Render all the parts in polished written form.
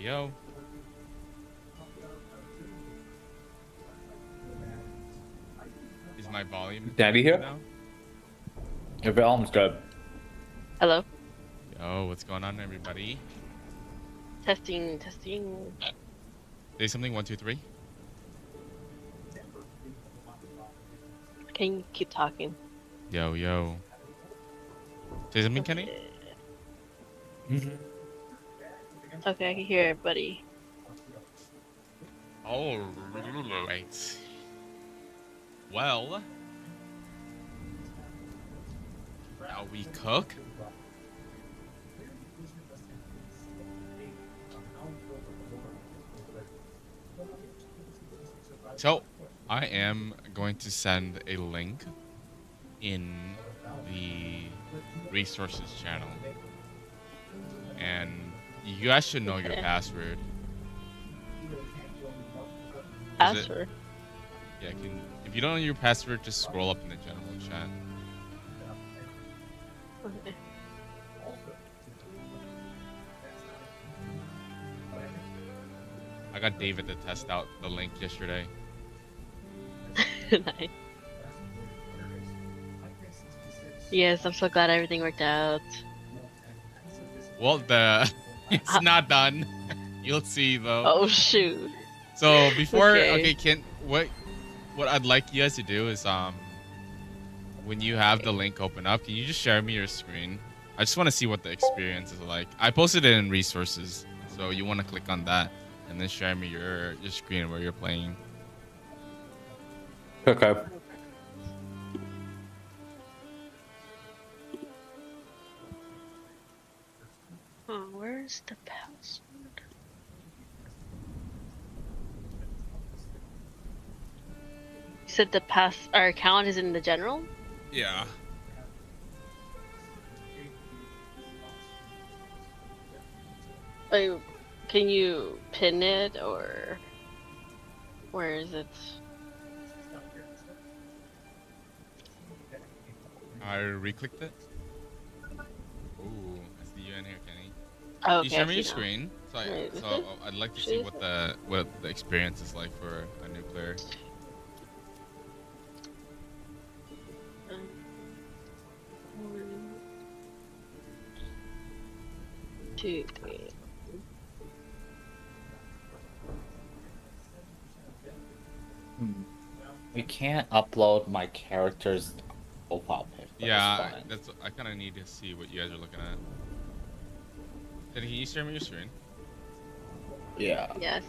yo. Is my volume Daddy here? now? Your volume's good. Hello. Yo, what's going on, everybody? Testing, testing. Say something, 1, 2, 3. Can you keep talking? Yo, yo. Say something, Kenny? Okay, I can hear it, buddy. All right. Well, shall we cook? So, I am going to send a link in the resources channel. And you guys should know your Okay. password. Password. Yeah, if you don't know your password, just scroll up in the general chat. Okay. I got David to test out the link yesterday. Nice. Yes, I'm so glad everything worked out. Well, it's not done. You'll see though. Oh shoot. So before, Okay. what I'd like you guys to do is when you have the link open up, can you just share me your screen? I just want to see what the experience is like. I posted it in resources, so you want to click on that and then share me your screen where you're playing. Okay. Oh, where's the password? You said our account is in the general? Yeah. Oh, can you pin it or where is it? I re-clicked it. Ooh, I see you in here, Kenny. Oh, Can you okay, share I me your see now. screen? Wait, is So it? I'd like to Should see I what the experience is like for a new player. One, two, three. We can't upload my character's profile pic. but Yeah, it's fine. I kind of need to see what you guys are looking at. Can you share me your screen? Yeah. Yes.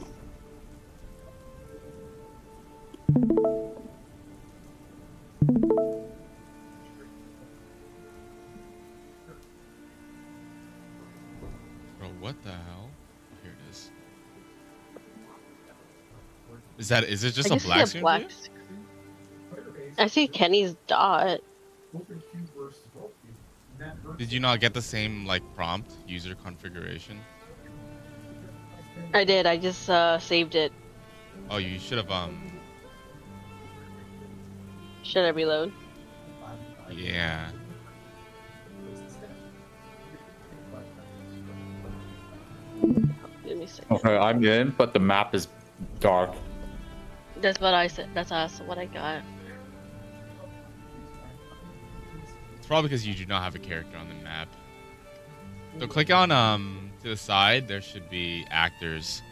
Bro, what the hell? Oh, here it is. Is it just I a just black see a screen for black you? screen. I see Kenny's dot. Did you not get the same like prompt user configuration? I did. I just saved it. Oh, you should have Should I reload? yeah. Give me a second. Okay, I'm in, but the map is dark. That's what I said. That's also what I got. It's probably because you do not have a character on the map. So click on to the side. There should be actors.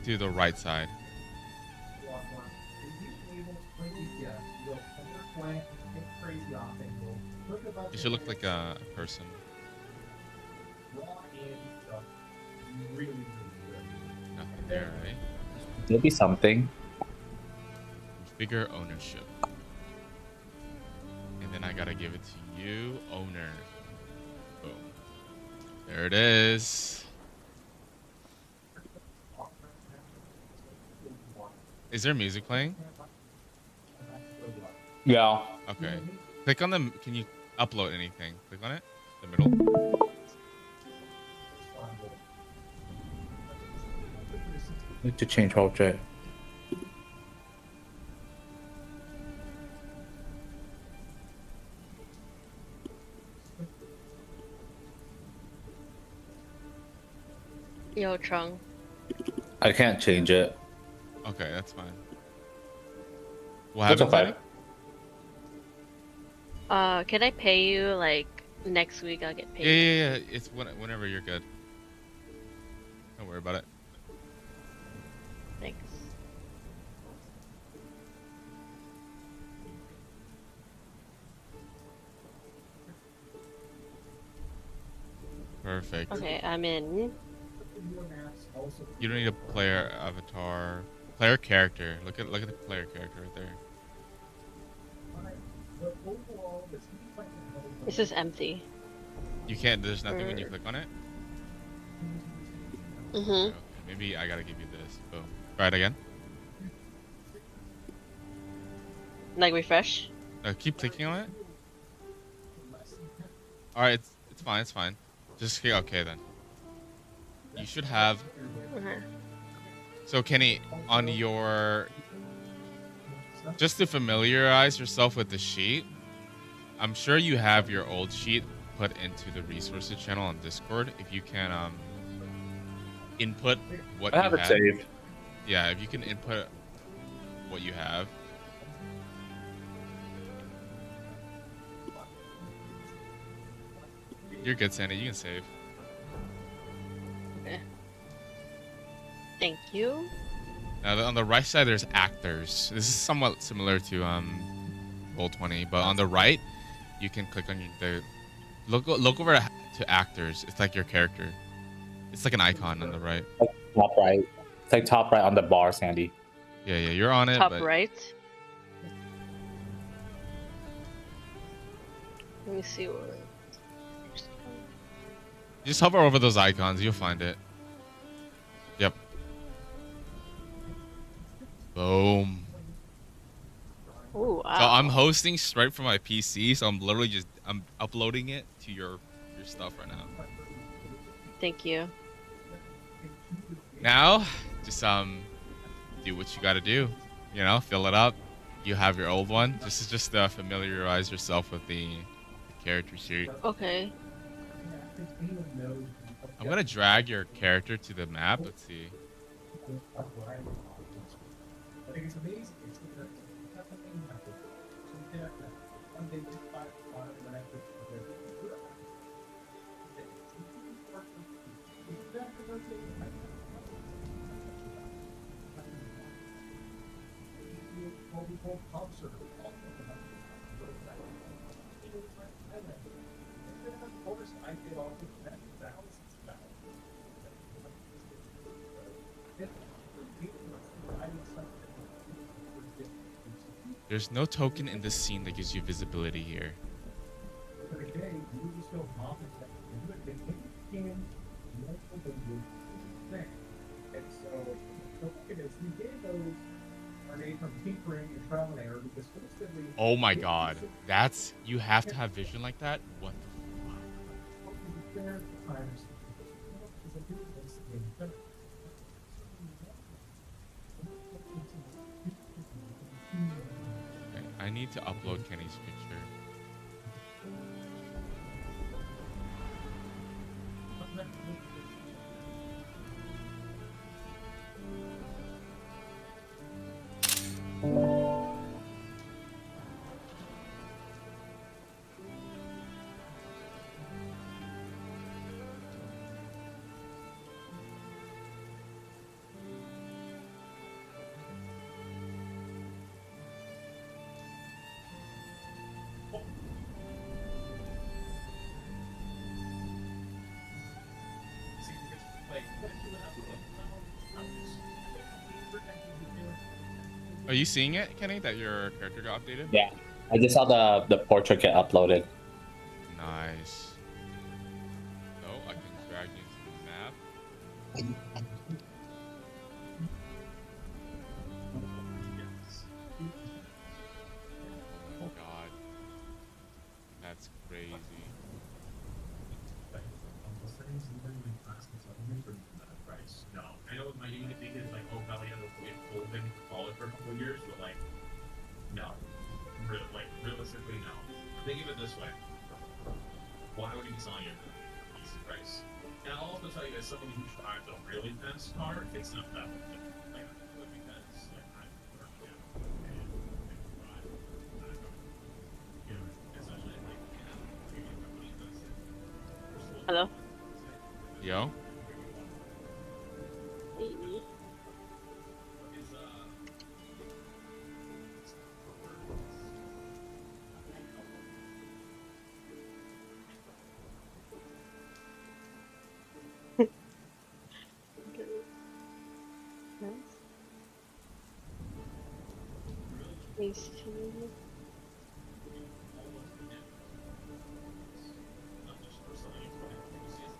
To the right side. It should look like a person. Nothing there, right? There'll be something. Configure ownership. And then I gotta give it to you, owner. Boom. There it is. Is there music playing? Yeah. Okay. Click on the. Can you upload anything? Click on it. The middle. Need to change object. Yo, Trung. I can't change it. Okay, that's fine. What That's happened, okay. Teddy? Can I pay you like next week? I'll get paid. Yeah. It's whenever you're good. Don't worry about it. Thanks. Perfect. Okay, I'm in. You don't need a player avatar. Player character. Look at the player character right there. This is empty. You can't. There's nothing when you click on it. Okay, maybe I gotta give you this. Boom. Try it again. Like refresh. Keep clicking on it. All right, it's fine. It's fine. Just click okay then. You should have. So Kenny, on your, just to familiarize yourself with the sheet, I'm sure you have your old sheet put into the resources channel on Discord. If you can input what I have you it saved. Yeah, if you can input what you have. You're good, Sandy. You can save. Okay. Thank you. Now on the right side, there's actors. This is somewhat similar to Roll20, but on the right, you can click on look over to actors. It's like your character. It's like an icon on the right. Top right. It's like top right on the bar, Sandy. Yeah, you're on it. Top but... right. Let me see what. Just hover over those icons. You'll find it. Yep. Boom. Oh, wow. So I'm hosting straight from my PC, so I'm literally I'm uploading it to your stuff right now. Thank you. Now, just do what you got to do. You know, fill it up. You have your old one. This is just to familiarize yourself with the character sheet. Okay. I'm gonna drag your character to the map. Let's see. There's no token in this scene that gives you visibility here. Oh my god. You have to have vision like that? What the fuck? Okay, I need to upload Kenny's picture. Are you seeing it, Kenny, that your character got updated? Yeah. I just saw the portrait get uploaded. Nice. So I can drag you into the map. Oh god. That's crazy. No, I know my unit thing is like, oh, probably have been followed for a couple of years, but like, no. Realistically, no. Think of it this way. Why would you be selling it? decent price. And I'll also tell you, as someone who drives a really fast car, it's not that much different. Like, because like I work now and drive, you know, essentially like you get the money that's Hello. Yo. is These two. not just for selling it, but it's just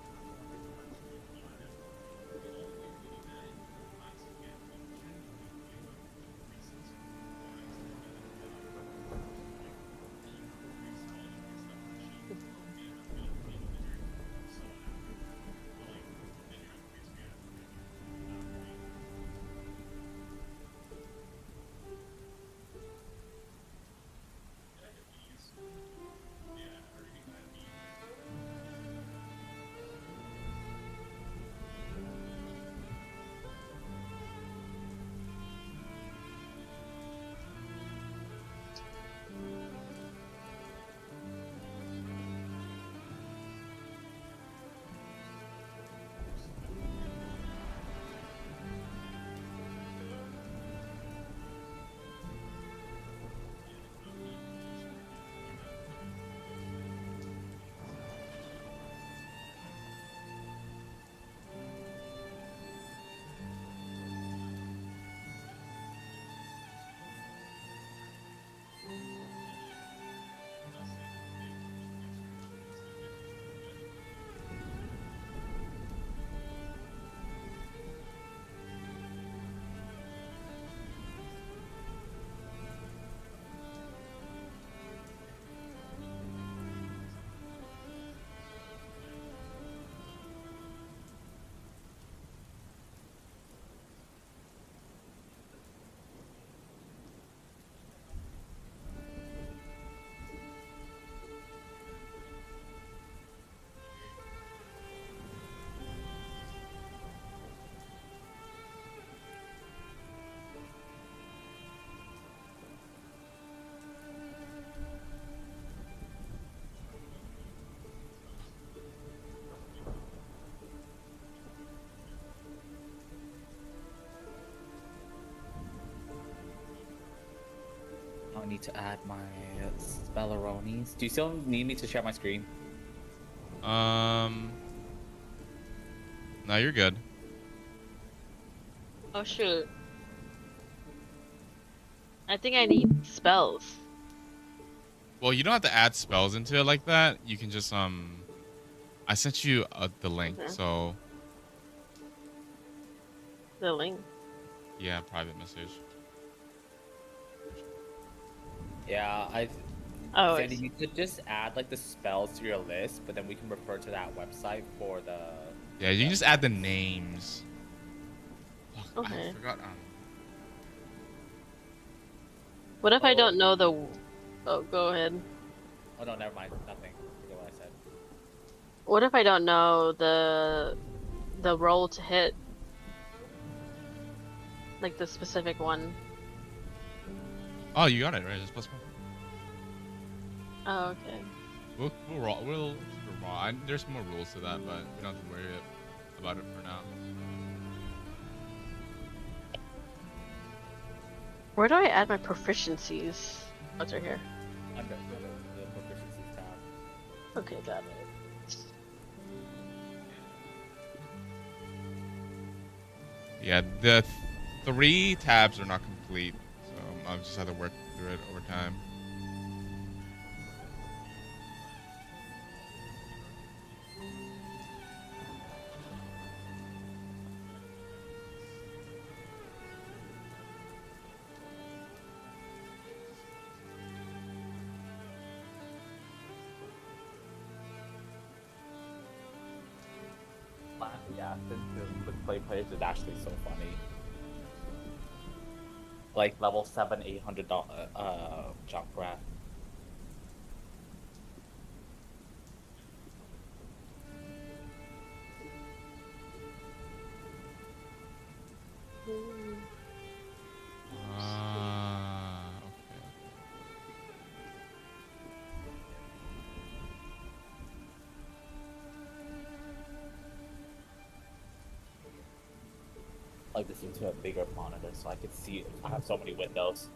I need to add my spelleronis. Do you still need me to share my screen? No, you're good. Oh shoot. I think I need spells. Well, you don't have to add spells into it like that. You can just I sent you the link, Okay. so The link. yeah, private message. Yeah, Oh, Sandy, you could just add like the spells to your list, but then we can refer to that website for the. Yeah, you can just add the names. Fuck, Okay. I forgot. What if I don't know the? Oh, go ahead. Oh no, never mind. Nothing. Forget what I said. What if I don't know the roll to hit? Like the specific one. Oh, you got it right. Just +1. Oh, okay. We'll roll. We'll there's more rules to that, but we don't have to worry about it for now. Where do I add my proficiencies? Oh, it's right here. Under the proficiency tab. Okay, got it. Yeah, the 3 tabs are not complete, so I'll just have to work through it over time. Yeah, the play players is actually so funny. Like level 7, $800 jump rat. like this into a bigger monitor so I could see. I have so many windows.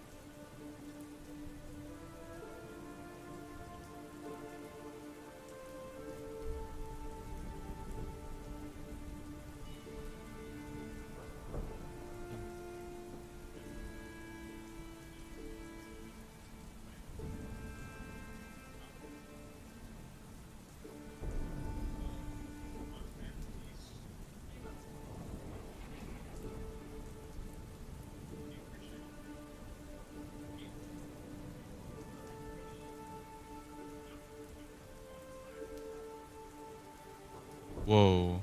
Whoa.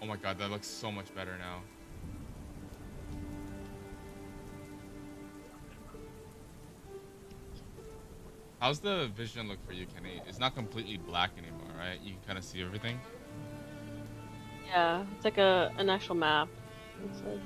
Oh my god, that looks so much better now. How's the vision look for you, Kenny? It's not completely black anymore, right? You can kind of see everything. Yeah, it's like an actual map. It's like...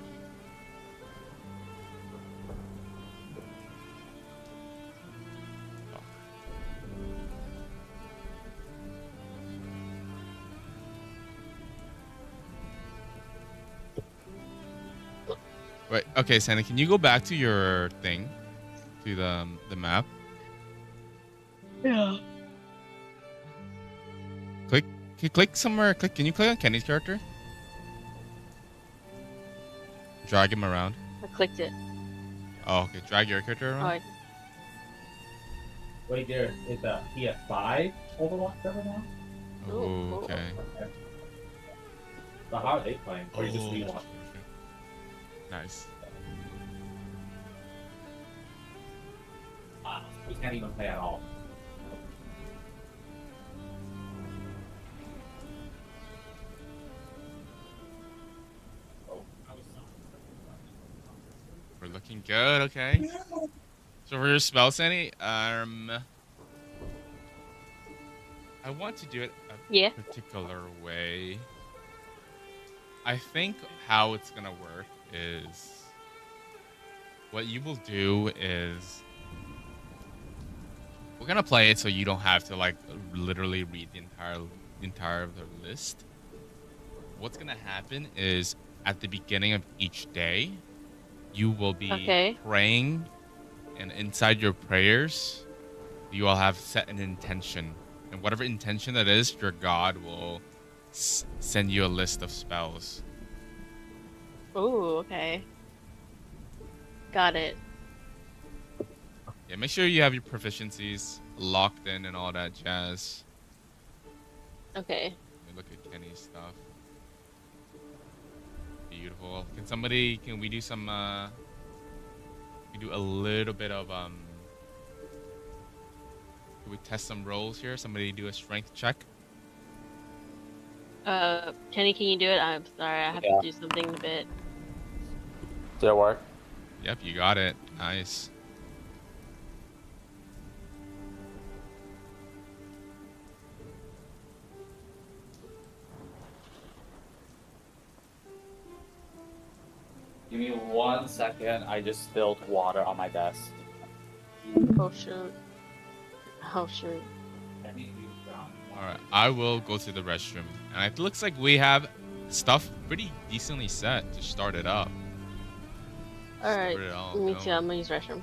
Right. Okay, Santa, can you go back to your thing, to the map? Yeah. Click somewhere. Can you click on Kenny's character? Drag him around. I clicked it. Oh, okay. Drag your character Oh, around. Wait, there is a PS5 Overwatch server now? Oh, okay. So how are they playing? Or you just rewatching? Nice. We can't even play at all. We're looking good. Okay. So for your spell, Sandy, I want to do it a Yeah. particular way. I think how it's gonna work is what you will do is we're gonna play it so you don't have to like literally read the entire of the list. What's gonna happen is at the beginning of each day, you will be praying, and inside your prayers, you will have set an intention, and whatever intention that is, your god will send you a list of spells. Ooh, okay. Got it. Yeah, make sure you have your proficiencies locked in and all that jazz. Okay. Let me look at Kenny's stuff. Beautiful. Can we do some, we do a little bit of, can we test some rolls here? Somebody do a strength check. Kenny, can you do it? I'm sorry, I have to do something in a bit. Did it work? Yep, you got it. Nice. Give me 1 second. I just spilled water on my desk. Oh shoot. Oh shoot. Alright, I will go to the restroom. And it looks like we have stuff pretty decently set to start it up. Alright, Start it all me going. too, I'm gonna use restroom.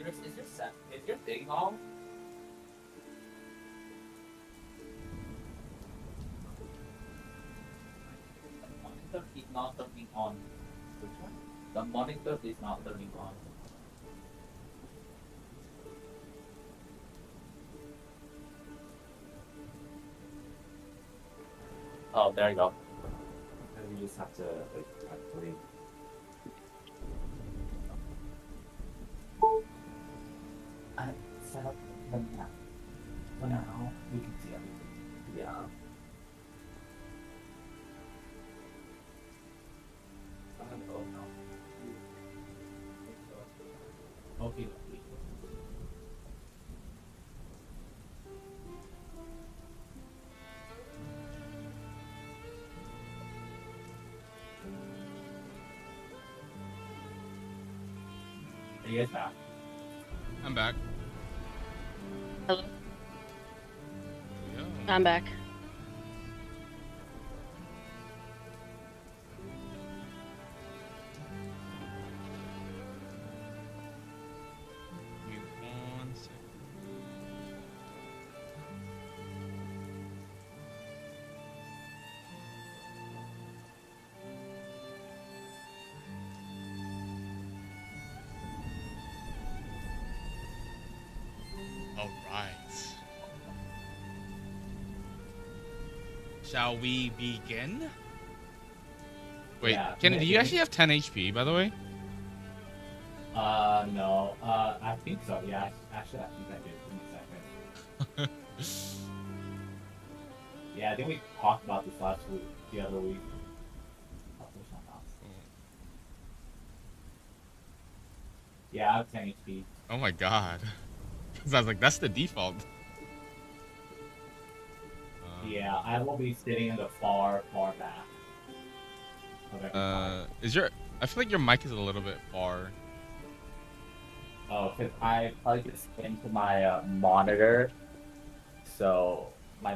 Is your thing on? The monitor is not turning on. Which one? The monitor is not turning on. Oh, there you go. And you just have to like actually. I set up the map. So now we can see everything. Yeah. Oh no. Okay. Are you guys back? I'm back. Hello. Yeah. I'm back. Give me 1 second. All right. Shall we begin? Wait, Yeah, Kenny, do you maybe. actually have 10 HP, by the way? No. I think so. Yeah, actually, I think I did. Give me a second. Yeah, I think we talked about this last week, the other week. Oh, there's not else. Yeah, I have 10 HP. Oh my god. Because I was like, that's the default. Yeah, I will be sitting in the far, far back. of every fight. Is your... I feel like your mic is a little bit far. Oh, because I plugged this into my monitor. So, my.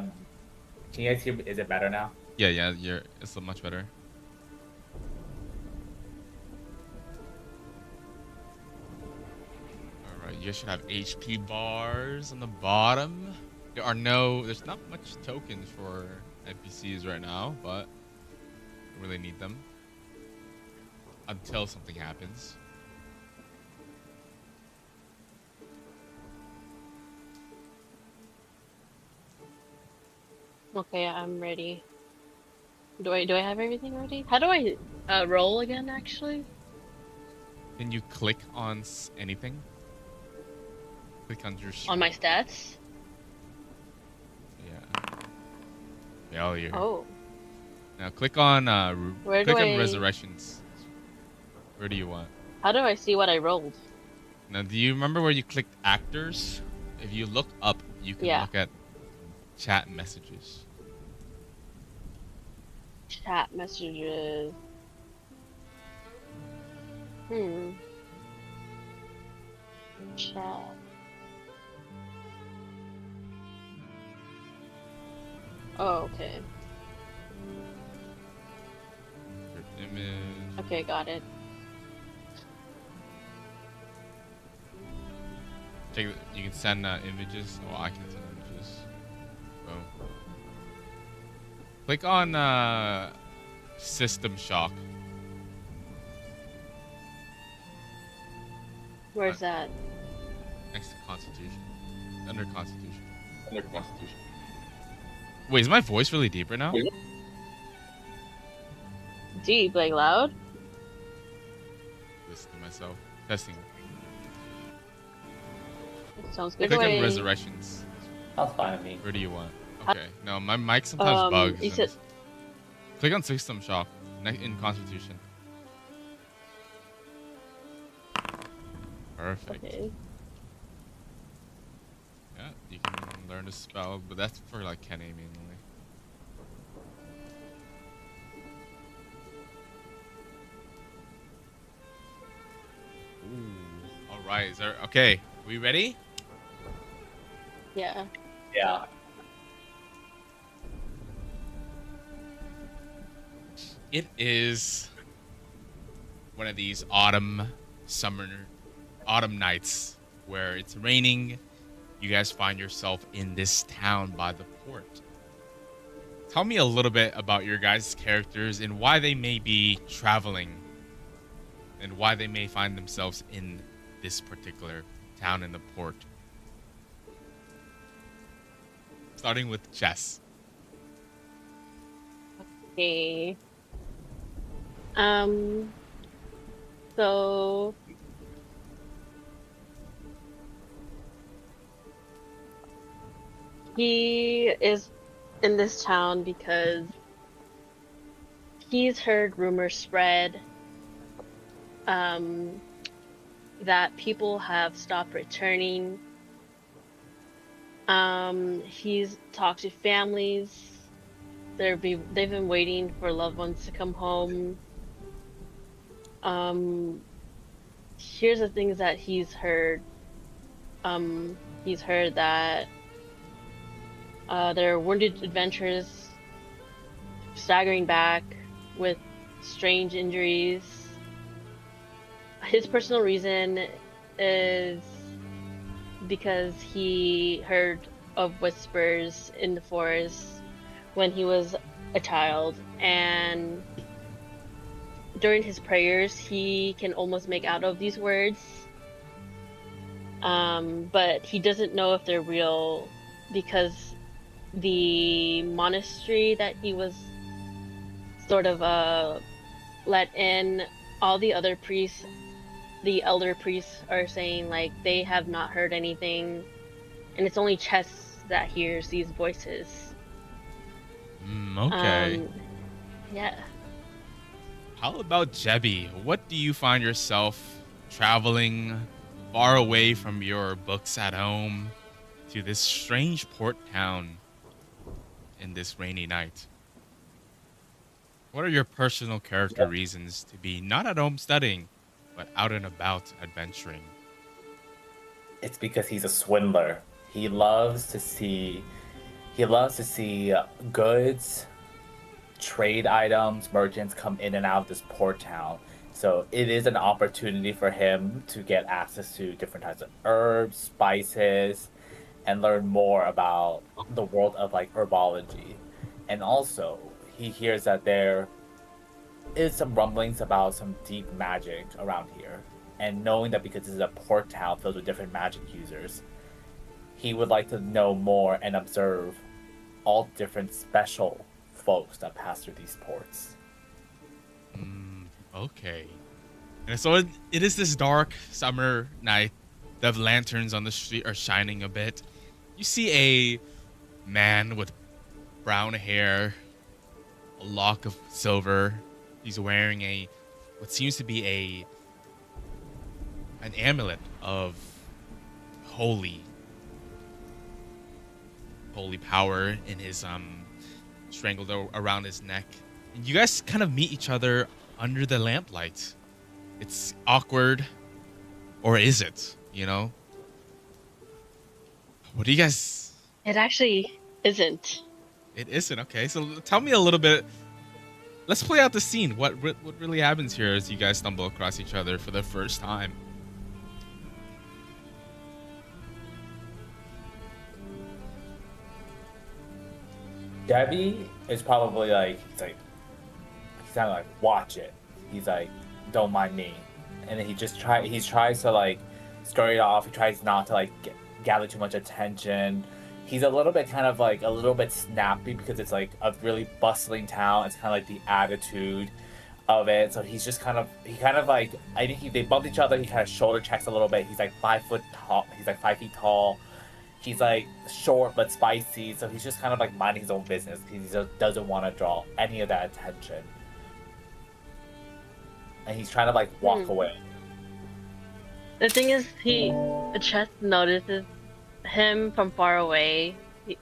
Can you guys hear? Is it better now? Yeah, it's much better. Alright, you guys should have HP bars on the bottom. There's not much tokens for NPCs right now, but I really need them. Until something happens. Okay, I'm ready. Do I have everything ready? How do I roll again? Actually, Can you click on anything? Click on your on my stats. Yeah. Failure. Oh, Now click on Where click do on I- resurrections. Where do you want? how do I see what I rolled? Now, do you remember where you clicked actors? If you look up, you can Yeah. look at chat messages. Chat messages. Chat. Oh, okay. Your image. Okay, got it. Check. You can send images. Oh, I can send images. Boom. Click on System Shock. Where's that? Next to Constitution. Under Constitution. Wait, is my voice really deep right now? Deep, like loud? Listen to myself. Testing. Sounds good. Click on Wait. Resurrections. That's fine with me. Where do you want? Okay. No, my mic sometimes bugs. you and said- it's- Click on System Shock in Constitution. Perfect. Okay. Yeah, you can learn a spell, but that's for like Kenny mainly. Ooh. All right. Is there? Okay. We ready? Yeah. Yeah. It is one of these autumn nights where it's raining. You guys find yourself in this town by the port. Tell me a little bit about your guys' characters and why they may be traveling and why they may find themselves in this particular town in the port. Starting with Chess. Okay. So he is in this town because he's heard rumors spread that people have stopped returning. He's talked to families. They've been waiting for loved ones to come home. Here's the things that he's heard. He's heard that there are wounded adventurers staggering back with strange injuries. His personal reason is because he heard of whispers in the forest when he was a child, and during his prayers he can almost make out of these words, but he doesn't know if they're real because the monastery that he was sort of let in, all the other priests, the elder priests, are saying like they have not heard anything, and it's only Chess that hears these voices. Okay. Yeah. How about Jebby? What do you find yourself traveling far away from your books at home to this strange port town in this rainy night? What are your personal character reasons to be not at home studying, but out and about adventuring? It's because he's a swindler. He loves to see goods, trade items, merchants come in and out of this port town. So it is an opportunity for him to get access to different types of herbs, spices, and learn more about the world of like herbology. And also, he hears that there is some rumblings about some deep magic around here. And knowing that because this is a port town filled with different magic users, he would like to know more and observe all different special folks that pass through these ports. Okay. And so it is this dark summer night. The lanterns on the street are shining a bit. You see a man with brown hair, a lock of silver. He's wearing what seems to be an amulet of holy power in his strangled around his neck. And you guys kind of meet each other under the lamplight. It's awkward, or is it? You know? What do you guys? It actually isn't. It isn't. Okay, so tell me a little bit. Let's play out the scene. What really happens here as you guys stumble across each other for the first time? Debbie is probably like, he's kind of like, watch it. He's like, don't mind me. And then he tries to like scurry it off. He tries not to like gather too much attention. He's a little bit snappy because it's like a really bustling town. It's kind of like the attitude of it. So he's just I think they bumped each other. He kind of shoulder checks a little bit. He's like 5 foot tall. He's like 5 feet tall. He's like short but spicy, so he's just kind of like minding his own business because he doesn't want to draw any of that attention. And he's trying to like walk away. The thing is, Chess notices him from far away.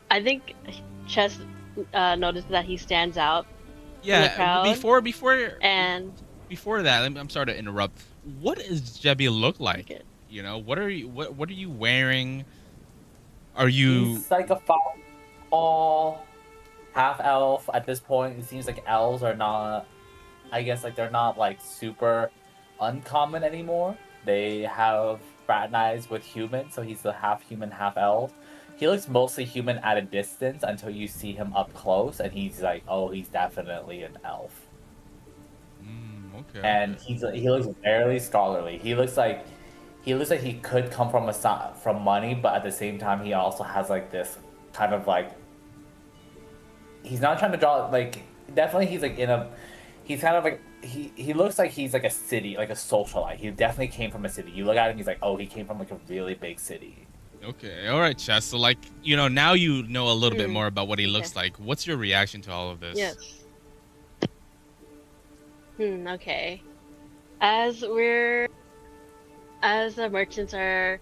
I think Chess notices that he stands out. Yeah. In the crowd, before that, I'm sorry to interrupt. What does Jebby look like? Okay. You know, what are you wearing? Are you? He's like a tall half elf at this point. It seems like elves are not. I guess like they're not like super uncommon anymore. They have fraternized with humans, so he's a half human, half elf. He looks mostly human at a distance until you see him up close, and he's like, oh, he's definitely an elf. Okay. And he looks barely scholarly. He looks like he could come from from money, but at the same time, he also has like this kind of like he's not trying to draw like definitely he's like in a he's kind of like he looks like he's like a city like a socialite. He definitely came from a city. You look at him, he's like, oh, he came from like a really big city. Okay. All right, Chess. So like, now you know a little bit more about what he looks Okay. like. What's your reaction to all of this? Yes. Okay. As the merchants are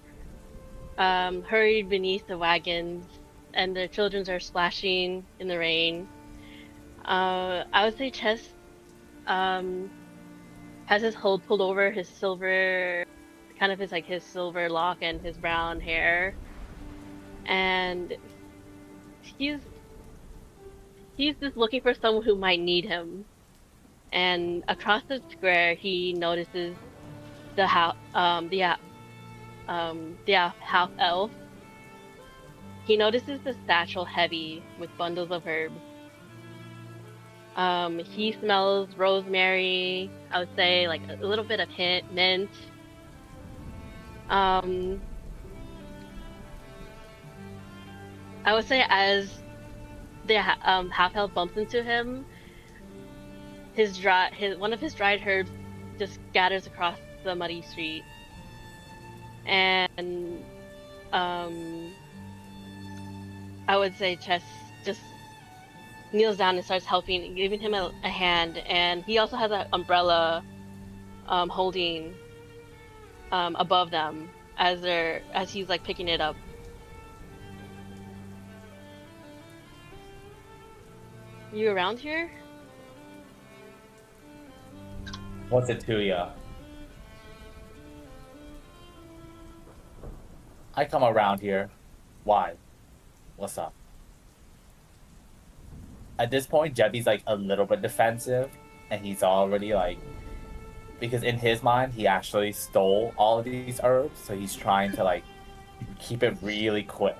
hurried beneath the wagons and the children are splashing in the rain, I would say Chess has his hood pulled over his silver, kind of his silver lock and his brown hair, and he's just looking for someone who might need him. And across the square, he notices the half elf. He notices the satchel heavy with bundles of herbs. He smells rosemary. I would say like a little bit of mint. I would say as the half elf bumps into him, one of his dried herbs just scatters across the muddy street, and I would say Chess just kneels down and starts helping, giving him a hand, and he also has an umbrella holding above them as he's like picking it up. You around here? What's it to you? I come around here. Why? What's up? At this point, Jebby's like a little bit defensive, and he's already like, because in his mind, he actually stole all of these herbs, so he's trying to like keep it really quick.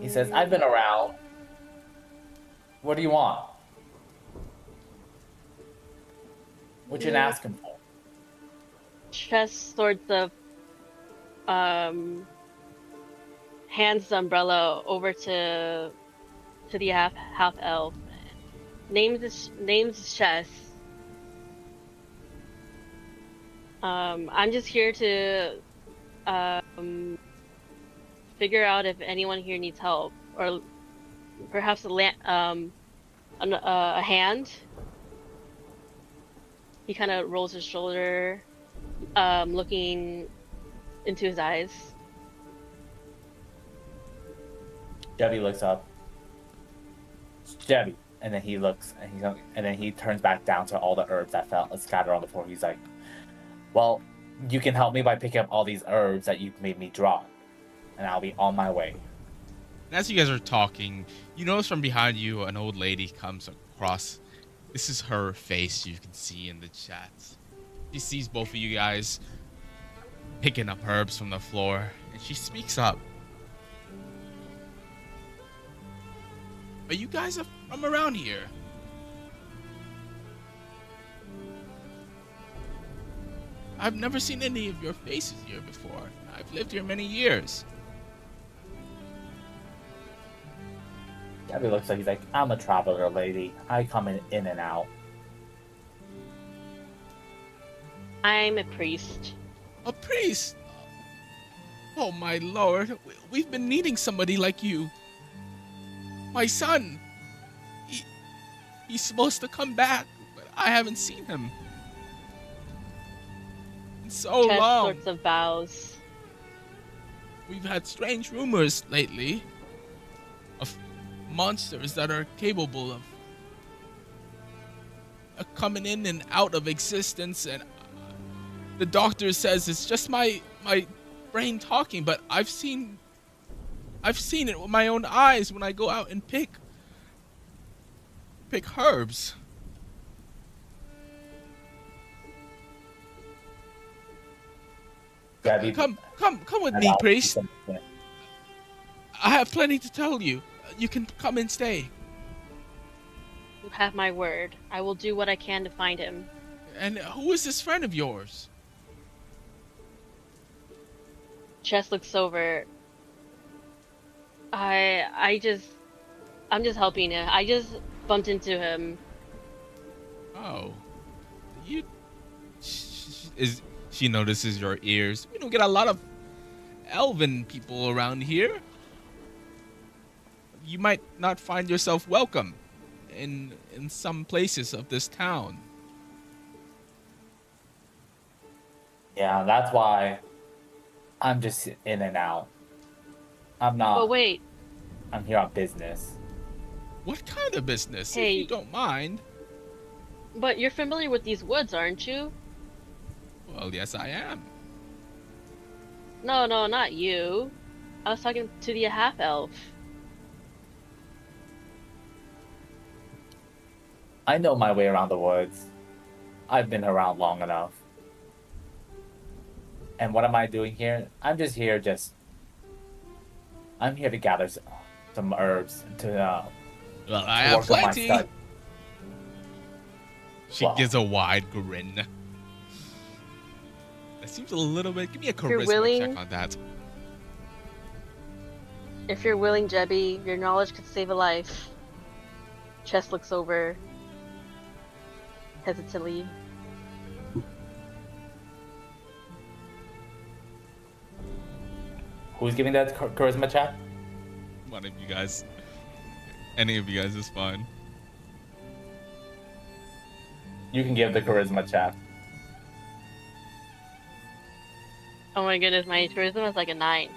He says, I've been around. What do you want? What you asking for? Chess sorts of hands the umbrella over to the half elf. Names Chess. I'm just here to figure out if anyone here needs help, or perhaps a hand. He kind of rolls his shoulder, looking into his eyes. Jebby looks up. It's Jebby, and then he looks, and then he turns back down to all the herbs that fell scattered on the floor. He's like, "Well, you can help me by picking up all these herbs that you've made me drop, and I'll be on my way." And as you guys are talking, you notice from behind you an old lady comes across. This is her face you can see in the chat. She sees both of you guys picking up herbs from the floor, and she speaks up. Are you guys from around here? I've never seen any of your faces here before. I've lived here many years. Jebby looks like he's like, "I'm a traveler, lady. I come in and out." I'm a priest. A priest? Oh my lord, we've been needing somebody like you. My son, he's supposed to come back, but I haven't seen him in so Chess long. sorts of bows. We've had strange rumors lately of monsters that are capable of coming in and out of existence, and the doctor says it's just my brain talking, but I've seen it with my own eyes when I go out and pick herbs. Jebby, Come with and me, I'll keep priest. them in. I have plenty to tell you. You can come and stay. You have my word. I will do what I can to find him. And who is this friend of yours? Chess looks over. I'm just helping him. I just bumped into him. Oh, you. She notices your ears. We don't get a lot of elven people around here. You might not find yourself welcome in some places of this town. Yeah, that's why I'm just in and out. I'm not. But wait, I'm here on business. What kind of business, Hey. if you don't mind? but you're familiar with these woods, aren't you? Well, yes, I am. No, not you. I was talking to the half-elf. I know my way around the woods. I've been around long enough. And what am I doing here? I'm just here I'm here to gather some herbs to Well, I to have work on my plenty. study. She Well. gives a wide grin. That seems a little bit. Give me a you're charisma willing- check on that. If you're willing, Jebby, your knowledge could save a life. Chess looks over hesitantly. Who's giving that charisma check? One of you guys. Any of you guys is fine. You can give the charisma check. Oh my goodness, my charisma is like a 9.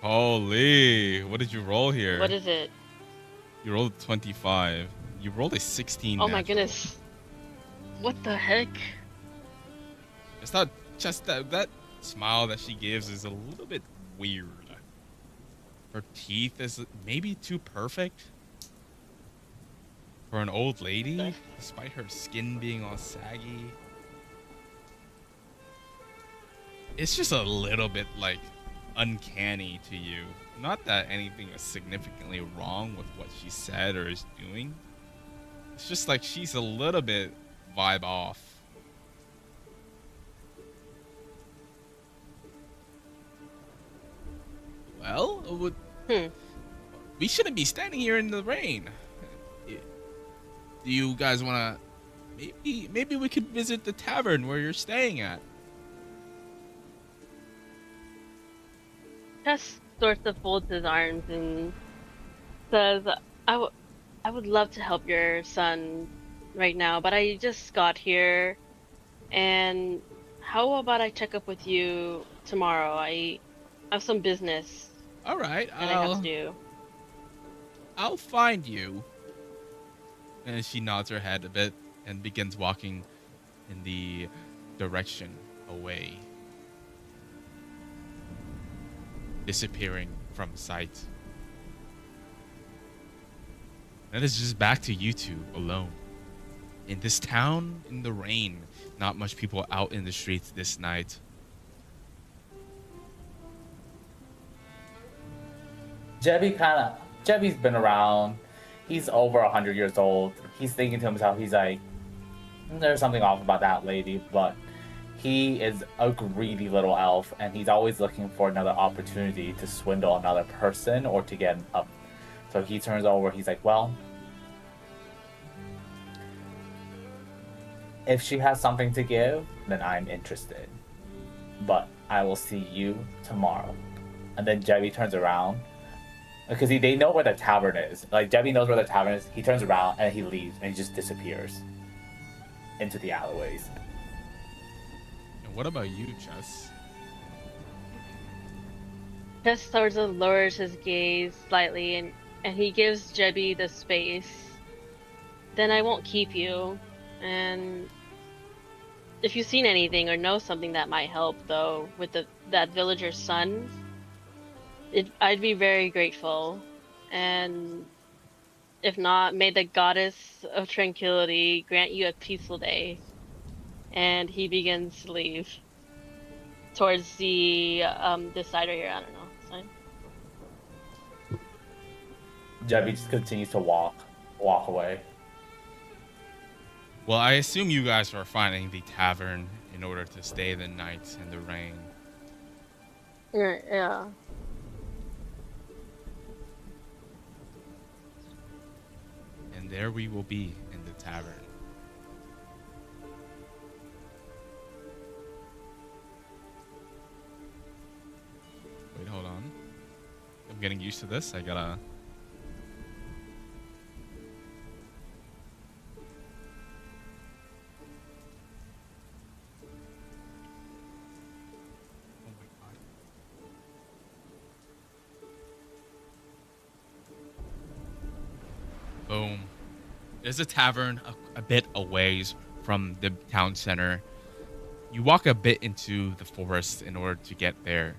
Holy, what did you roll here? What is it? You rolled a 25. You rolled a 16. Oh my natural. goodness. What the heck? It's not just that smile that she gives is a little bit weird. Her teeth is maybe too perfect for an old lady, despite her skin being all saggy. It's just a little bit like uncanny to you. Not that anything is significantly wrong with what she said or is doing. It's just like she's a little bit vibe off. Well, we shouldn't be standing here in the rain. Do you guys want to? Maybe we could visit the tavern where you're staying at. Tess sort of folds his arms and says, I would love to help your son right now, but I just got here. And how about I check up with you tomorrow? I have some business All right, that I have to do. I'll find you. And she nods her head a bit and begins walking in the direction away, disappearing from sight. And it's just back to you two alone. In this town, in the rain, not much people out in the streets this night. Jebby's been around. He's over 100 years old. He's thinking to himself, he's like, there's something off about that lady, but he is a greedy little elf, and he's always looking for another opportunity to swindle another person or to get up. So he turns over, he's like, well, if she has something to give, then I'm interested. But I will see you tomorrow. And then Jebby turns around, because they know where the tavern is. Like, Jebby knows where the tavern is. He turns around and he leaves and he just disappears into the alleyways. And what about you, Chess? Tess sort of lowers his gaze slightly and he gives Jebby the space. Then I won't keep you. And if you've seen anything or know something that might help, though, with that villager's son, I'd be very grateful. And If not, may the goddess of tranquility grant you a peaceful day. And he begins to leave towards the this side right here. I don't know. Side. Jebby just continues to walk away. Well, I assume you guys are finding the tavern in order to stay the night in the rain. Yeah. And there we will be in the tavern. Wait, hold on. I'm getting used to this. I gotta... Oh my God. Boom. There's a tavern a bit a ways from the town center. You walk a bit into the forest in order to get there.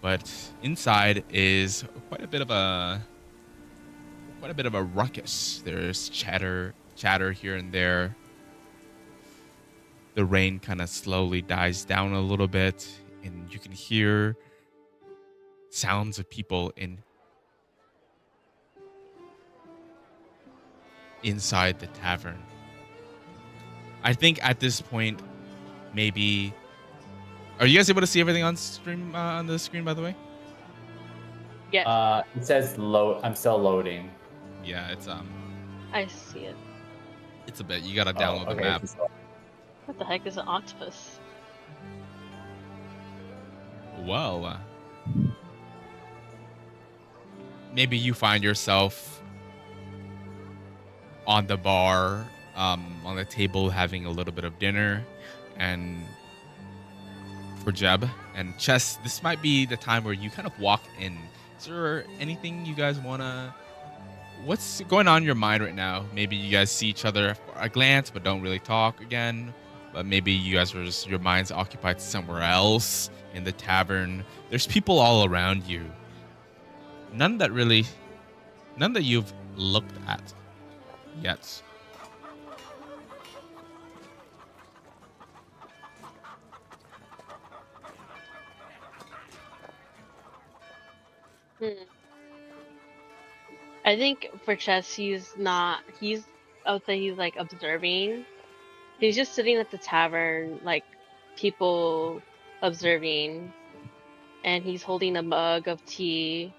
But inside is quite a bit of a ruckus. There's chatter here and there. The rain kind of slowly dies down a little bit, and you can hear sounds of people inside the tavern. I think at this point, maybe... Are you guys able to see everything on stream on the screen, by the way? Yes. It says load. I'm still loading. Yeah, it's I see it. it's a bit. You gotta download the map. What the heck is an octopus? Well, maybe you find yourself on the bar, on the table, having a little bit of dinner, and for Jeb and Chess, this might be the time where you kind of walk in. Is there anything you guys wanna? What's going on in your mind right now? Maybe you guys see each other for a glance, but don't really talk again. But maybe you guys are just, your mind's occupied somewhere else in the tavern. There's people all around you. None that you've looked at yet. I think for Chess, I would say he's like observing. He's just sitting at the tavern, like people observing, and he's holding a mug of tea.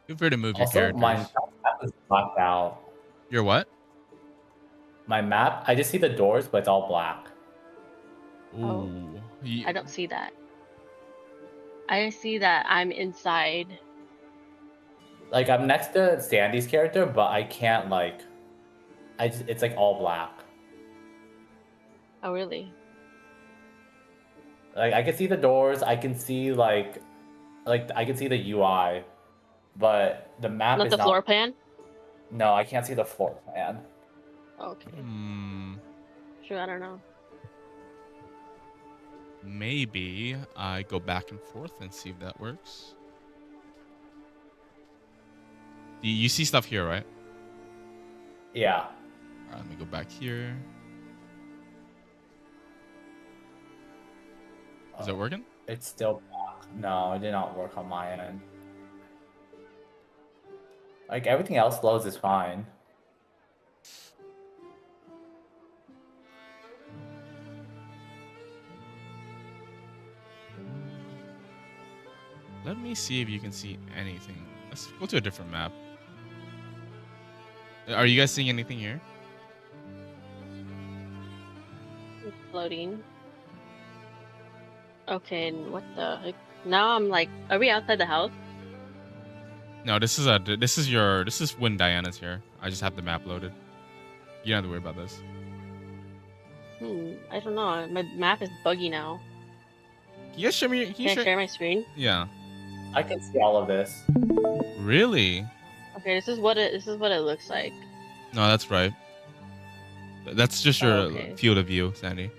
Feel free to move your Also, characters. my map is blacked out. Your what? My map, I just see the doors, but it's all black. Oh. Ooh. I don't see that. I see that I'm inside. Like I'm next to Sandy's character, but I can't like. It's like all black. Oh, really? Like I can see the doors. I can see like I can see the UI, but the map Not is the not. floor plan? No, I can't see the floor plan. Okay. Hmm. Sure, I don't know. Maybe I go back and forth and see if that works. You see stuff here, right? Yeah. All right, let me go back here. Is it working? It's still black. No, it did not work on my end. Like everything else loads is fine. Let me see if you can see anything. Let's go to a different map. Are you guys seeing anything here? It's loading. Okay, and what the heck? Now I'm like, are we outside the house? No, this is when Diana's here. I just have the map loaded. You don't have to worry about this. I don't know. My map is buggy now. Can you guys show me? Can I share my screen? Yeah. I can see all of this. Really? Okay, this is what it looks like. No, that's right. That's just your okay. field of view, Sandy.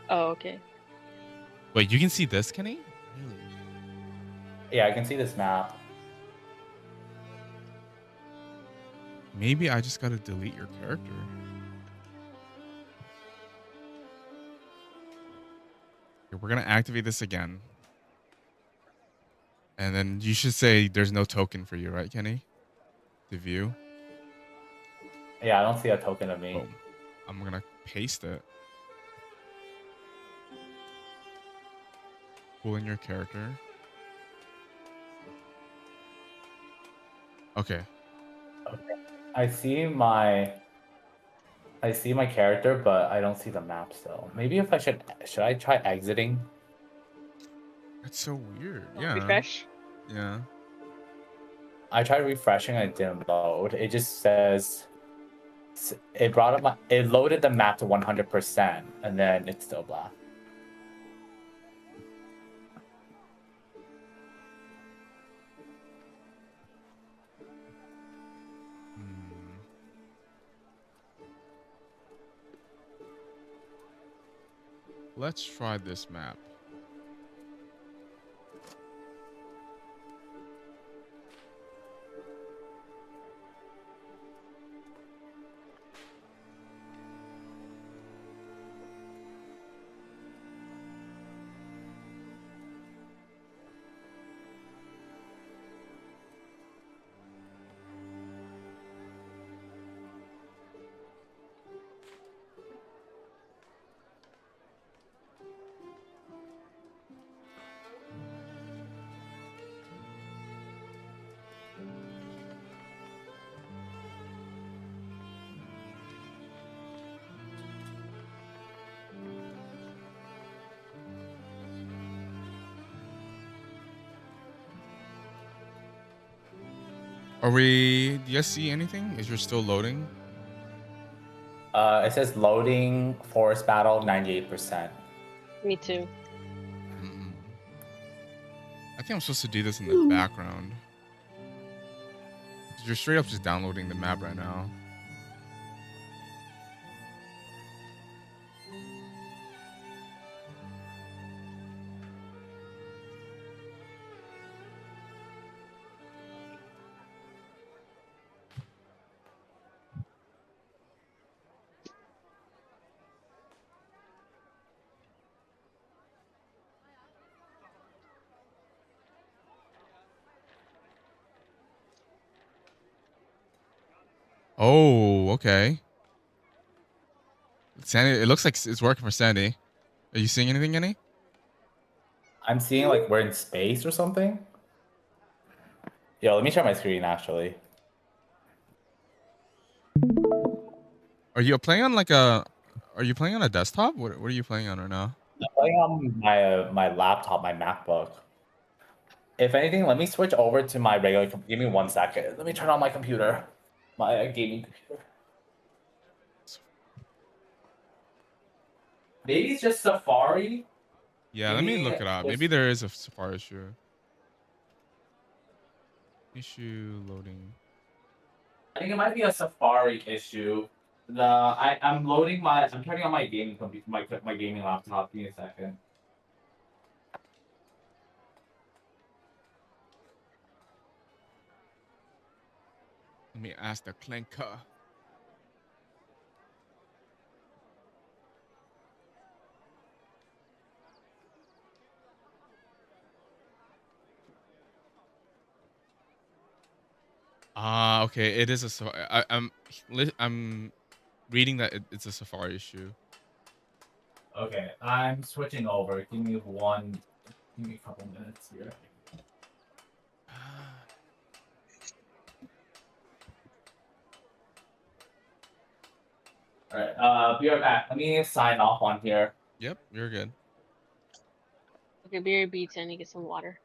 Oh, okay. Wait, you can see this, Kenny? Really? Yeah, I can see this map. Maybe I just gotta delete your character. Okay, we're gonna activate this again. And then you should say there's no token for you, right, Kenny? To view. Yeah, I don't see a token of me. Boom. I'm gonna paste it. Pull in your character. Okay. I see my character, but I don't see the map still. Maybe if I should I try exiting? That's so weird. Yeah. Refresh. Yeah. I tried refreshing and it didn't load. It just says it loaded the map to 100% and then it's still black. Hmm. Let's try this map. Are we? Do you guys see anything? Is yours still loading? It says loading forest battle 98%. Me too. I think I'm supposed to do this in the background. 'Cause you're straight up just downloading the map right now. Oh, okay. Sandy, it looks like it's working for Sandy. Are you seeing anything, Kenny? I'm seeing like we're in space or something. Yo, let me share my screen actually. Are you playing on like a? Are you playing on a desktop? What are you playing on right now? I'm playing on my laptop, my MacBook. If anything, let me switch over to my regular. Give me 1 second. Let me turn on my computer, my gaming computer. Maybe it's just Safari. Yeah, let me Maybe look it up. Maybe there is a Safari issue. Issue loading. I think it might be a Safari issue. I'm loading I'm turning on my gaming computer, my gaming laptop. Give me a second. Let me ask the clinker. Ah, okay. It is a Safari. I'm reading that it's a Safari issue. Okay, I'm switching over. Give me a couple minutes here. All right, be right back. Let me sign off on here. Yep, you're good. Okay, beer beats and you get some water.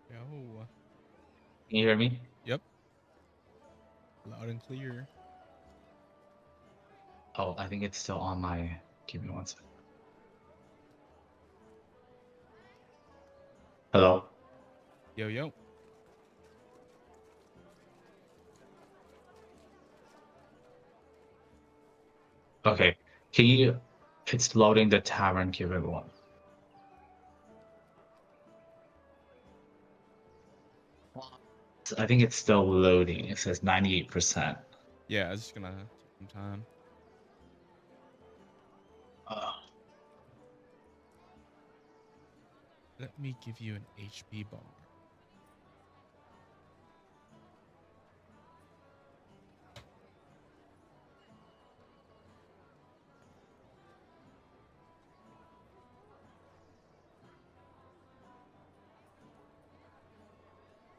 Yo. Can you hear me? Yep. Loud and clear. Oh, I think it's still on my. Give me 1 second. Hello. Yo, yo. Okay. Can you? It's loading the tavern. Give it one. I think it's still loading. It says 98%. Yeah, it's just gonna take some time. Let me give you an HP bar.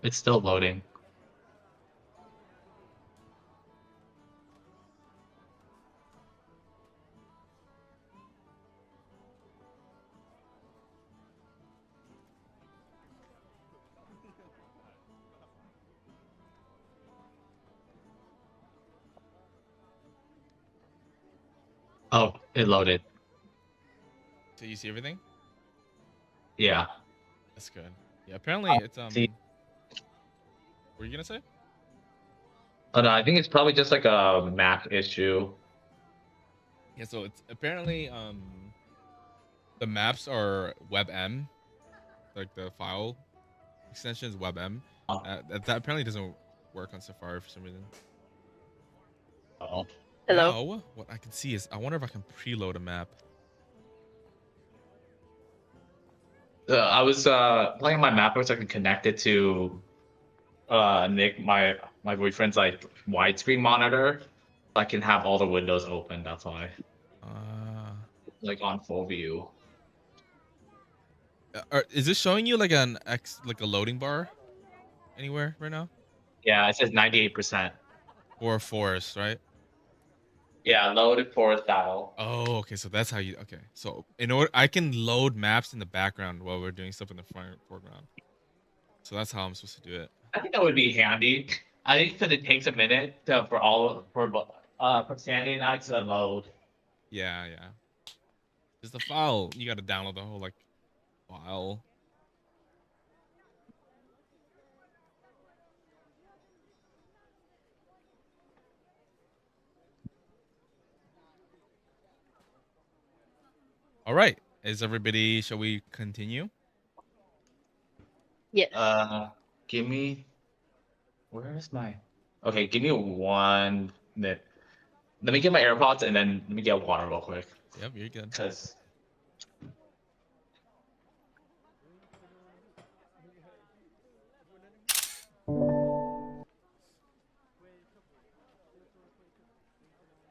It's still loading. Oh, it loaded. So you see everything? Yeah. That's good. Yeah, apparently it's See. What were you gonna say? Oh no, I think it's probably just like a Mac issue. Yeah, so it's apparently the maps are WebM, like the file extension is WebM. That apparently doesn't work on Safari for some reason. Oh. Hello. Now, what I can see is I wonder if I can preload a map. I was playing my map so I can connect it to Nick, my boyfriend's like widescreen monitor. I can have all the windows open. That's why, like on full view. Is this showing you like like a loading bar anywhere right now? Yeah, it says 98%. Or a forest, right? Yeah, loaded forest dial. Oh, okay. So that's how you. Okay, so in order, I can load maps in the background while we're doing stuff in the foreground. So that's how I'm supposed to do it. I think that would be handy. I think because it takes a minute for Sandy and I to load. Yeah, yeah. Just the file. You got to download the whole like file. All right. Is everybody? Shall we continue? Yes. Give me. Where is my? Okay, give me 1 minute. Let me get my AirPods and then let me get water real quick. Yep, you're good. Cause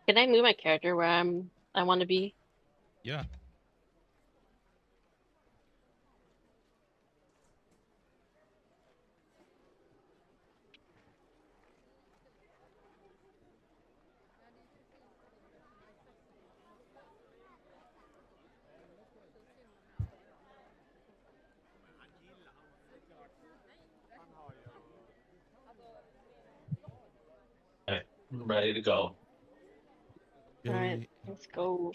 Can I move my character where I want to be? Yeah. okay, I'm ready to go. All right, let's go.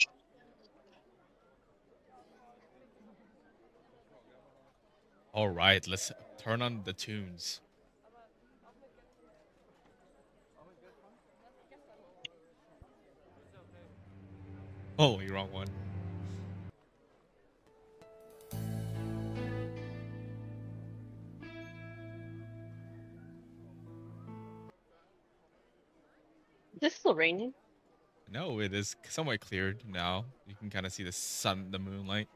All right. Let's turn on the tunes. Oh, you're wrong one. Is this still raining? No, it is somewhat cleared now. You can kind of see the sun, the moonlight.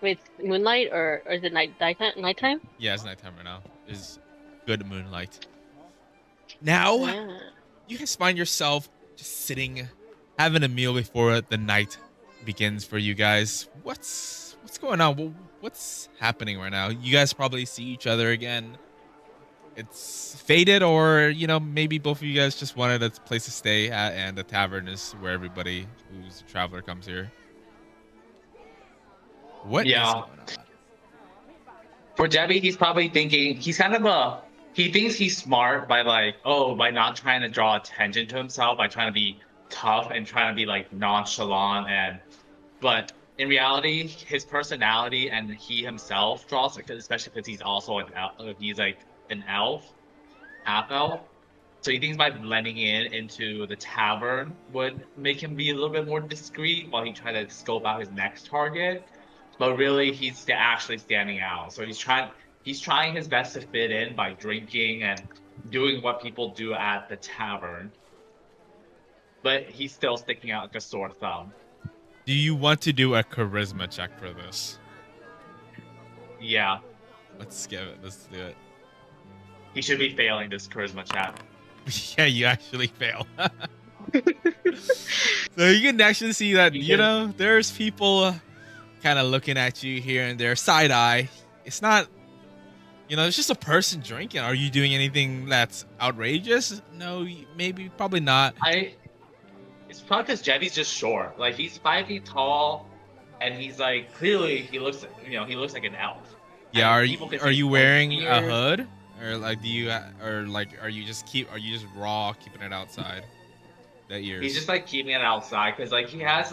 Wait, it's moonlight or is it nighttime? Yeah, it's nighttime right now. It's good moonlight. Now, Ah. you guys find yourself just sitting, having a meal before the night begins for you guys. What's going on? What's happening right now? You guys probably see each other again. It's faded, or maybe both of you guys just wanted a place to stay at, and the tavern is where everybody who's a traveler comes here. What is Yeah. going on? For Debbie, he's probably thinking he's kind of he thinks he's smart by like, oh, by not trying to draw attention to himself, by trying to be tough and trying to be like nonchalant and but in reality, his personality and he himself draws, especially because he's also an elf, he's like an elf, half elf. So he thinks by blending in into the tavern would make him be a little bit more discreet while he tried to scope out his next target. But really, he's actually standing out. So he's trying his best to fit in by drinking and doing what people do at the tavern. But he's still sticking out like a sore thumb. Do you want to do a charisma check for this? Yeah, Let's give it. Let's do it. he should be failing this charisma check. Yeah, you actually fail. So you can actually see that, you know, there's people kind of looking at you here and there, side eye. It's not, you know, it's just a person drinking. Are you doing anything that's outrageous? No, maybe, probably not. It's probably because Jetty's just short. Like he's 5 feet tall, and he's like clearly he looks, he looks like an elf. Yeah, And are people you, can are see you his wearing a beard. hood? Or like do you or like are you just raw keeping it outside? That ears. He's just like keeping it outside because like he has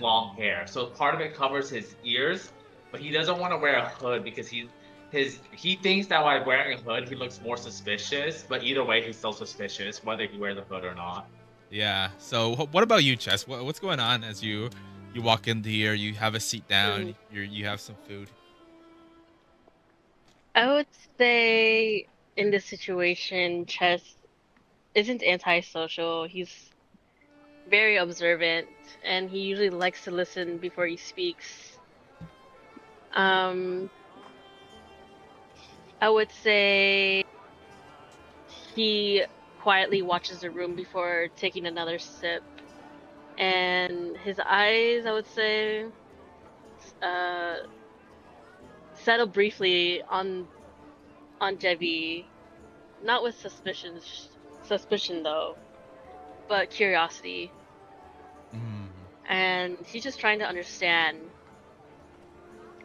long hair, so part of it covers his ears, but he doesn't want to wear a hood because he thinks that by wearing a hood he looks more suspicious. But either way, he's still suspicious whether he wears a hood or not. Yeah. So what about you, Chess? What's going on as you walk into here? You have a seat down. You have some food. I would say in this situation, Chess isn't antisocial. He's very observant, and he usually likes to listen before he speaks. I would say he quietly watches the room before taking another sip, and his eyes, I would say, settle briefly on Jevi, not with suspicion though, but curiosity. And he's just trying to understand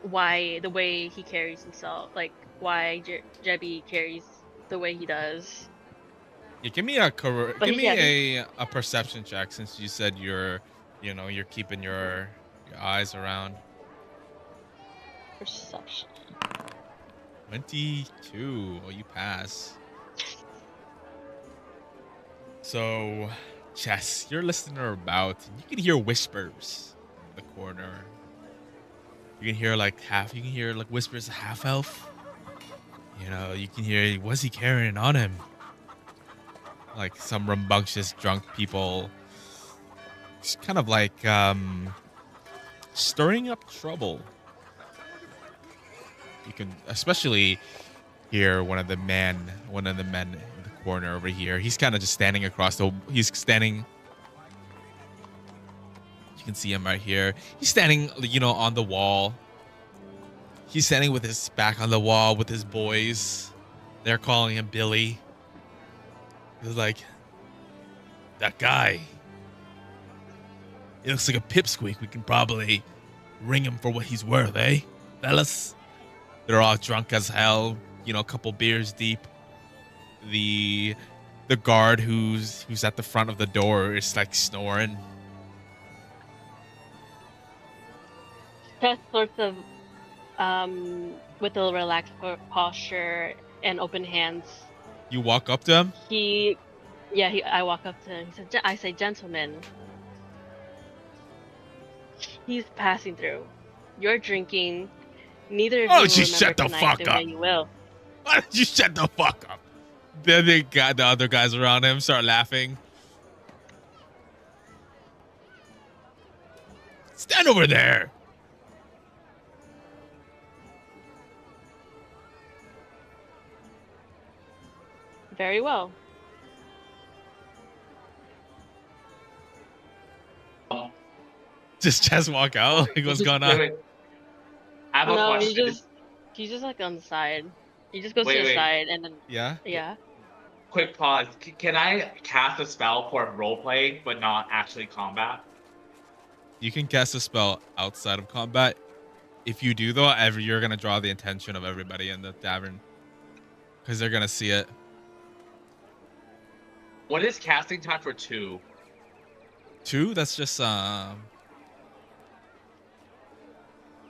why the way he carries himself, like why Jebi carries the way he does. Yeah, give me a a perception check since you said you're keeping your eyes around. Perception. 22. Oh, you pass. So, Chess, you're listening about. You can hear whispers in the corner. You can hear like whispers of half elf. You know, you can hear, what's he carrying on him? Like some rambunctious drunk people. Just kind of like stirring up trouble. You can especially hear one of the men in the corner over here. He's kind of just standing he's standing. You can see him right here. He's standing, on the wall. He's standing with his back on the wall with his boys. They're calling him Billy. He's like, that guy. He looks like a pipsqueak. We can probably ring him for what he's worth, eh, fellas? They're all drunk as hell, a couple beers deep. The guard who's at the front of the door is like snoring. Chess sorts of, with a relaxed posture and open hands. You walk up to him? I walk up to him. I say, gentlemen, he's passing through. You're drinking. Neither of you will remember shut the tonight fuck the up. way you will. Why don't you shut the fuck up? Then they got the other guys around him start laughing. Stand over there. Very well. Just walk out. Like, what's going on? Wait. I have a No, question. he's just like on the side. He just goes to Wait. the side and then Yeah. Quick pause. Can I cast a spell for roleplay but not actually combat? You can cast a spell outside of combat. If you do, though, you're gonna draw the attention of everybody in the tavern. because they're gonna see it. What is casting time for 2? 2, that's just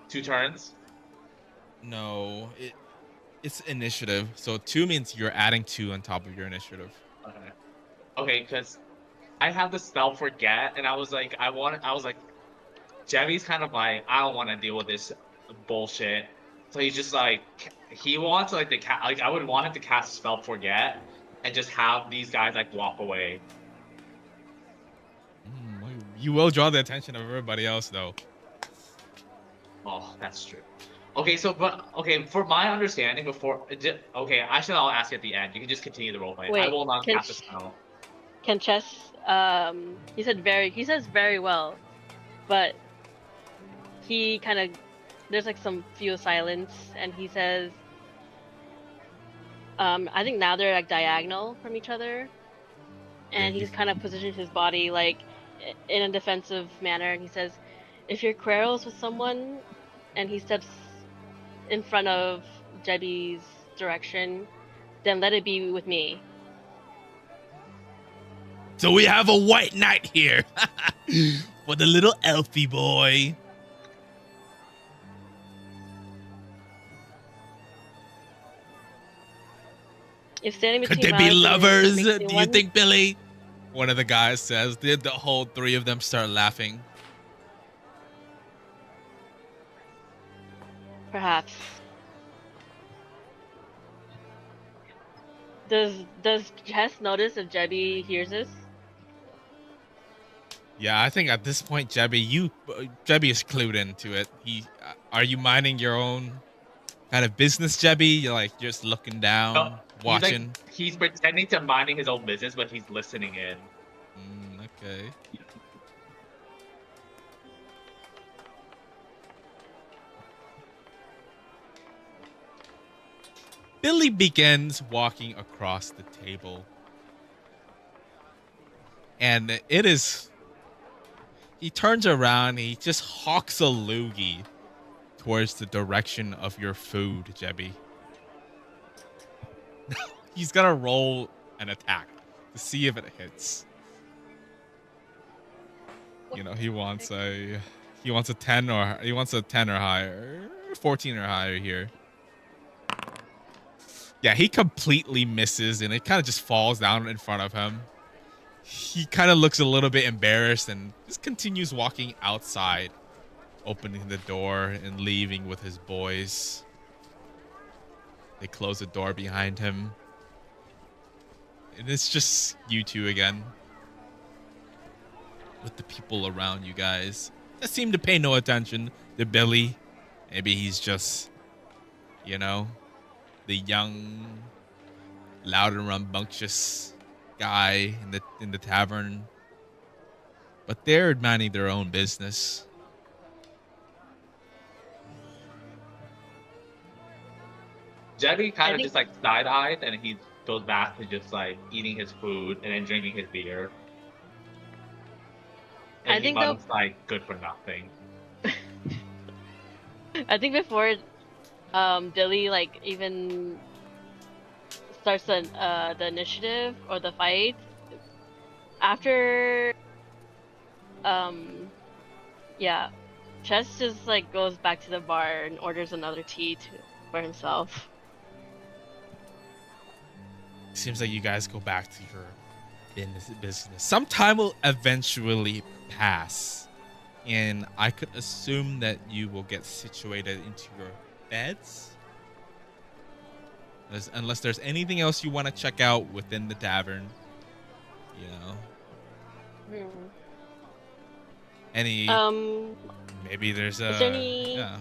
2 turns? no, it's initiative. So 2 means you're adding 2 on top of your initiative. Okay. Okay, because I have the spell forget, and I was like, Jemmy's kind of like, I don't want to deal with this bullshit. So he's just like, he wants like like I would want him to cast spell forget, and just have these guys like walk away. You will draw the attention of everybody else, though. Oh, that's true. Okay, so for my understanding before, okay, I'll ask you at the end. You can just continue the roleplay. I Wait, will not can cast a spell. Can Chess? He says very well, but he kind of there's like some few silence, and he says, I think now they're like diagonal from each other, and he's kind of positioned his body like in a defensive manner, and he says, if your quarrels with someone, and he steps in front of Jebby's direction, then let it be with me. So we have a white knight here for the little elfie boy. If standing Could between they be mouths lovers? makes Do you one- think, Billy? One of the guys says. The whole 3 of them start laughing. Perhaps. Does Chess notice if Jebby hears this? Yeah, I think at this point, Jebby is clued into it. Are you minding your own kind of business, Jebby? You're like just looking down, No, watching. He's pretending to minding his own business, but he's listening in. Okay. Billy begins walking across the table. And he turns around, he just hawks a loogie towards the direction of your food, Jebby. He's gonna roll an attack to see if it hits. You know, he wants a 10 or higher, 14 or higher here. Yeah, he completely misses, and it kind of just falls down in front of him. He kind of looks a little bit embarrassed and just continues walking outside, opening the door and leaving with his boys. They close the door behind him. And it's just you two again. With the people around you guys that seem to pay no attention to Billy. Maybe he's just, you know, the young, loud and rambunctious guy in the tavern. But they're minding their own business. Jebby kind of just like side-eyed, and he goes back to just like eating his food and then drinking his beer. And I think looks like good for nothing. I think before Billy like even starts the initiative or the fight, after Chess just like goes back to the bar and orders another tea for himself. Seems like you guys go back to your business. Some time will eventually pass, and I could assume that you will get situated into your beds. Unless there's anything else you want to check out within the tavern, you know. Any? Maybe there's a. Is there any? Yeah.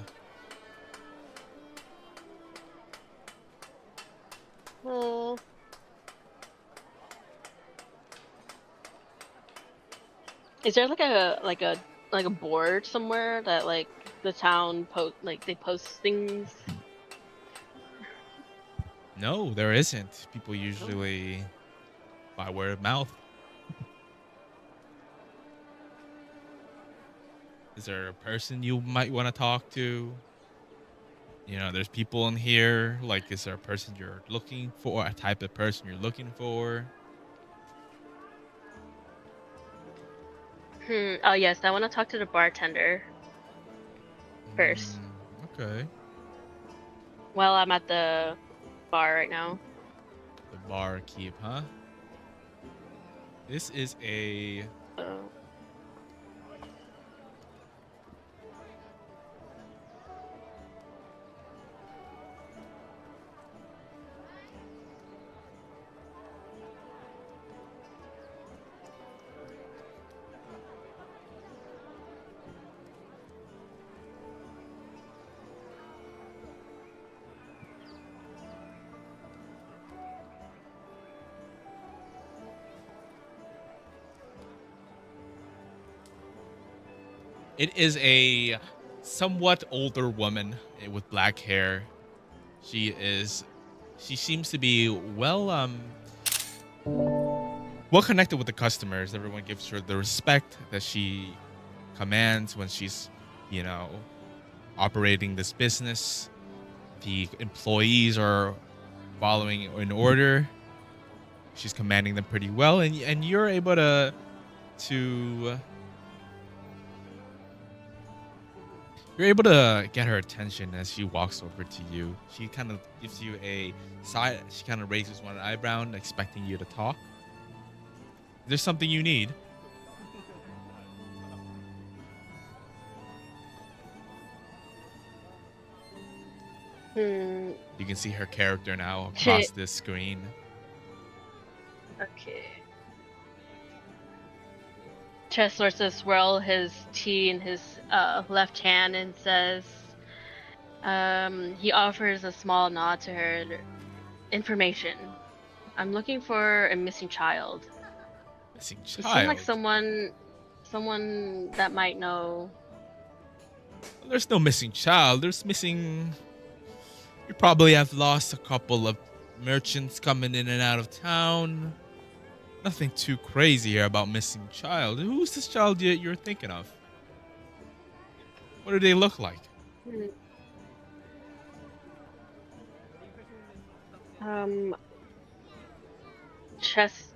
Is there like a board somewhere that like the town they post things? No, there isn't. People usually by word of mouth. Is there a person you might want to talk to? You know, there's people in here. Like, is there a person you're looking for? A type of person you're looking for? Oh yes, I want to talk to the bartender first. Okay. Well, I'm at the bar right now. The barkeep, huh? This is a. So, It is a somewhat older woman with black hair. She is. She seems to be well connected with the customers. Everyone gives her the respect that she commands when she's, you know, operating this business. The employees are following in order. She's commanding them pretty well, and you're able to you're able to get her attention as she walks over to you. She kind of gives you a side. She kind of raises one eyebrow, expecting you to talk. Is there something you need? hmm. You can see her character now across this screen. Okay. Chess starts to swirl his tea in his left hand and says, he offers a small nod to her. Information. I'm looking for a missing child. Missing You seem like child. someone that might know. Well, there's no missing child. There's missing. You probably have lost a couple of merchants coming in and out of town. Nothing too crazy here about missing child. Who's this child you're thinking of? What do they look like? Um, Chess.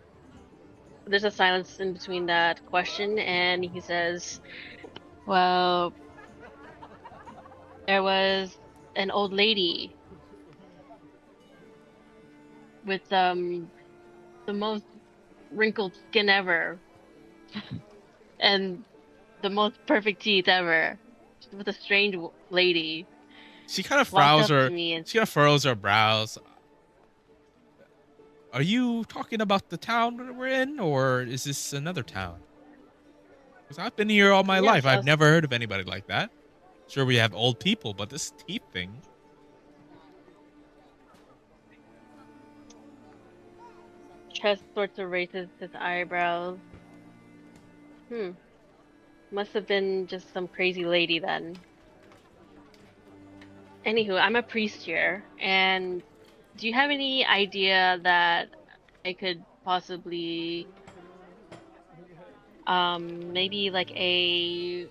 There's a silence in between that question, and he says, "Well, there was an old lady with the most wrinkled skin ever, and the most perfect teeth ever, with a strange lady. She kind of Walked frowns up to her. me and She kind of furrows her brows. Are you talking about the town that we're in, or is this another town? Because I've been here all my yes, life. I've never heard of anybody like that. Sure, we have old people, but this teeth thing. Chess sort of raises his eyebrows. Must have been just some crazy lady then. Anywho, I'm a priest here, and do you have any idea that I could possibly, maybe like a,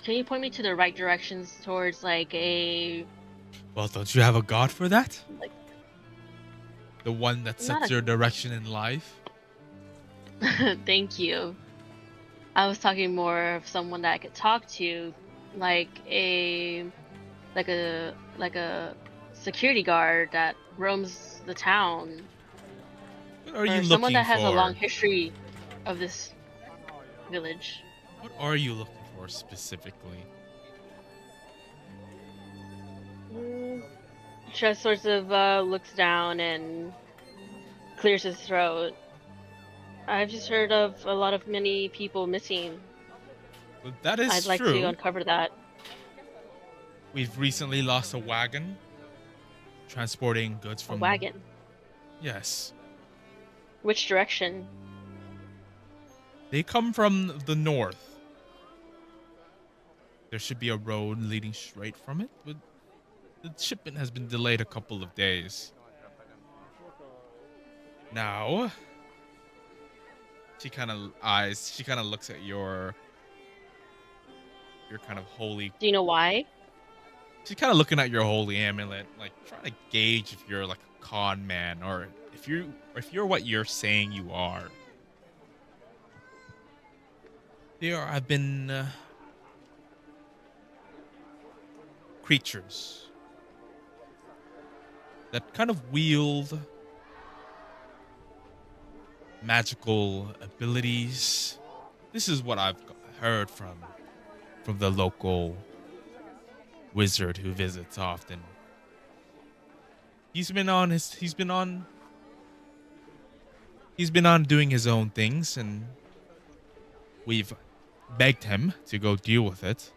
can you point me to the right directions towards like a, Well, don't you have a god for that? like, The one that not sets your direction in life? a, thank you. I was talking more of someone that I could talk to, like a, like a security guard that roams the town, What are you or someone looking that has a long for? history of this village. What are you looking for specifically? Tress sort of looks down and clears his throat. I've just heard of a lot of many people missing. Well, that is I'd like true. to uncover that. We've recently lost a wagon transporting goods A from. wagon. Yes. Which direction? They come from the north. There should be a road leading straight from it, but the shipment has been delayed a couple of days. Now, she kind of looks at your kind of holy. Do you know why? She's kind of looking at your holy amulet, like trying to gauge if you're like a con man or if you're what you're saying you are. There have been creatures that kind of wield magical abilities. This is what I've heard from the local wizard who visits often. He's been on doing his own things, and we've begged him to go deal with it.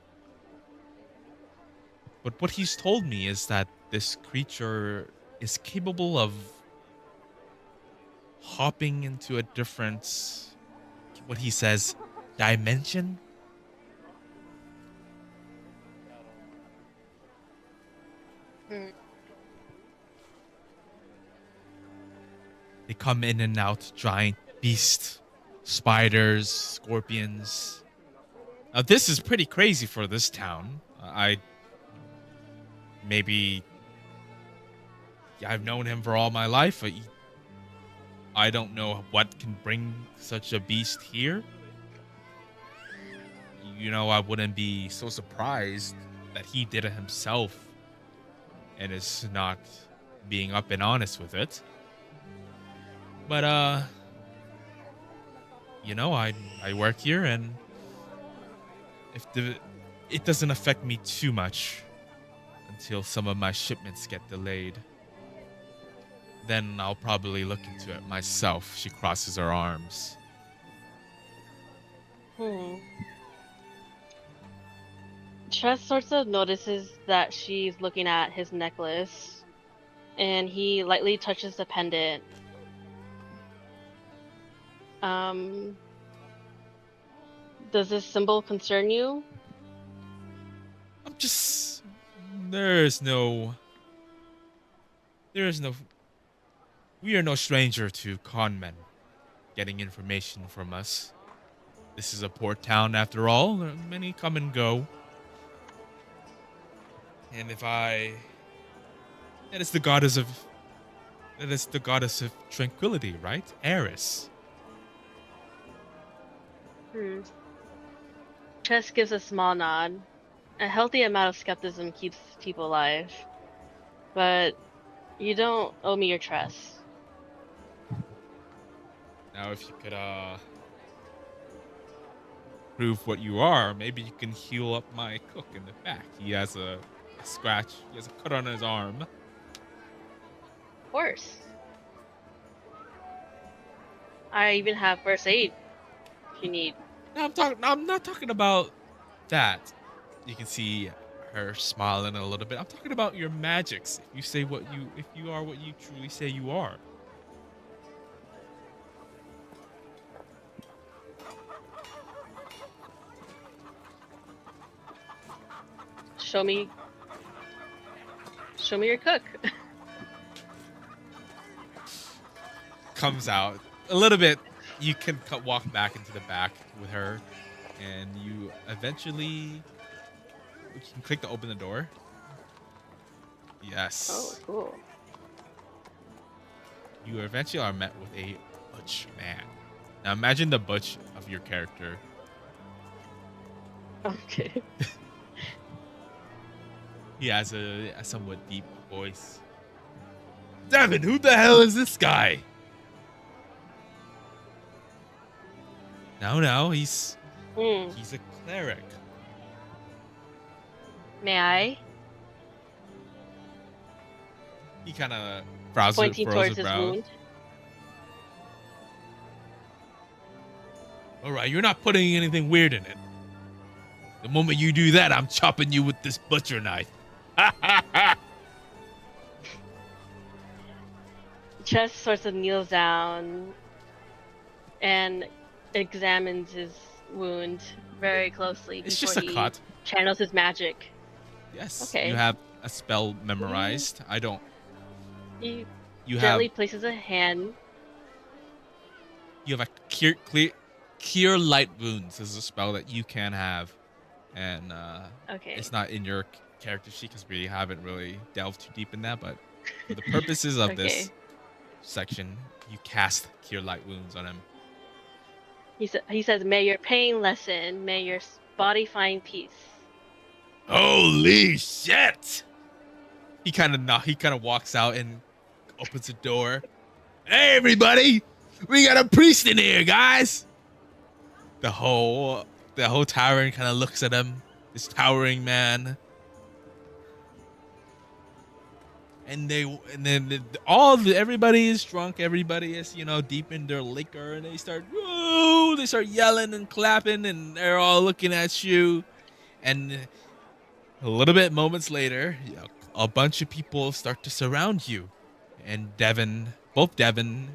But what he's told me is that this creature is capable of hopping into a different, what he says, dimension. Hmm. They come in and out, giant beasts, spiders, scorpions. Now this is pretty crazy for this town. Maybe I've known him for all my life. I don't know what can bring such a beast here. You know, I wouldn't be so surprised that he did it himself and is not being up and honest with it. But you know, I work here, and if it doesn't affect me too much until some of my shipments get delayed, then I'll probably look into it myself. She crosses her arms. Tress sorts of notices that she's looking at his necklace, and he lightly touches the pendant. Does this symbol concern you? I'm just... There's no... We are no stranger to con men getting information from us. This is a port town after all. Many come and go. And that is the goddess of tranquility, right? Eris. Tress gives a small nod. A healthy amount of skepticism keeps people alive. But you don't owe me your trust. Now, if you could prove what you are, maybe you can heal up my cook in the back. He has a scratch. He has a cut on his arm. Of course. I even have first aid if you need. No, I'm not talking about that. You can see her smiling a little bit. I'm talking about your magics. If you are what you truly say you are. Show me your cook. Comes out a little bit. You can walk back into the back with her, and you eventually can click to open the door. Yes. Oh, cool. You eventually are met with a butch man. Now imagine the butch of your character. Okay. He has a somewhat deep voice. Devin, who the hell is this guy? No, he's a cleric. May I? He kind of frows Pointing his towards his brows. wound. All right, you're not putting anything weird in it. The moment you do that, I'm chopping you with this butcher knife. Chess sort of kneels down and examines his wound very closely It's before just a he cut. channels his magic. Yes. Okay. You have a spell memorized. I don't. He You gently places a hand. You have a cure light wounds. This is a spell that you can have, and Okay. it's not in your character sheet because we haven't really delved too deep in that. But for the purposes of Okay. this section, you cast Cure Light Wounds on him. He says, "May your pain lessen. May your body find peace." Holy shit! He kind of walks out and opens the door. Hey, everybody! We got a priest in here, guys. The whole tavern kind of looks at him. This towering man. And then everybody is drunk. Everybody is deep in their liquor, and they start woo. They start yelling and clapping, and they're all looking at you. And a little bit moments later, a bunch of people start to surround you, and both Devin,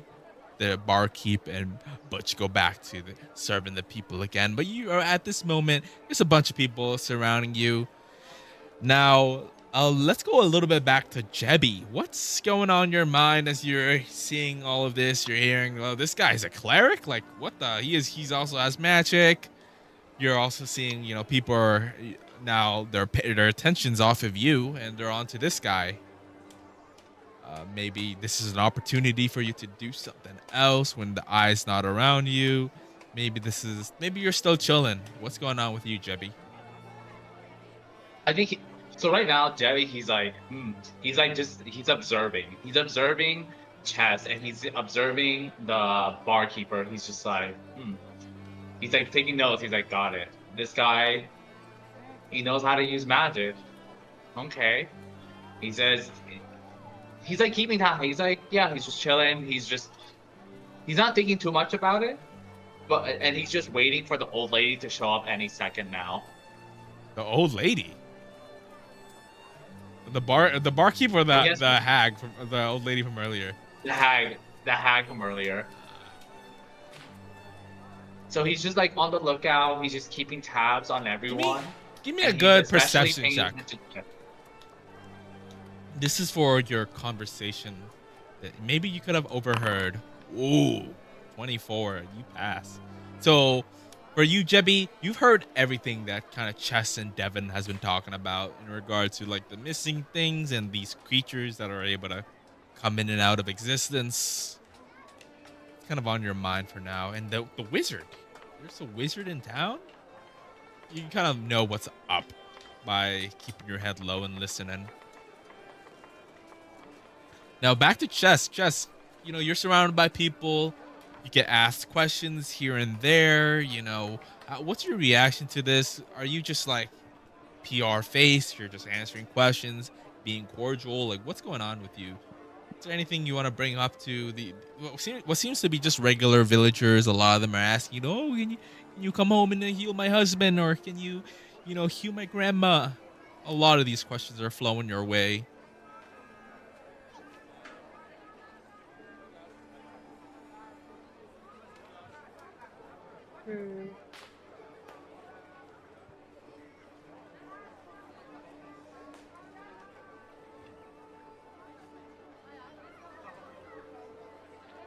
the barkeep, and Butch go back to serving the people again. But you are at this moment. There's a bunch of people surrounding you. Now, let's go a little bit back to Jebby. What's going on in your mind as you're seeing all of this? You're hearing, oh, this guy's a cleric? Like, what the? He's also has magic. You're also seeing, people are now their attention's off of you and they're onto this guy. Maybe this is an opportunity for you to do something else when the eye's not around you. Maybe you're still chilling. What's going on with you, Jebby? I think so. Right now, Jerry, he's observing. He's observing Chess, and he's observing the barkeeper. He's just like, He's like taking notes. He's like, got it. This guy, he knows how to use magic. Okay. He says, he's like keeping time. He's like, yeah, he's just chilling. He's not thinking too much about it. And he's just waiting for the old lady to show up any second now. The old lady? The barkeep or the hag from the old lady from earlier? The hag from earlier. So he's just like on the lookout. He's just keeping tabs on everyone. Give me a good perception check. This is for your conversation that maybe you could have overheard. Ooh, 24. You pass. So for you, Jebby, you've heard everything that kind of Chess and Devin has been talking about in regard to like the missing things and these creatures that are able to come in and out of existence. It's kind of on your mind for now. And the wizard. There's a wizard in town? You can kind of know what's up by keeping your head low and listening. Now back to Chess. Chess, you're surrounded by people. You get asked questions here and there. What's your reaction to this? Are you just like PR face? You're just answering questions, being cordial. Like, what's going on with you? Is there anything you want to bring up to what seems to be just regular villagers? A lot of them are asking, can you come home and heal my husband, or can you, heal my grandma? A lot of these questions are flowing your way.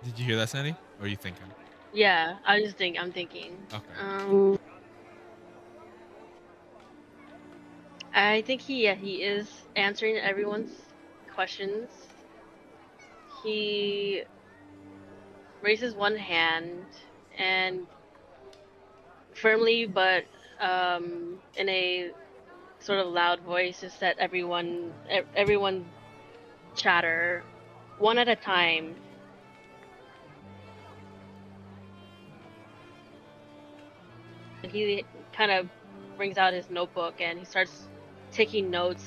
Did you hear that, Sandy? Or are you thinking? Yeah, I'm thinking. Okay. I think he is answering everyone's questions. He raises one hand and firmly but in a sort of loud voice just let everyone chatter one at a time. And he kind of brings out his notebook and he starts taking notes.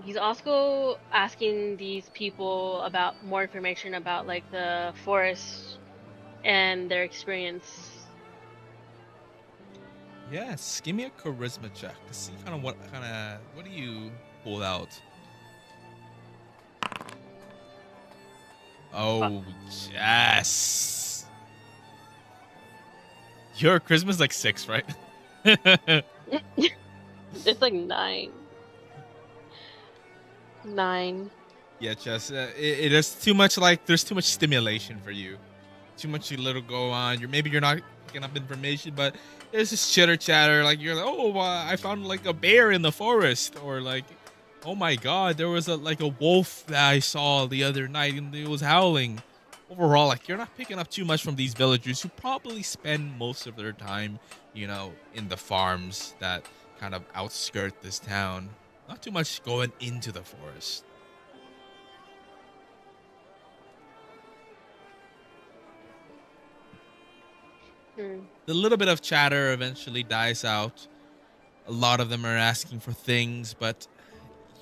He's also asking these people about more information about like the forest and their experience. Yes, give me a charisma check to see what do you pull out. Oh, yes. Your charisma's like 6, right? It's like 9. Yeah, Jess. It is too much. Like there's too much stimulation for you. too much to little go on. Maybe you're not picking up information, but there's this chitter chatter. Like you're like, oh, I found like a bear in the forest, or like, oh my god, there was a wolf that I saw the other night and it was howling. Overall, like you're not picking up too much from these villagers who probably spend most of their time, in the farms that kind of outskirt this town. Not too much going into the forest. Hmm. The little bit of chatter eventually dies out. A lot of them are asking for things, but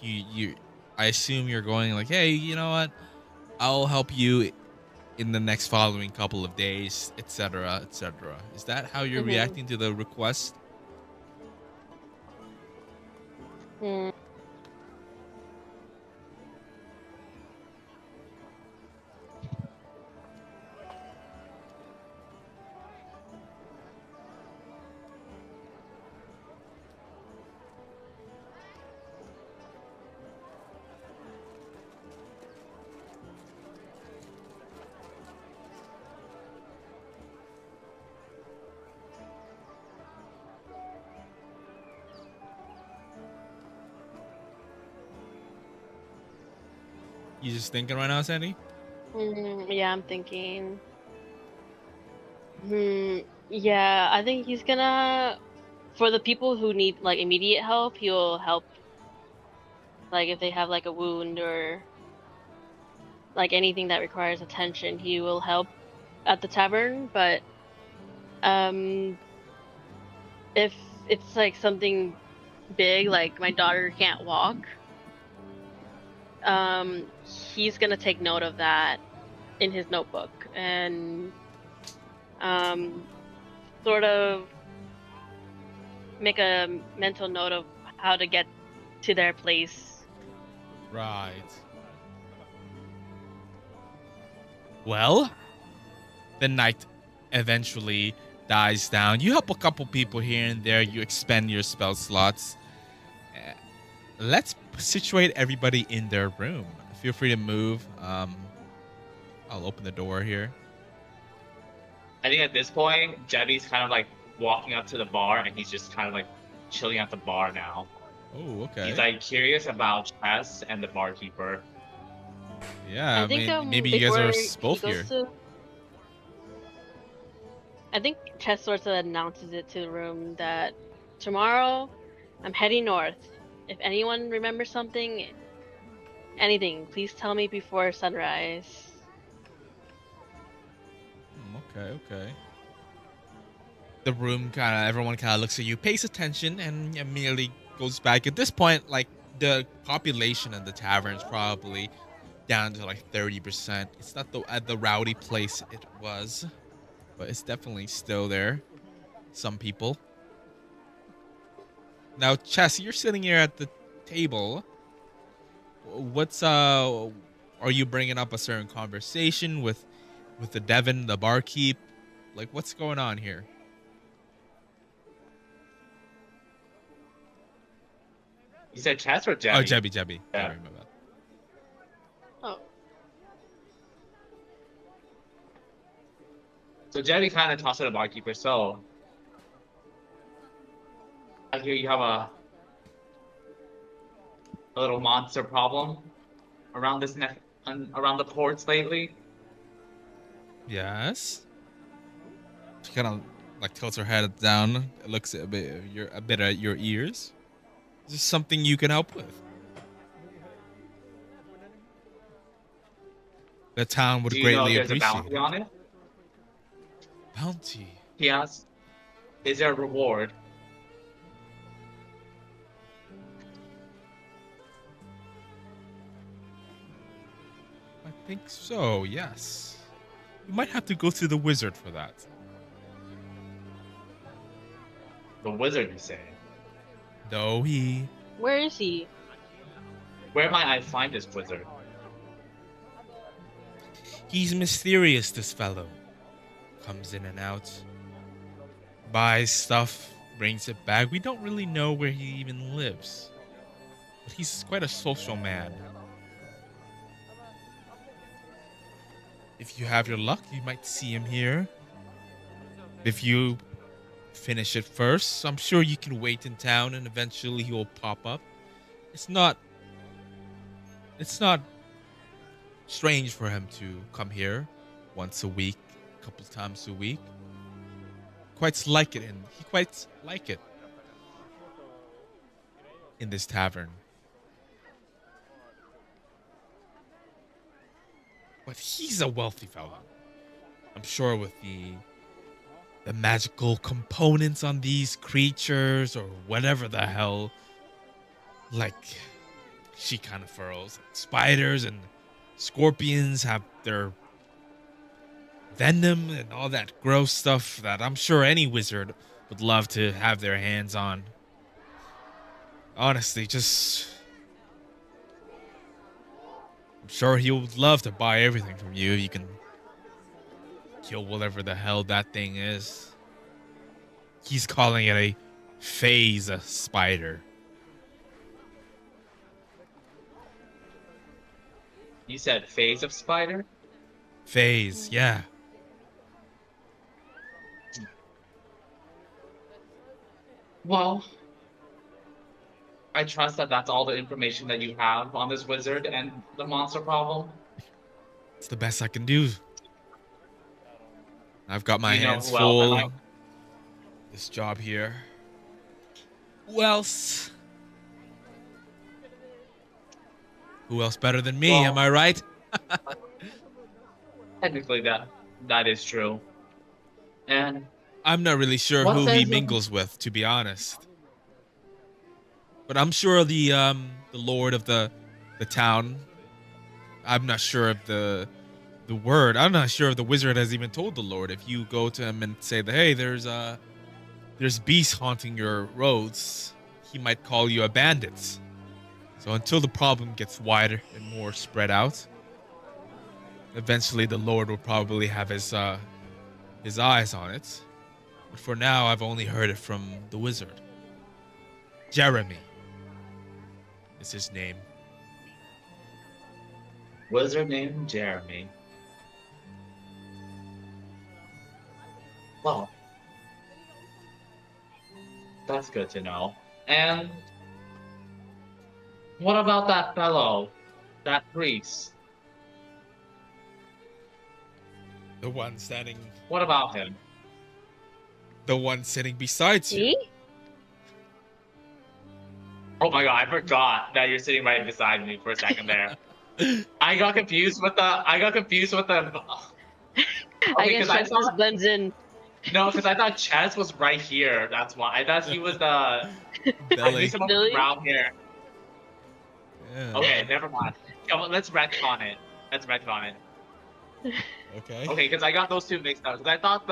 you I assume you're going like, hey, you know what? I'll help you in the next following couple of days, etc., etc. Is that how you're Mm-hmm. reacting to the request? Hmm. You just thinking right now, Sandy? Yeah, I'm thinking. Yeah, I think he's gonna. For the people who need like immediate help, he'll help. Like if they have like a wound or like anything that requires attention, he will help at the tavern. But um, if it's like something big, like my daughter can't walk, he's gonna take note of that in his notebook and um, sort of make a mental note of how to get to their place. Right. Well, the night eventually dies down. You help a couple people here and there. You expend your spell slots. Let's situate everybody in their room. Feel free to move. I'll open the door here. I think at this point, Jetty's kind of like walking up to the bar and he's just kind of like chilling at the bar now. Oh, okay. He's like curious about Chess and the barkeeper. Yeah, I think maybe you guys before are he both goes here. to, I think Chess sort of announces it to the room that tomorrow I'm heading north. If anyone remembers something, anything, please tell me before sunrise. Okay. The room everyone kind of looks at you, pays attention, and immediately goes back. At this point, like the population in the tavern is probably down to like 30%. It's not at the rowdy place it was, but it's definitely still there. Some people. Now, Chess, you're sitting here at the table. What's Are you bringing up a certain conversation with the Devon, the barkeep? Like, what's going on here? You said Chess or Oh, Jetty? Jebby. Yeah. Sorry, my bad. Oh, So Jetty kind of talks to the barkeeper. So I hear you have a little monster problem around around the ports lately. Yes. She kind of like tilts her head down, looks a bit at your ears. Is this something you can help with? The town would Do you know greatly if there's a appreciate bounty it. on it? Bounty. He asks, is there a reward? I think so, yes. You might have to go to the wizard for that. The wizard, you say? Though where is he? Where might I find this wizard? he's mysterious, this fellow. Comes in and out. Buys stuff, brings it back. We don't really know where he even lives. But he's quite a social man. if you have your luck, you might see him here. If you finish it first, I'm sure you can wait in town and eventually he'll pop up. It's not strange for him to come here once a week, a couple times a week. Quite like it, and he quite like it in this tavern. But he's a wealthy fellow. I'm sure with the magical components on these creatures or whatever the hell, like she kind of furls. Spiders and scorpions have their venom and all that gross stuff that I'm sure any wizard would love to have their hands on. Honestly, I'm sure he would love to buy everything from you if you can kill whatever the hell that thing is. He's calling it a phase spider. You said phase of spider? Phase, yeah. Well, I trust that that's all the information that you have on this wizard and the monster problem. It's the best I can do. I've got my Do you know hands who else I full. might- This job here. Who else? Who else better than me? Well- Am I right? Technically, that is true. And I'm not really sure What who he says- mingles with, to be honest. But I'm sure the lord of the town. I'm not sure of the word. I'm not sure if the wizard has even told the lord. If you go to him and say that, hey, there's beasts haunting your roads, he might call you a bandit. So until the problem gets wider and more spread out, eventually the lord will probably have his eyes on it. But for now, I've only heard it from the wizard. Jeremy is his name. wizard named Jeremy. Well, that's good to know. And what about that fellow, that priest? The one standing, What about him? the one sitting beside you. See? Oh my god, I forgot that you're sitting right beside me for a second there. I got confused with the. I Okay, guess 'cause I Chess thought- just blends in. No, because I thought Chess was right here. That's why. I thought he was the. I Belly. knew someone Really? was around here. Yeah. Okay, never mind. Come on, let's retcon it. Okay. Okay, because I got those two mixed up. Because I thought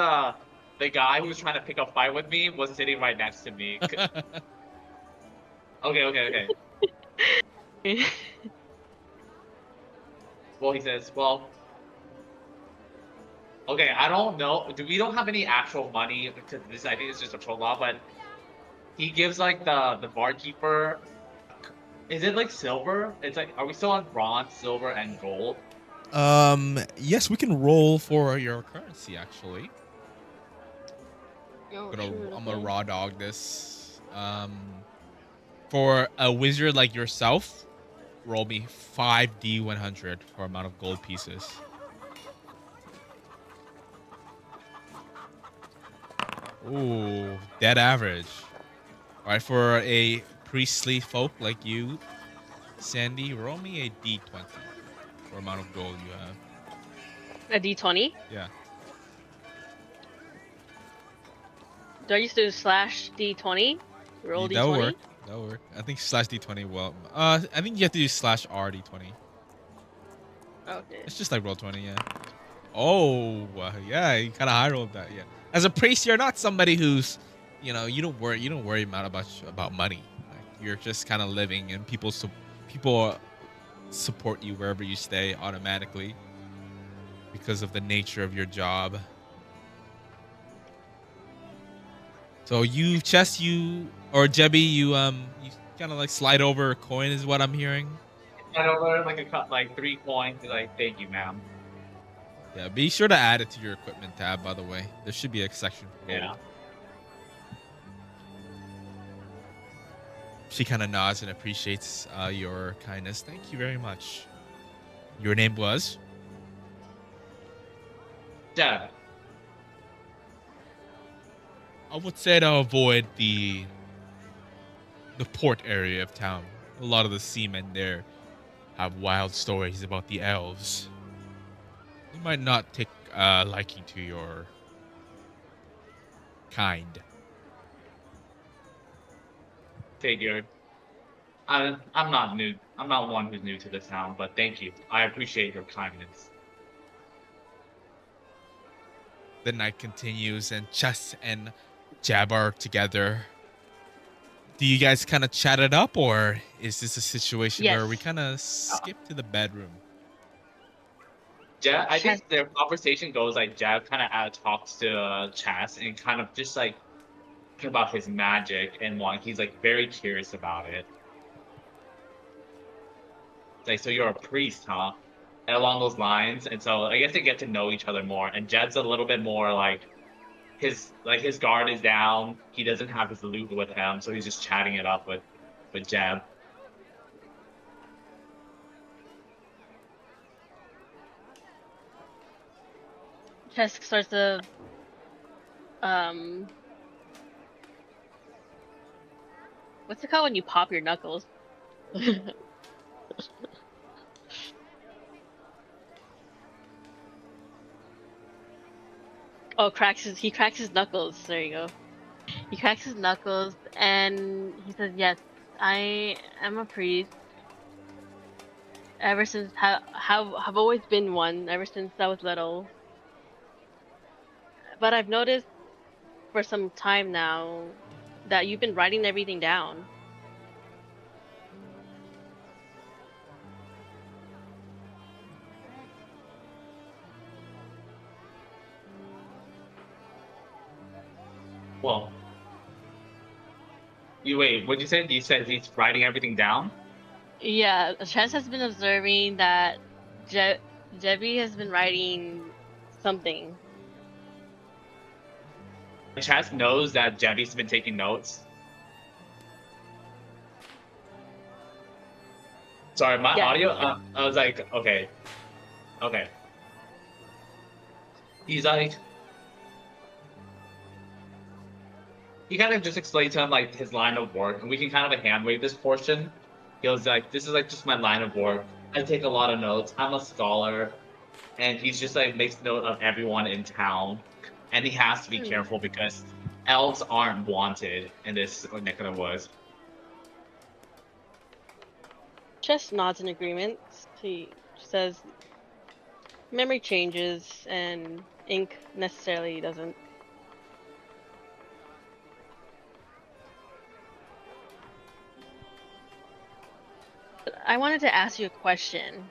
the guy who was trying to pick a fight with me was sitting right next to me. Okay. Well, he says, well. Okay, I don't know. We don't have any actual money because this. I think it's just a prologue, but he gives like the barkeeper. Is it like silver? It's like, are we still on bronze, silver, and gold? Yes, we can roll for your currency, actually. Oh, I'm gonna raw dog this. For a wizard like yourself, roll me 5d100 for amount of gold pieces. Ooh, dead average. All right, for a priestly folk like you, Sandy, roll me a d20 for amount of gold you have. A D20? Yeah. Do I used to slash D20? Roll D20? That'll work. That'll work. I think slash d20 will. I think you have to do slash r d20. Okay. It's just like roll 20, yeah. Oh, yeah, you kind of high rolled that, yeah. As a priest, you're not somebody who's, you don't worry about money. Like, you're just kind of living, and people support you wherever you stay automatically because of the nature of your job. So or Jebby, you kind of like slide over a coin, is what I'm hearing. Right over like 3 coins. Like, thank you, ma'am. Yeah, be sure to add it to your equipment tab, by the way. There should be a section for gold. Yeah. She kind of nods and appreciates your kindness. Thank you very much. Your name was? Yeah. I would say to avoid the port area of town. A lot of the seamen there have wild stories about the elves. They might not take a liking to your kind. Figured. I'm not new. I'm not one who's new to the town, but thank you. I appreciate your kindness. The night continues and Chess and Jab are together. Do you guys kind of chat it up, or is this a situation where we Yes. kind of skip to the bedroom? Jab, I Chess- think their conversation goes like Jab kind of talks to Chas and kind of just like about his magic and why he's like very curious about it. It's like, so you're a priest, huh? And along those lines, and so I guess they get to know each other more. And Jed's a little bit more like his guard is down. He doesn't have his loot with him, so he's just chatting it up with Jeb. Chess starts to what's it called when you pop your knuckles? Oh, he cracks his knuckles. There you go. He cracks his knuckles and he says, "Yes, I am a priest. Ever since have always been one ever since I was little. But I've noticed for some time now that you've been writing everything down." Well, you wait. What you said? You said he's writing everything down. Yeah, Chess has been observing that Jebby has been writing something. Chas knows that Jebby's been taking notes. Sorry, my Yeah. audio. I was like, okay. He's like, he kind of just explained to him like his line of work, and we can kind of hand wave this portion. He was like, "This is like just my line of work. I take a lot of notes. I'm a scholar," and he's just like makes note of everyone in town, and he has to be careful because elves aren't wanted in this neck of the woods. Chess nods in agreement. He says, "Memory changes, and ink necessarily doesn't." I wanted to ask you a question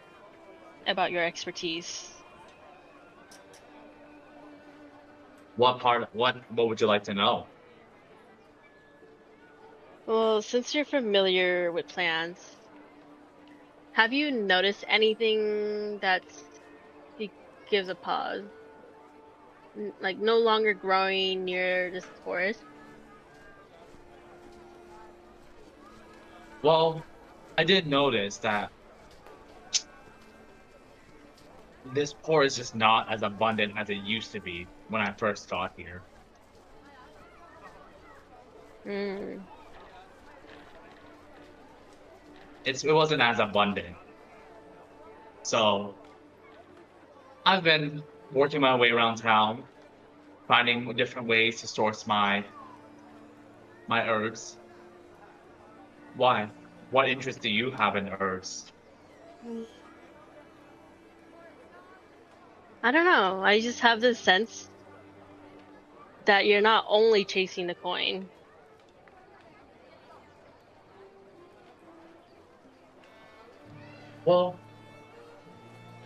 about your expertise. What would you like to know? Well, since you're familiar with plants, have you noticed anything that he gives a pause? Like no longer growing near this forest? Well, I did notice that this port is just not as abundant as it used to be when I first got here. Hmm. It wasn't as abundant. So I've been working my way around town, finding different ways to source my herbs. Why? What interest do you have in herbs? I don't know. I just have this sense that you're not only chasing the coin. Well,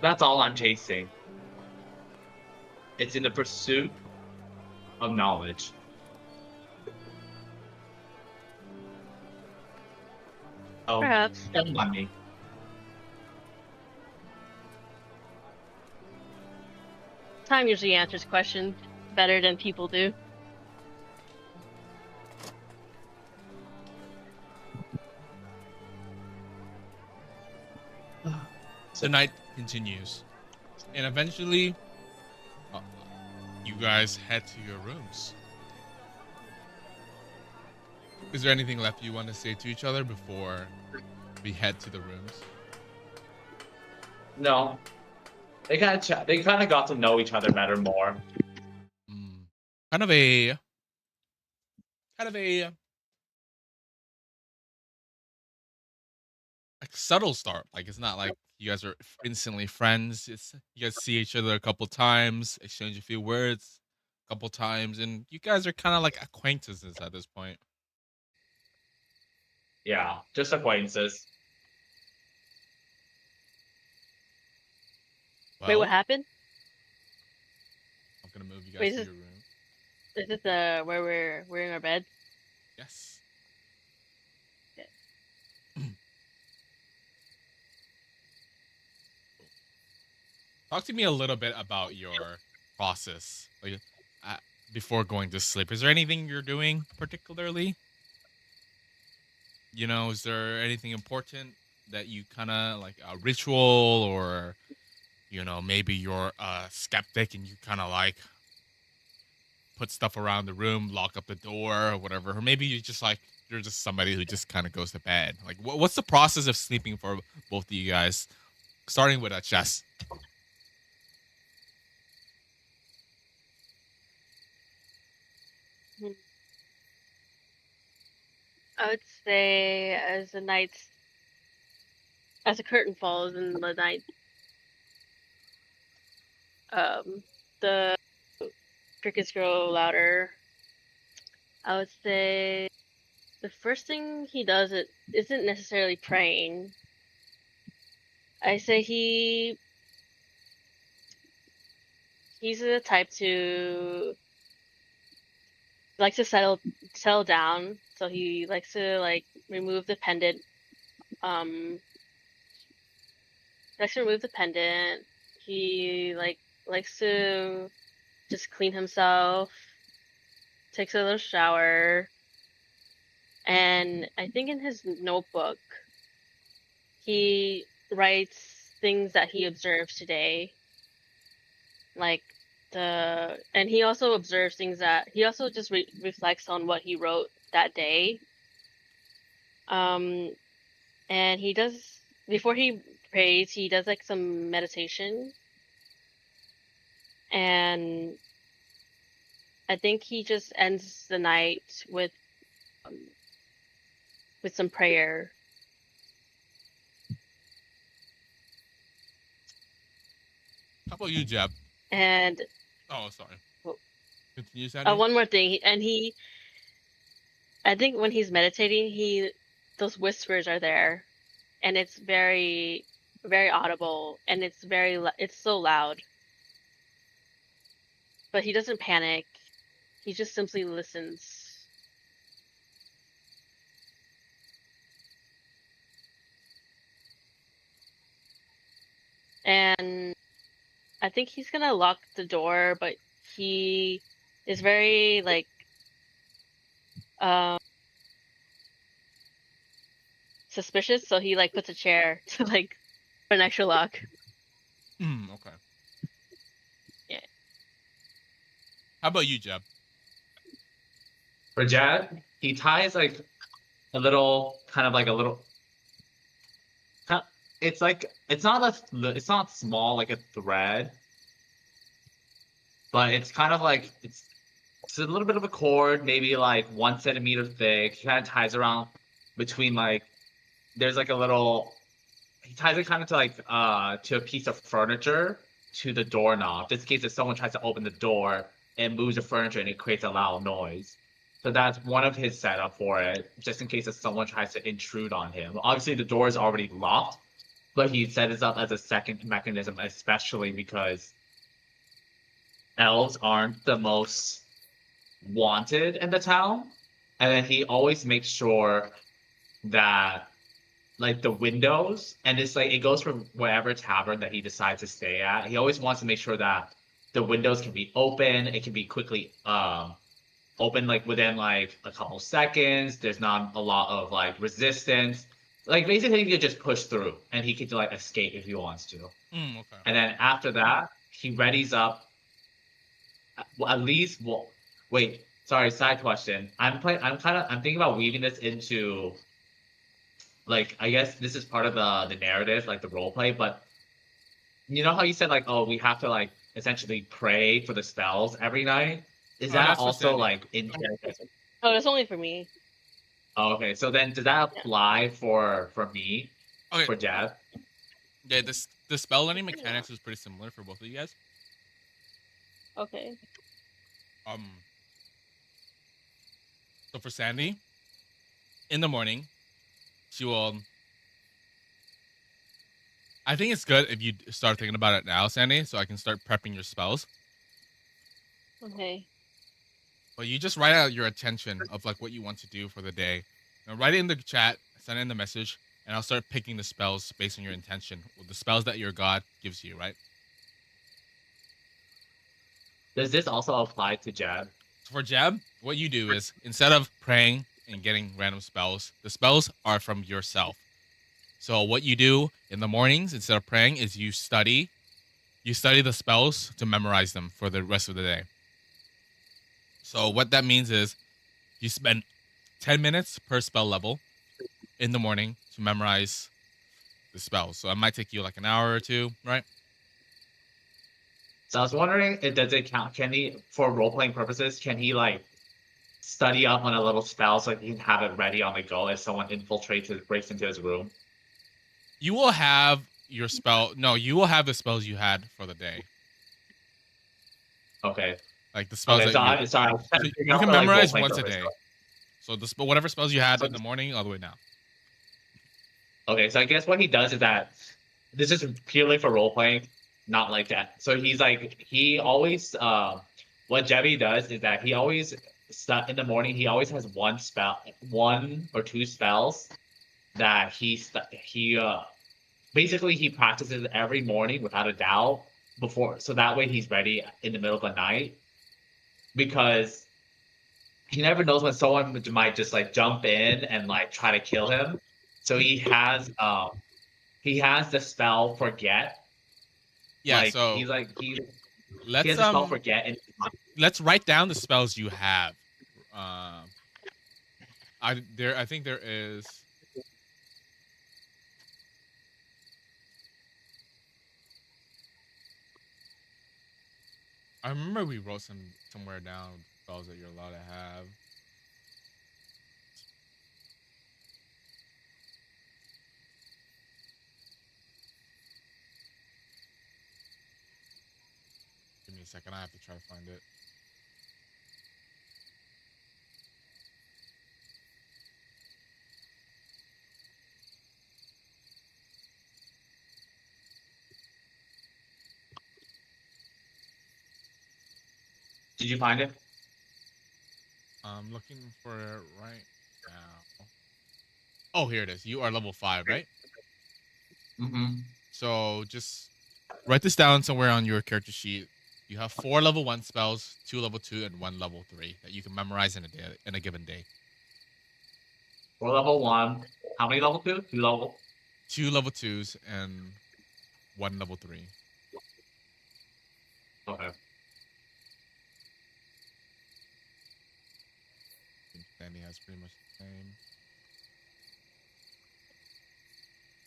that's all I'm chasing. It's in the pursuit of knowledge. Oh, Perhaps. don't mind me. Time usually answers questions better than people do. The night continues, and eventually, uh, you guys head to your rooms. Is there anything left you want to say to each other before we head to the rooms? No, they kind of got to know each other better more. Mm. Kind of a like subtle start. Like it's not like you guys are instantly friends. It's you guys see each other a couple times, exchange a few words, a couple times, and you guys are kind of like acquaintances at this point. Yeah, just acquaintances. Wait, what Well, happened? I'm gonna move you Wait, guys to is your room. this where we're in our bed? Yes. Yeah. Talk to me a little bit about your process, like uh, before going to sleep. Is there anything you're doing particularly? You know, is there anything important that you kind of like a ritual, or you know, maybe you're a skeptic and you kind of like put stuff around the room, lock up the door, or whatever, or maybe you're just somebody who just kind of goes to bed. Like, what's the process of sleeping for both of you guys? Starting with a chess. Hmm. I would say as the curtain falls in the night, the crickets grow louder. I would say the first thing he does it isn't necessarily praying. I say he's the type to likes to settle down, so he likes to like remove the pendant. Likes to remove the pendant. He likes to just clean himself, takes a little shower, and I think in his notebook he writes things that he observed today, like and he also observes things that he also just reflects on what he wrote that day. And he does before he prays, he does like some meditation, and I think he just ends the night um, with some prayer. How about you, Jeb? And Oh, sorry. oh, Continue, Sandy. one more thing, I think when he's meditating, those whispers are there, and it's very, very audible, and it's so loud. But he doesn't panic. He just simply listens. And I think he's gonna lock the door, but he is very like um suspicious, so he like puts a chair to like put an extra lock. Okay. Yeah. How about you, Jeb? For Jad, he ties like a little, kind of like a little. It's like it's not small like a thread, but it's kind of like it's a little bit of a cord, maybe like 1 centimeter thick. He kind of ties around between like there's like a little. He ties it kind of to like to a piece of furniture to the doorknob, just in case if someone tries to open the door and moves the furniture and it creates a loud noise. So that's one of his setup for it, just in case if someone tries to intrude on him. Obviously, the door is already locked, but he set it up as a second mechanism, especially because elves aren't the most wanted in the town. And then he always makes sure that like the windows, and it's like it goes from whatever tavern that he decides to stay at. He always wants to make sure that the windows can be open. It can be quickly open like within like a couple seconds. There's not a lot of like resistance. Like basically, he could just push through, and he could like escape if he wants to. Okay. And then after that, he readies up. Well, at least, well, wait. Sorry, side question. I'm thinking about weaving this into, like, I guess this is part of the narrative, like the role play. But you know how you said like, oh, we have to like essentially pray for the spells every night. Is Oh, that that's for also Sandy. like in character? Oh, that's only for me. Oh, okay, so then does that apply for me, Okay. for Jab? Yeah, the spell learning mechanics is pretty similar for both of you guys. Okay. So for Sandy, in the morning, she will. I think it's good if you start thinking about it now, Sandy, so I can start prepping your spells. Okay. But you just write out your attention of like what you want to do for the day. Now write it in the chat, send in the message, and I'll start picking the spells based on your intention. Well, the spells that your god gives you, right? Does this also apply to Jab? So for Jab, what you do is instead of praying and getting random spells, the spells are from yourself. So what you do in the mornings instead of praying is you study the spells to memorize them for the rest of the day. So what that means is you spend 10 minutes per spell level in the morning to memorize the spells. So it might take you like an hour or two, right? So I was wondering, does it count? Can he, for role playing purposes, can he like study up on a little spell so he can have it ready on the go if someone infiltrates, breaks into his room? You will have your spell. No, you will have the spells you had for the day. Okay. Like the spells Okay, that so sorry. so you can memorize once a day. So whatever spells you had in the morning all the way now. Okay, so I guess what he does is that this is purely for role playing, not like that. So he's like he always what Jebby does is that he always in the morning he always has one or two spells that he basically he practices every morning without a doubt before, so that way he's ready in the middle of the night, because he never knows when someone might just like jump in and like try to kill him. So he has the spell forget. Yeah, like, so he has let's the spell forget, and let's write down the spells you have. I think there is. I remember we wrote somewhere down spells that you're allowed to have. Give me a second. I have to try to find it. did you find it? I'm looking for it right now. Oh, here it is. You are level 5, right? Mm-hmm. So just write this down somewhere on your character sheet. You have 4 level 1 spells, 2 level 2, and 1 level 3 that you can memorize in a given day. For level 1, how many level 2? 2 level. 2 level 2s and 1 level 3. Okay. Danny has pretty much the same.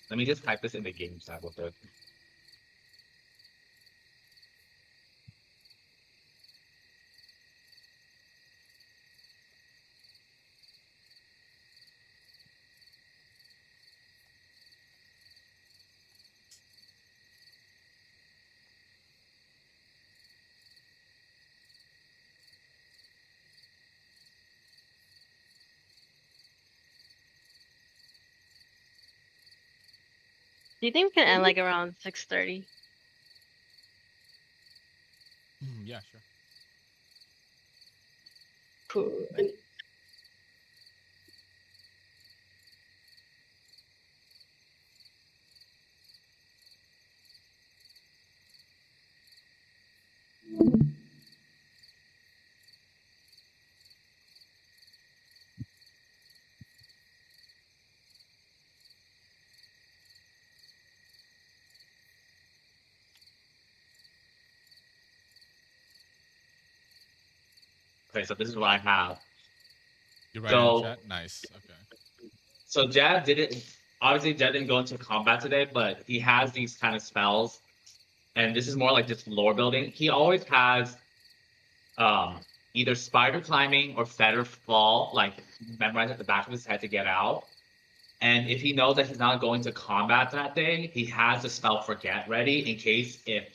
Let me just type this in the game tab with it. Do you think we can end like around 6:30? Yeah, sure. Cool. Okay, so this is what I have. You write it in So chat. Nice. Okay. so Jeb didn't obviously Jeb didn't go into combat today, but he has these kind of spells, and this is more like just lore building. He always has um either spider climbing or feather fall, like memorized at the back of his head to get out. And if he knows that he's not going to combat that day, he has the spell forget ready in case if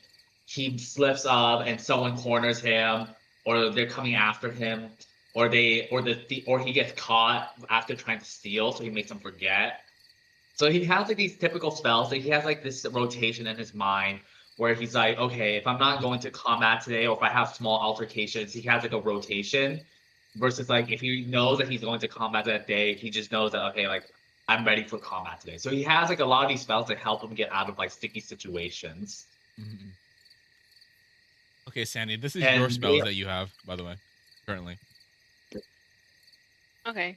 he slips up and someone corners him, or they're coming after him, or or he gets caught after trying to steal, so he makes them forget. So he has like these typical spells. Like he has like this rotation in his mind where he's like, okay, if I'm not going to combat today, or if I have small altercations, he has like a rotation. Versus like if he knows that he's going to combat that day, he just knows that okay, like I'm ready for combat today. So he has like a lot of these spells that help him get out of like sticky situations. Mm-hmm. Okay, Sandy, this is And your spells yeah. that you have, by the way, currently. Okay.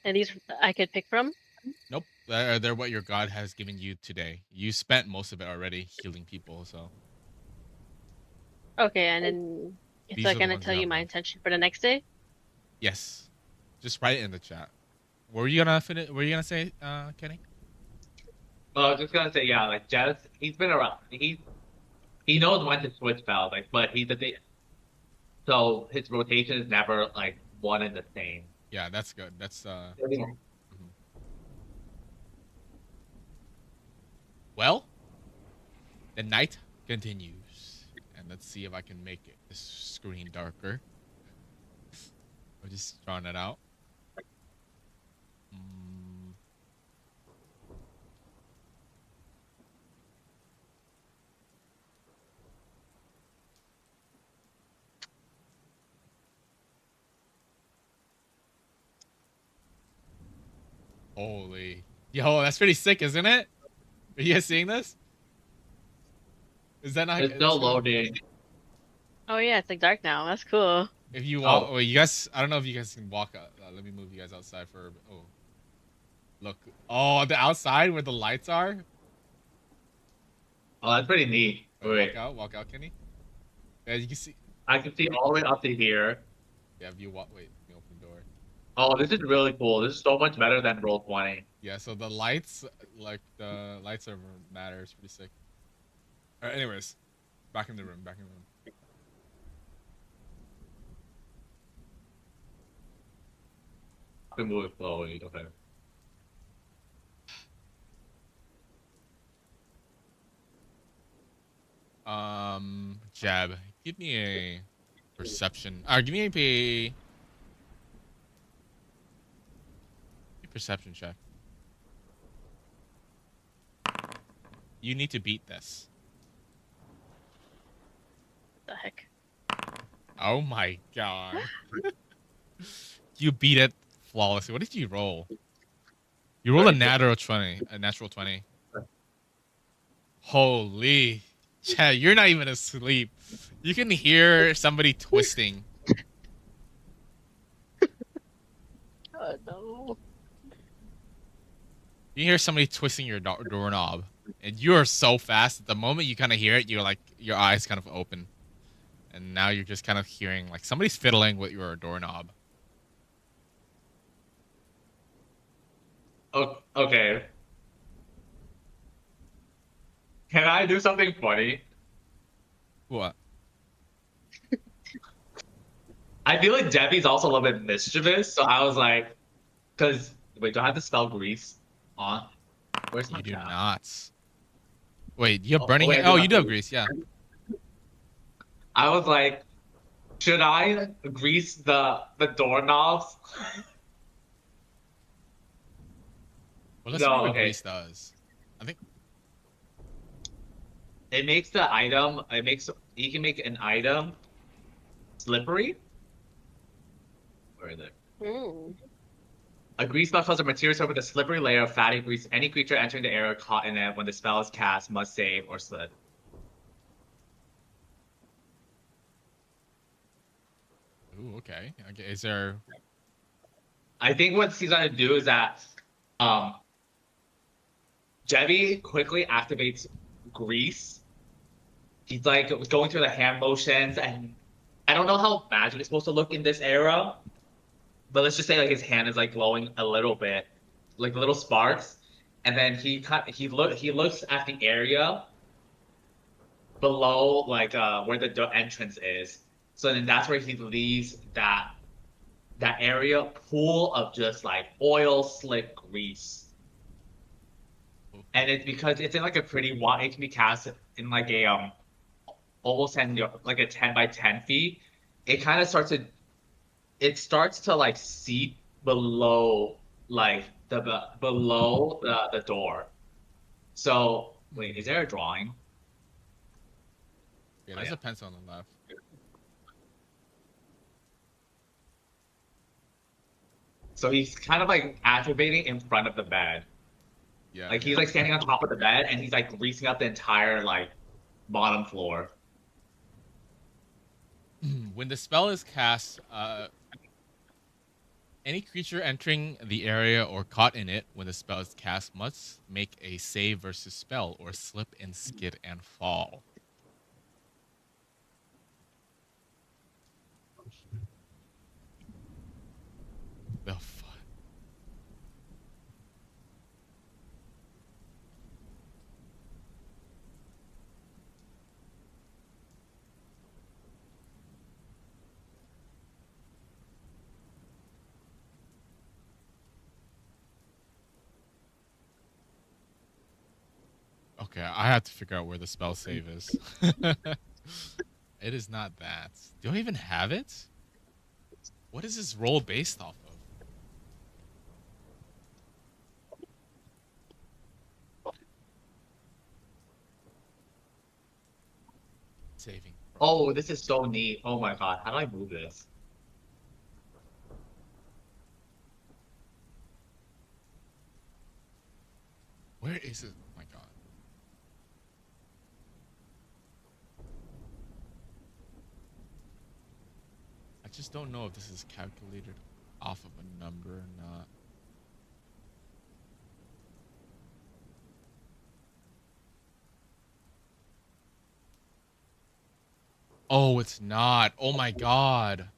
And these I could pick from? Nope, they're what your god has given you today. You spent most of it already healing people, so Okay, and then it's these like are the gonna ones tell you have my now. intention for the next day? Yes, just write it in the chat. What were you gonna finish? What were you gonna say, Kenny? Well, I was just gonna say, yeah, like Jez, he's been around. He knows when to switch spells, like, but so his rotation is never like one and the same. Yeah, that's good. That's Well, the night continues, and let's see if I can make it this screen darker. I'm just drawing it out. Holy, yo, that's pretty sick, isn't it? Are you guys seeing this? Is that not? It's still loading. Oh yeah, it's like dark now. That's cool. If you walk, Oh. well, you guys, I don't know if you guys can walk. Let me move you guys outside for. Oh, look. Oh, the outside where the lights are. Oh, that's pretty neat. Wait, Walk out, Kenny. Yeah, you can see. I can see all the way up to here. Yeah, if you walk. Wait, let me open the door. Oh, this is really cool. This is so much better than Roll20. Yeah, so the lights, like the lights are matter. It's pretty sick. All right, anyways, back in the room. Back in the room. Been moving slowly. Okay. Jab, give me a perception. Give me a perception check. You need to beat this. The heck? Oh my god. You beat it flawlessly. What did you roll? You rolled a natural 20. A natural 20. Holy. Chad, you're not even asleep. You can hear somebody twisting. Oh no. You hear somebody twisting your doorknob. And you are so fast. At the moment you kind of hear it, you're like, your eyes kind of open. And now you're just kind of hearing like somebody's fiddling with your doorknob. Okay. Can I do something funny? What? I feel like Debbie's also a little bit mischievous, so I was like, because wait, do I have to spell grease on? Where's my You do tab? not. Wait, you have Oh, burning wait, I hand? Oh, do you do have have grease, yeah. I was like, should I grease the doorknobs? Well, let's No, see what okay. grease does. I think It makes the item. You can make an item slippery. Where is it? Hmm. A grease spell causes a material surface with a slippery layer of fatty grease. Any creature entering the area caught in it when the spell is cast must save or slip. Ooh, okay. Okay, is there I think what he's gonna do is that Jebby quickly activates grease he's like going through the hand motions, and I don't know how magic is supposed to look in this era, but let's just say like his hand is like glowing a little bit, like little sparks, and then he looks at the area below like where the entrance is. So then that's where he leaves that area pool of just like oil slick grease. And it's because it's in like a pretty wide, it can be cast in like a almost in like a 10 by 10 feet. It kind of starts to like seep below like below the door. So wait, is there a drawing? Yeah, Oh, there's yeah. a pencil on the left. So he's kind of like activating in front of the bed. Yeah. Like he's like standing on top of the bed and he's like greasing up the entire like bottom floor. When the spell is cast, any creature entering the area or caught in it when the spell is cast must make a save versus spell or slip and skid and fall. The fuck? Okay, I have to figure out where the spell save is. It is not that. Do I even have it? What is this roll based off of? Saving. Oh, this is so neat. Oh my god, how do I move this? Where is it? Oh my god. I just don't know if this is calculated off of a number or not. Oh, it's not. Oh my god.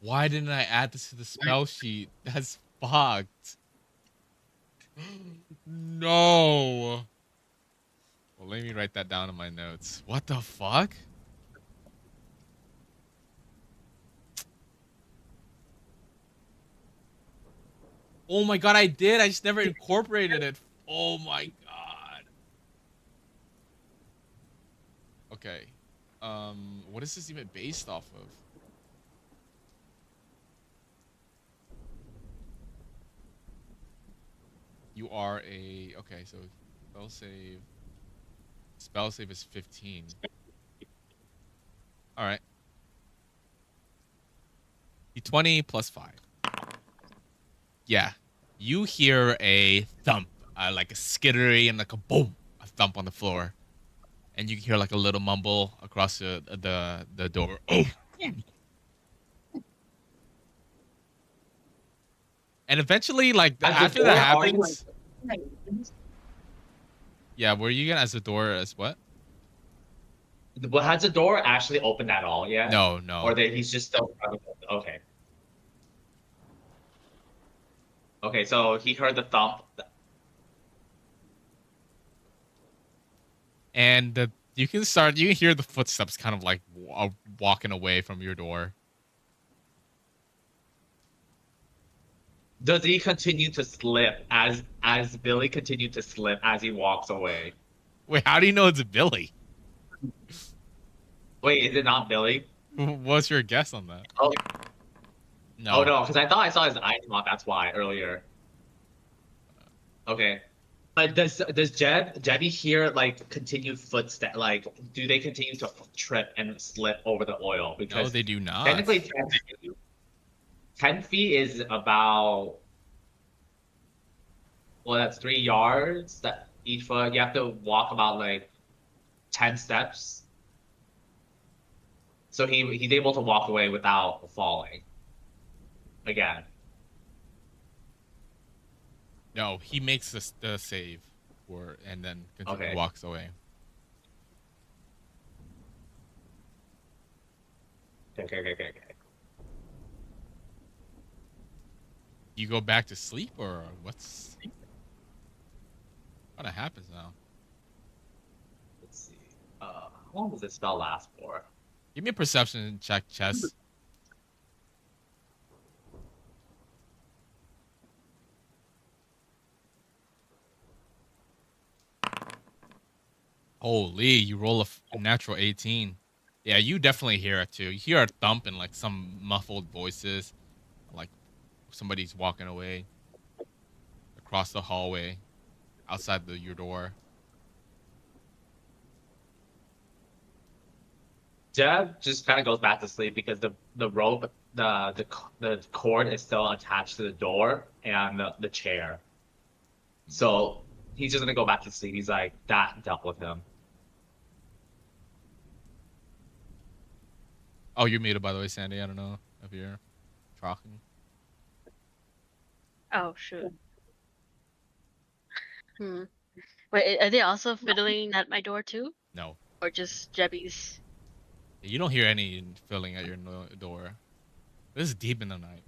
Why didn't I add this to the spell sheet? That's fucked. No. Well, let me write that down in my notes. What the fuck? Oh my god, I did. I just never incorporated it. Oh my god. Okay. What is this even based off of? You are a okay, so spell save. Spell save is 15. All right. D20 plus 5. Yeah. You hear a thump, like a skittery and like a boom, a thump on the floor. And you hear like a little mumble across the door. Oh. And eventually, like after that happens, yeah, were you gonna as the door as what? But has the door actually opened at all yet? No, no. Or that he's just still okay. Okay, so he heard the thump. And you can hear the footsteps kind of like walking away from your door. Does he continue to slip as Billy continued to slip as he walks away? Wait, how do you know it's Billy? Wait, is it not Billy? What's your guess on that? Oh, No. oh no, because I thought I saw his eye slot. That's why earlier. Okay, but does Jebby hear like continued footstep? Like, do they continue to trip and slip over the oil? Because No, they do not. technically 10 feet is about, well, that's 3 yards. That each foot you have to walk about like 10 steps. So he's able to walk away without falling. Again. No, he makes the save and then Okay. walks away. Okay. You go back to sleep, or what happens now? Let's see. How long does this spell last for? Give me a perception check, Chess. Holy, you roll a natural 18. Yeah, you definitely hear it too. You hear a thump and like some muffled voices, like somebody's walking away across the hallway outside your door. Jeb just kind of goes back to sleep because the rope, the cord is still attached to the door and the chair. So he's just gonna go back to sleep. He's like, that dealt with him. Oh, you're muted, by the way, Sandy. I don't know if you're talking. Oh shoot. Wait, are they also fiddling at my door too, No, or just Jebby's? you don't hear any filling at your door. This is deep in the night.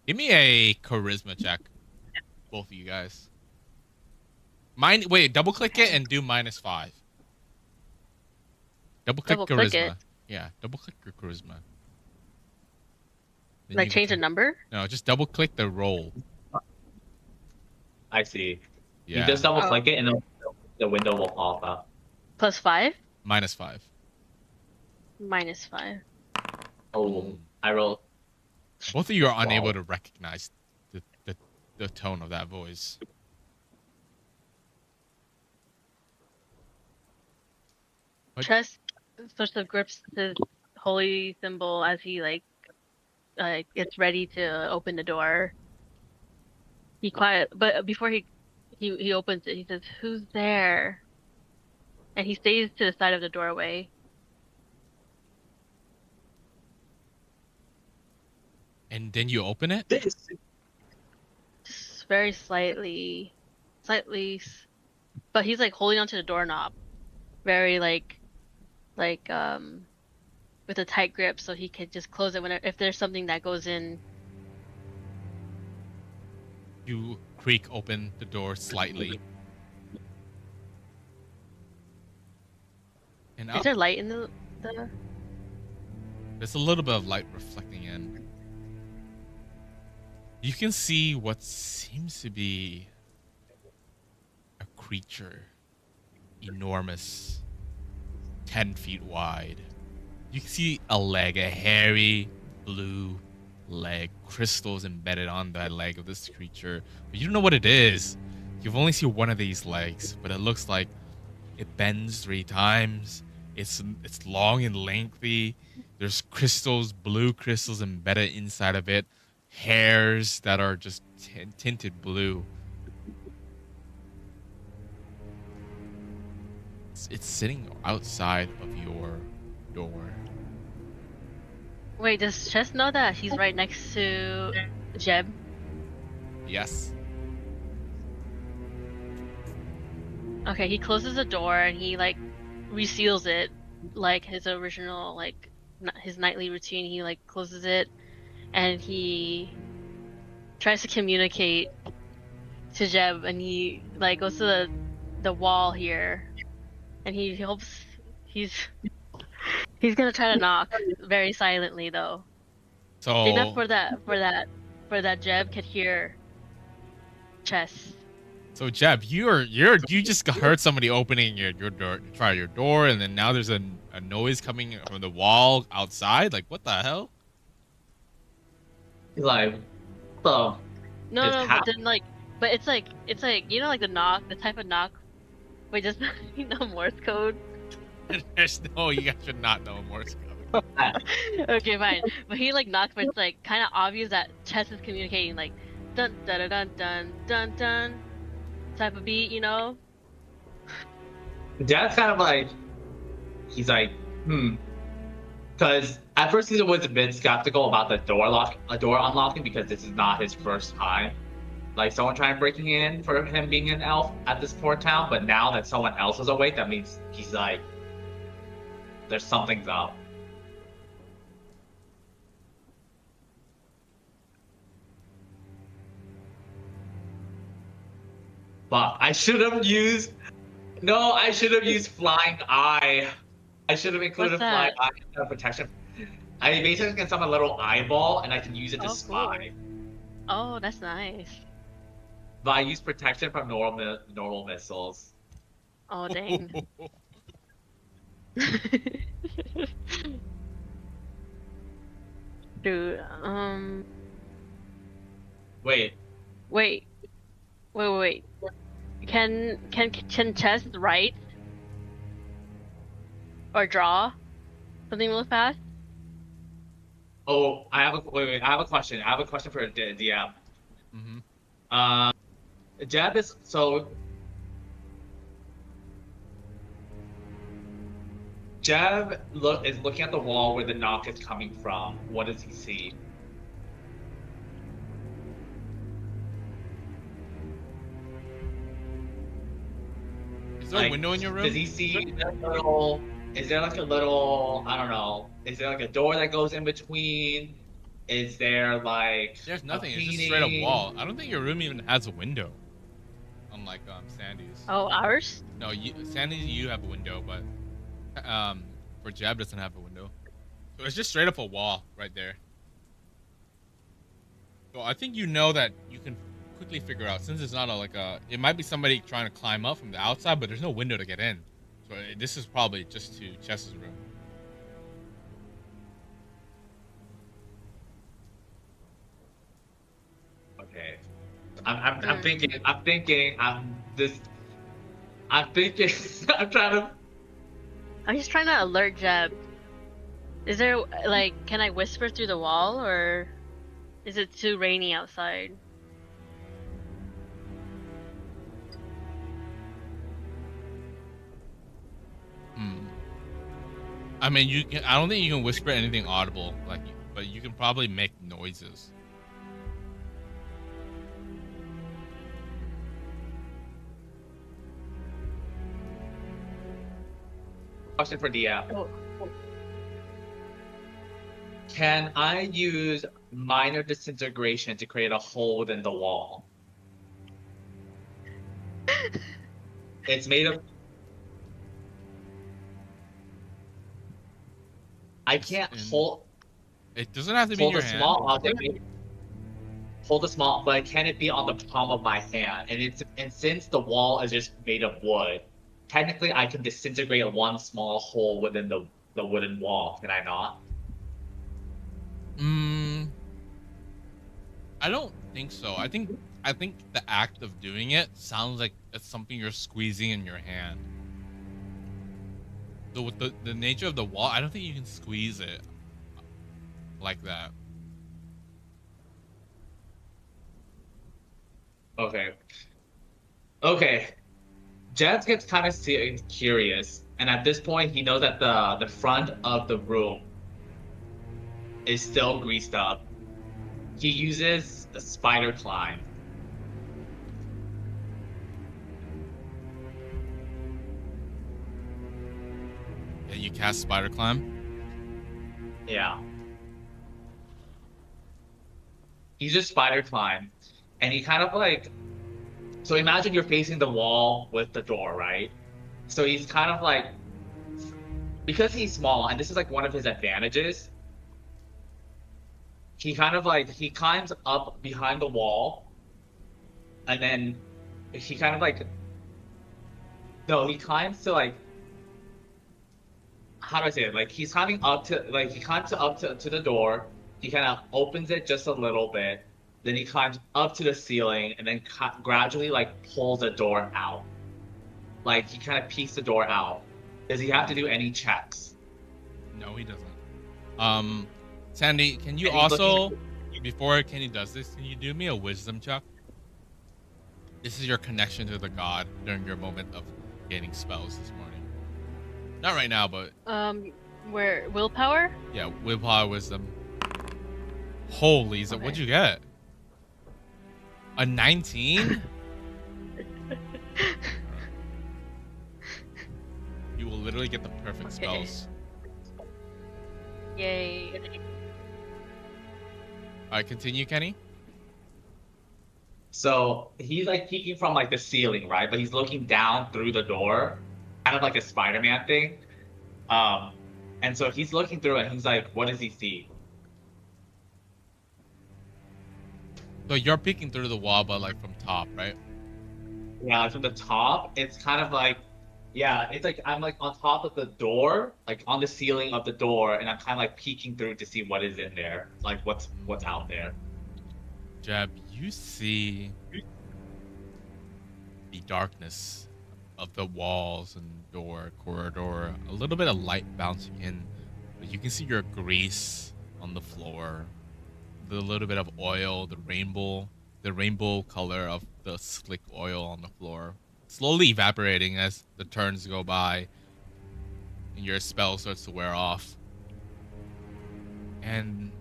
Give me a charisma check, both of you guys. Wait, double click it and do -5. Double click Double-click charisma. it? Yeah, double click your charisma. Then Like you change the can- number? No, just double click the roll. I see. Yeah, You just double click it and the window will pop up. +5? -5. -5. Oh, I rolled. Both of you are unable to recognize the tone of that voice. What? Chess sort of grips his holy symbol as he gets ready to open the door. But before he opens it, he says, "Who's there?" And he stays to the side of the doorway. And then you open it? Just very slightly, but he's like holding onto the doorknob, very with a tight grip, so he could just close it if there's something that goes in. You creak open the door slightly. And Is up, there light in the? there's a little bit of light reflecting in. You can see what seems to be a creature, enormous, 10 feet wide. You can see a leg, a hairy blue leg, crystals embedded on that leg of this creature. But you don't know what it is. You've only seen one of these legs, but it looks like it bends 3 times. It's long and lengthy. There's crystals, blue crystals embedded inside of it. Hairs that are just tinted blue. It's sitting outside of your door. Wait, does Chess know that he's right next to Jeb? Yes. Okay, he closes the door and he reseals it like his original his nightly routine. He closes it and he tries to communicate to Jeb, and he goes to the wall here, and he hopes he's gonna try to knock very silently though. So Enough for that Jeb could hear Chess. So Jeb, you just heard somebody opening your door, and then now there's a noise coming from the wall outside. Like, what the hell? He's like, oh, No, but then but it's like you know the type of knock. Wait, does he know Morse code? There's no, you guys should not know Morse code. Okay, fine. But he knocks, but it's kind of obvious that Chess is communicating dun dun dun dun dun dun type of beat, you know? Dad's kind of he's like, because at first he was a bit skeptical about the door unlocking because this is not his first time. Someone trying breaking in for him being an elf at this port town, but now that someone else is awake, that means he's There's something's up. But I should have used. No, I should have used Flying Eye. I should have included What's Flying that? Eye instead of protection. I basically can summon a little eyeball and I can use it to Oh, spy. cool. Oh, that's nice. But I use protection from normal missiles. Oh, dang. Dude, Wait, wait, wait. Can chess write or draw something really fast? oh, I have a wait. I have a question. I have a question for DM. Mm-hmm. Jeb is so. Jeb is looking at the wall where the knock is coming from. What does he see? Is there a window in your room? Does he see a little? Is there like a little? I don't know. Is there like a door that goes in between? Is there like? There's a nothing. It's just straight up painting? wall. I don't think your room even has a window. Unlike Sandy's. Oh, ours? No, Sandy's you have a window, but for Jab doesn't have a window. So it's just straight up a wall right there. So I think you know that you can quickly figure out, since it's not it might be somebody trying to climb up from the outside, but there's no window to get in. So this is probably just to Chess's room. Okay. I'm thinking. I'm thinking. I'm thinking. I'm trying to. I'm just trying to alert Jeb. Is there, like, can I whisper through the wall, or is it too rainy outside? I mean, I don't think you can whisper anything audible, but you can probably make noises. Question for DM. Oh. Can I use minor disintegration to create a hole within the wall? It's made of. I can't hold. It doesn't have to be in Hold your a hand. small object. Hold a small, but can it be on the palm of my hand? And since the wall is just made of wood, technically I can disintegrate one small hole within the wooden wall. Can I not? I don't think so. I think the act of doing it sounds like it's something you're squeezing in your hand. So with the nature of the wall, I don't think you can squeeze it like that. Okay. Okay. Jazz gets kind of curious, and at this point, he knows that the front of the room is still greased up. He uses the spider climb. Yeah, you cast spider climb. Yeah. He's just spider climb, and he kind of like. So imagine you're facing the wall with the door, right? So he's kind of like, because he's small, and this is like one of his advantages. He kind of like he climbs up behind the wall, and then he kind of like. No, he climbs to like. How do I say it? Like he's climbing up to like he climbs up to the door. He kind of opens it just a little bit. Then he climbs up to the ceiling and then gradually like pulls the door out. Like he kind of peeks the door out. Does he have to do any checks? No, he doesn't. Sandy, can you also, before Kenny does this, can you do me a wisdom check? This is your connection to the god during your moment of gaining spells this morning. Not right now, but where willpower? yeah, willpower, wisdom. Holy, Okay. what'd you get? A 19? You will literally get the perfect Okay. spells. Yay. All right, continue, Kenny. So he's like peeking from like the ceiling, right? But he's looking down through the door, kind of like a Spider-Man thing. Um, and so he's looking through it and he's like, what does he see? So you're peeking through the wall, but like from top, right? Yeah, like from the top, it's kind of like, yeah, it's like I'm like on top of the door, like on the ceiling of the door, and I'm kind of like peeking through to see what is in there, like what's out there. Jeb, you see the darkness of the walls and door corridor, a little bit of light bouncing in, but you can see your grease on the floor, the little bit of oil, the rainbow color of the slick oil on the floor, slowly evaporating as the turns go by and your spell starts to wear off. And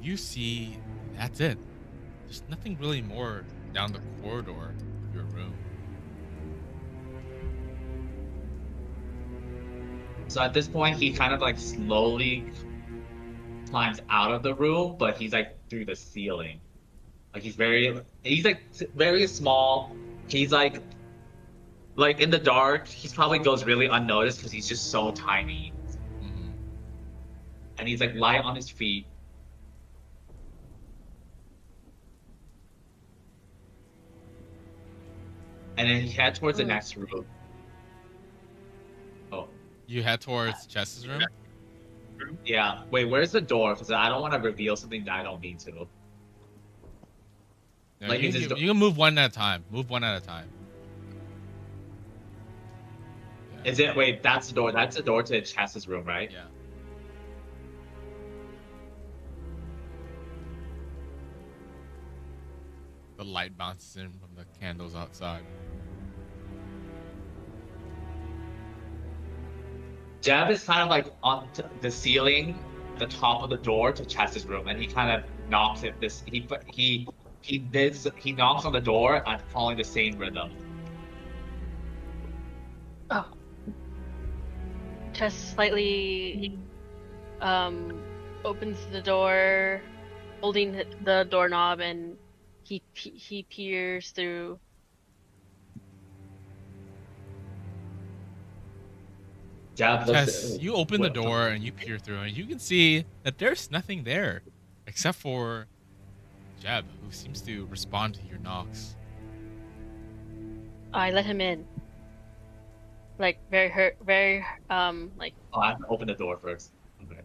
you see that's it. There's nothing really more down the corridor of your room. So at this point, he kind of like slowly climbs out of the room, but he's like through the ceiling. Like he's like very small. He's like in the dark, he probably goes really unnoticed because he's just so tiny. Mhm. And he's like light on his feet. And then he head towards the next room. Oh, You head towards Chess's room. yeah. Wait, where's the door? Because I don't want to reveal something that I don't mean to. No, Like, you, is this you can move one at a time. Move one at a time. Yeah. Is it? Wait, that's the door. That's the door to Chess's room, right? Yeah. The light bounces in from the candles outside. Jeb is kind of like on the ceiling, the top of the door to Chess's room, and he kind of knocks it. He knocks on the door and following the same rhythm. Oh. Tess slightly opens the door, holding the doorknob, and he peers through. Jeb Tess, you open the door and you peer through, and you can see that there's nothing there, except for Jeb, who seems to respond to your knocks. I let him in. Like very hurt, very like. Oh, I have to open the door first. Okay.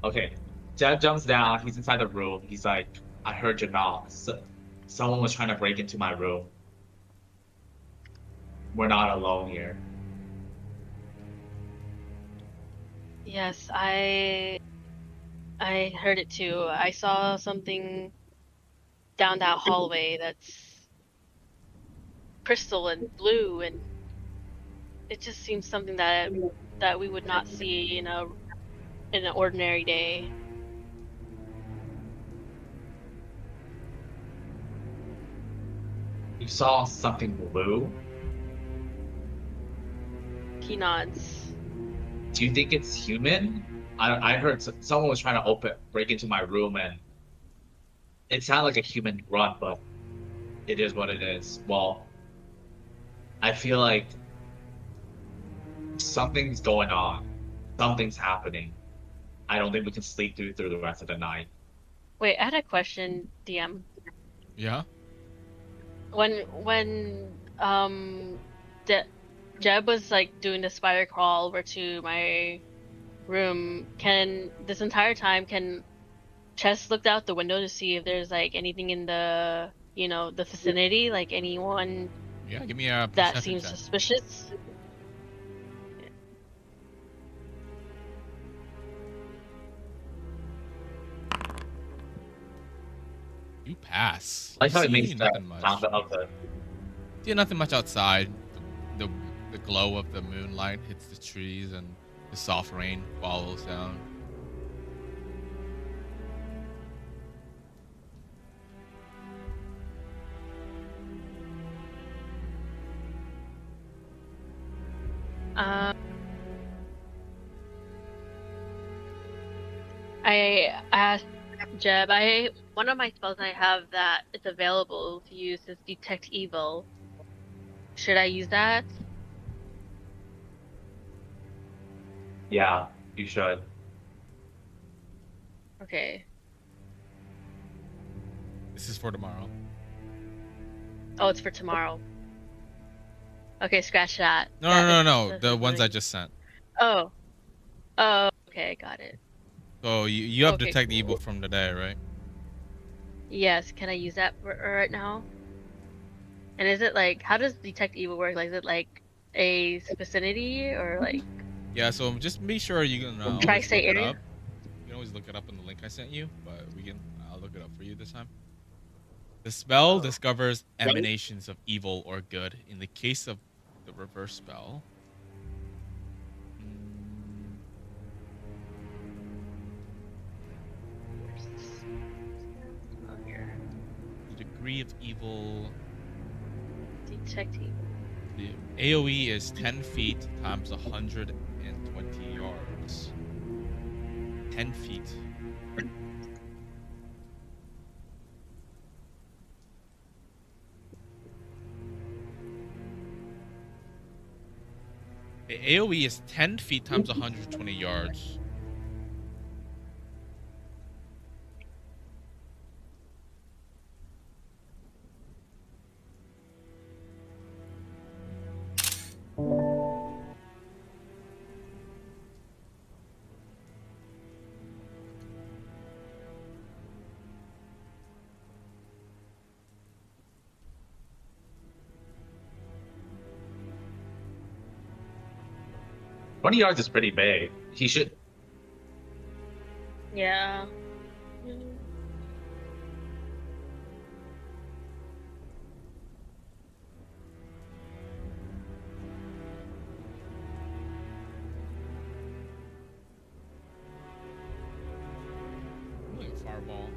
Okay. Jeb jumps down. He's inside the room. He's like, I heard your knocks. Someone was trying to break into my room. We're not alone here. Yes, I heard it too. I saw something down that hallway that's crystal and blue, and it just seems something that we would not see in an ordinary day. You saw something blue? He nods. Do you think it's human? I heard someone was trying to break into my room, and it sounded like a human grunt, but it is what it is. Well, I feel like something's going on. Something's happening. I don't think we can sleep through the rest of the night. Wait, I had a question, DM. Yeah? When Jeb was like doing the spider crawl over to my room, this entire time can Chess looked out the window to see if there's like anything in the the vicinity, like anyone Yeah, give me a that perception seems check. suspicious? You pass. I like how You it makes see the nothing much. sound of the. See nothing much outside. The glow of the moonlight hits the trees and the soft rain follows down. I asked Jeb. One of my spells I have that it's available to use is detect evil. Should I use that? Yeah, you should. Okay. This is for tomorrow. Oh, it's for tomorrow. Okay, scratch that. No, That no, is- no, no. that's The ones I annoying. just sent. Oh. Oh, okay, got it. So you have Okay, detect cool. evil from today, right? Yes, can I use that right now? And is it like, how does detect evil work? Like, is it like a vicinity or like Yeah. So just be sure you can always tri-state look it area? up. You can always look it up in the link I sent you, but I'll look it up for you this time. The spell discovers emanations of evil or good. In the case of the reverse spell, Oh, here. the degree of evil, Detect evil. the AOE is 10 feet times 120 yards. 10 feet. The AOE is 10 feet times 120 yards. $20 yards is pretty big. He should. Yeah. Like a fireball.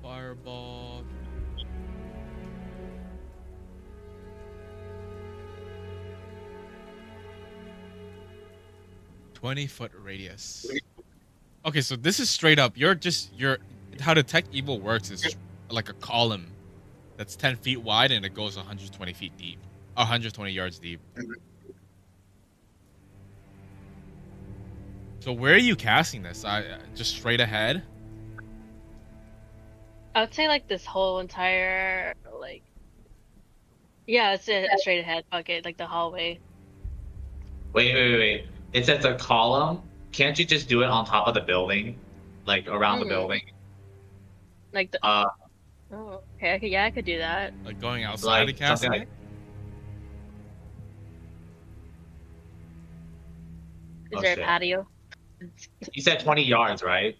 Fireball. "20-foot radius." Okay, so this is straight up. You're how detect evil works is like a column that's 10 feet wide and it goes 120 feet deep, 120 yards deep. So where are you casting this? Just straight ahead. I would say like this whole entire like, yeah, it's a straight ahead bucket, like the hallway. Wait. It says a column. Can't you just do it on top of the building, like around the Mhm. building? Like the. Uh, Oh, okay. I could do that. Like going outside Like and casting something it. Is Oh, there shit. a patio? you said 20 yards, right?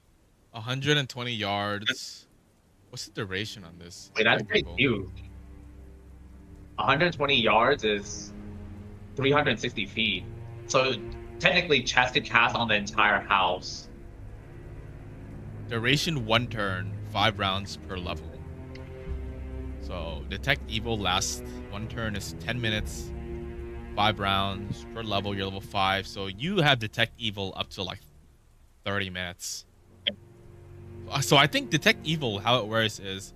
120 yards. What's the duration on this? Wait, that's Detect pretty evil? huge. 120 yards is 360 feet. So technically, Chess could cast on the entire house. Duration 1 turn, 5 rounds per level. So detect evil lasts 1 turn is 10 minutes, 5 rounds per level. You're level 5, so you have detect evil up to like 30 minutes. So I think detect evil, how it works is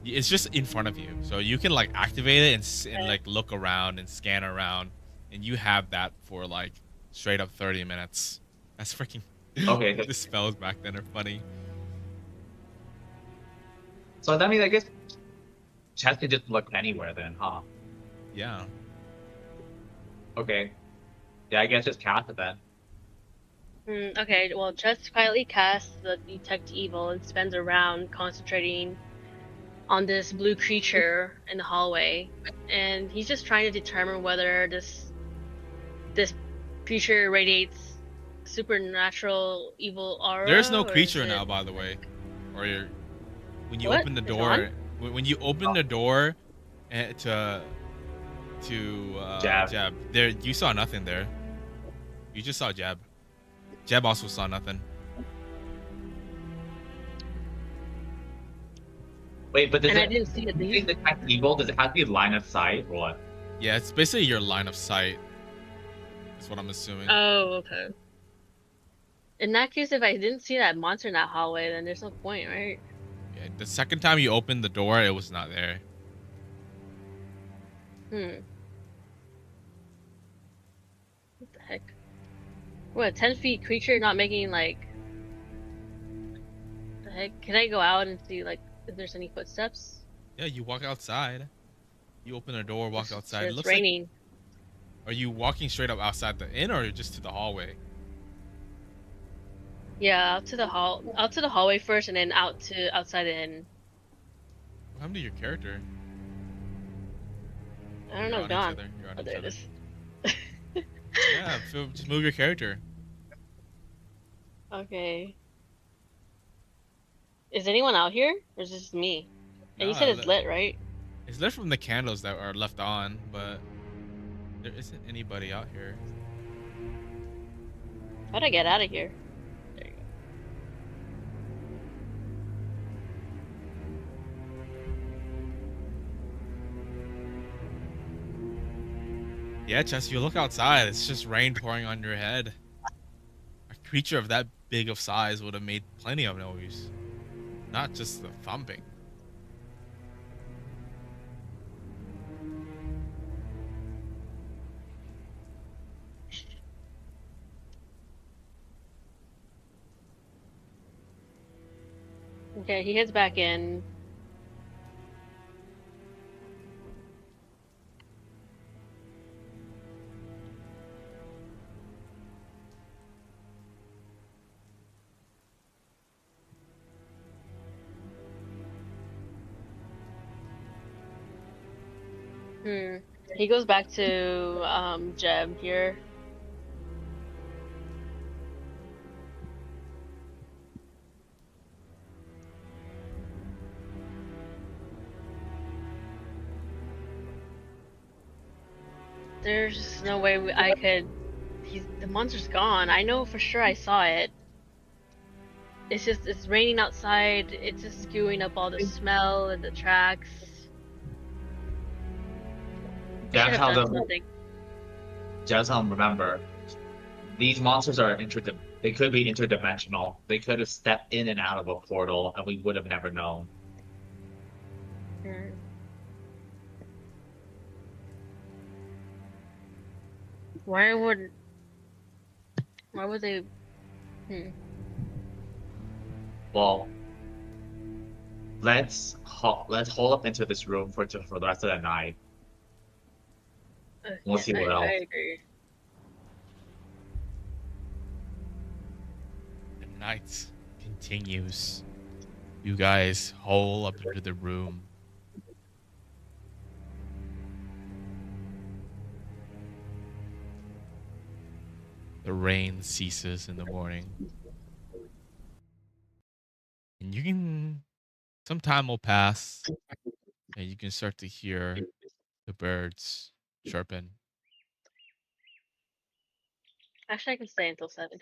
it's just in front of you, so you can like activate it and like look around and scan around, and you have that for like straight up 30 minutes. That's freaking. Okay. The spells back then are funny. So that means I guess Chess could just look anywhere then, huh? Yeah. Okay. Yeah, I guess just cast it then. Okay, well, just quietly casts the detect evil and spends a round concentrating on this blue creature in the hallway, and he's just trying to determine whether this creature radiates supernatural evil aura. There's no or is creature it- now, by the way. Or when you What? open the It's door, on? when you open the door to Jab. Jab, there you saw nothing there. You just saw Jab. Jab also saw nothing. Wait, but does And I it didn't see it think leave. the tech evil? Does it have to be line of sight or what? Yeah, it's basically your line of sight. That's what I'm assuming. Oh, okay. In that case, if I didn't see that monster in that hallway, then there's no point, right? Yeah, the second time you opened the door, it was not there. Hmm. What the heck? What, a 10 feet creature not making like the heck? Can I go out and see like if there's any footsteps? Yeah, you walk outside. You open the door, walk outside. It It's looks like. raining. Are you walking straight up outside the inn, or just to the hallway? Yeah, out to the hallway first, and then out to outside the inn. What happened to your character? I don't You're know, on each gone. other. You're on Oh, each there it other. is. Yeah, just move your character. Okay. Is anyone out here, or is this just me? And you Nah, said it's lit, right? it's lit from the candles that are left on, but there isn't anybody out here. How'd I get out of here? There you go. Yeah, Chess, you look outside. It's just rain pouring on your head. A creature of that big of size would have made plenty of noise, not just the thumping. Okay, he heads back in. He goes back to Jeb here. There's no way I could. The monster's gone. I know for sure I saw it. It's just it's raining outside. It's just skewing up all the smell and the tracks. I should That's have how done the something. just remember, these monsters are they could be interdimensional. They could have stepped in and out of a portal, and we would have never known. Hmm. Why would they? Hmm. Well, let's hold up into this room for the rest of the night. We'll see what I else. agree. The night continues. You guys hole up into the room. The rain ceases in the morning. And some time will pass, and you can start to hear the birds chirping. Actually, I can stay until 7.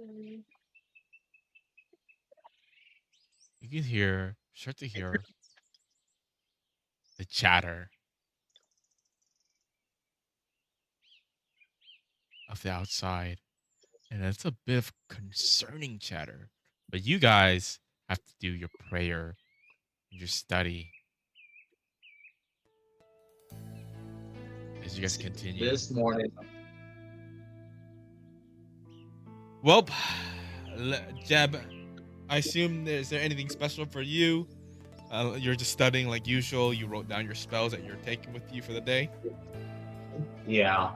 Mm. You can start to hear the chatter of the outside. And it's a bit of concerning chatter. But you guys have to do your prayer, your study, as you guys continue. This morning, Well, Jeb, I assume is there anything special for you? You're just studying like usual. You wrote down your spells that you're taking with you for the day. yeah,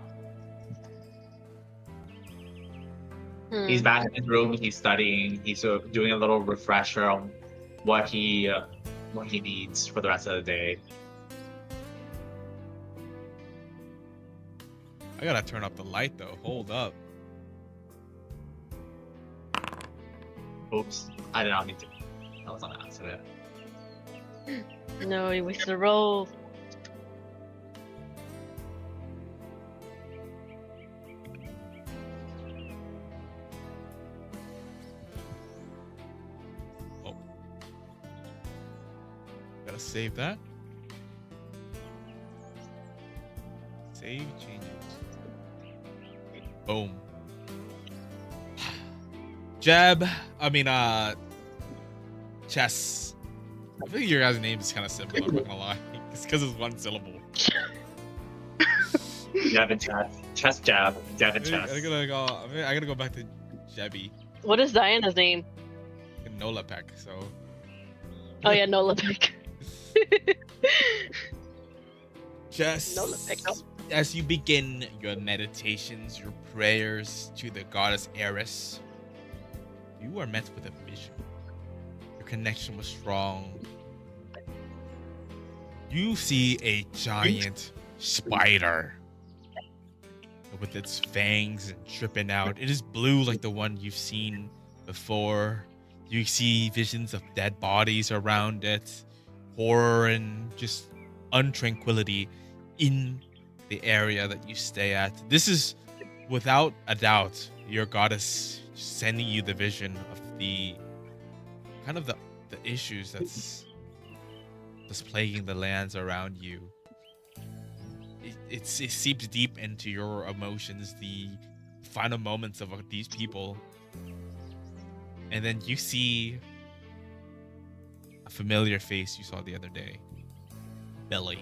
he's back in his room. He's studying. He's doing a little refresher on what he needs for the rest of the day. I gotta turn up the light though. Hold up. Oops, I did not mean to. That was an accident. No, he wasted a roll. Gotta save that. Save changes. Boom. Jeb. I mean, Chess. I think your guys' name is kind of simple. I'm not gonna lie. It's because it's one syllable. Jab and chess. Chess jab. Jab and chess. I gotta go back to Jebby. What is Diana's name? Nola Peck. So. Oh yeah, Nola Pick. Just Nola Peck. as you begin your meditations, your prayers to the goddess Eris, you are met with a vision. Your connection was strong. You see a giant spider with its fangs and dripping out. It is blue like the one you've seen before. You see visions of dead bodies around it, horror and just untranquility in the area that you stay at. This is, without a doubt, your goddess sending you the vision of the kind of the issues that's plaguing the lands around you. It seeps deep into your emotions, the final moments of these people. And then you see a familiar face you saw the other day. Billy.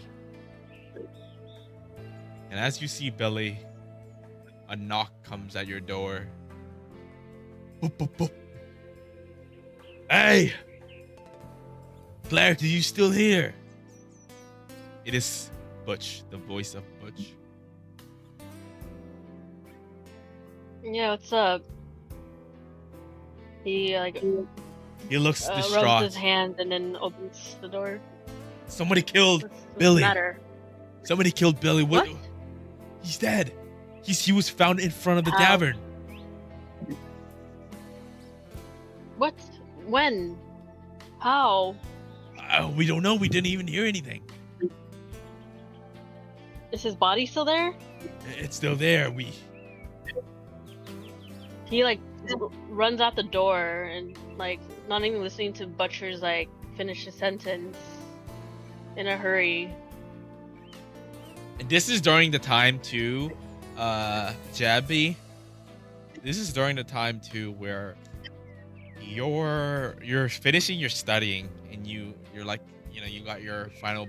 And as you see Billy, a knock comes at your door. Boop, boop, boop. Hey! Claire, are you still here? It is Butch, the voice of Butch. Yeah, what's up? He He looks rubs distraught. his hand and then opens the door. Somebody killed What's Billy. the matter? Somebody killed Billy. What? He's dead. He was found in front of the How? tavern. What? When? How? We don't know. We didn't even hear anything. Is his body still there? It's still there. He runs out the door and not even listening to Butcher's finish his sentence in a hurry. And this is during the time too, Jabby. This is during the time too where you're finishing your studying and you're you got your final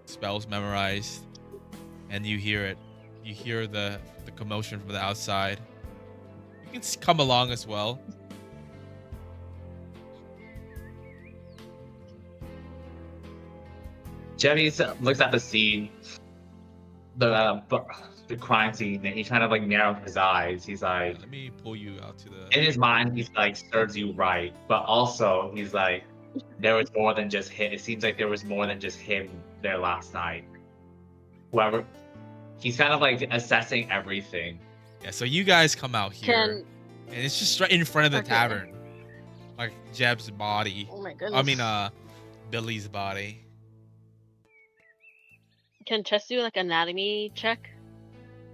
spells memorized, and you hear it. You hear the commotion from the outside. You can come along as well. Jebby looks at the scene, the crime scene, and he kind of narrows his eyes. He's like, Let me pull you out to the. in his mind, he's like, serves you right, but also he's like, there was more than just him. It seems like there was more than just him there last night. Whoever, he's kind of assessing everything. Yeah, so you guys come out here, and it's just right in front of the Okay. tavern, like Jeb's body. Oh my goodness. I mean, Billy's body. Can Chess do anatomy check?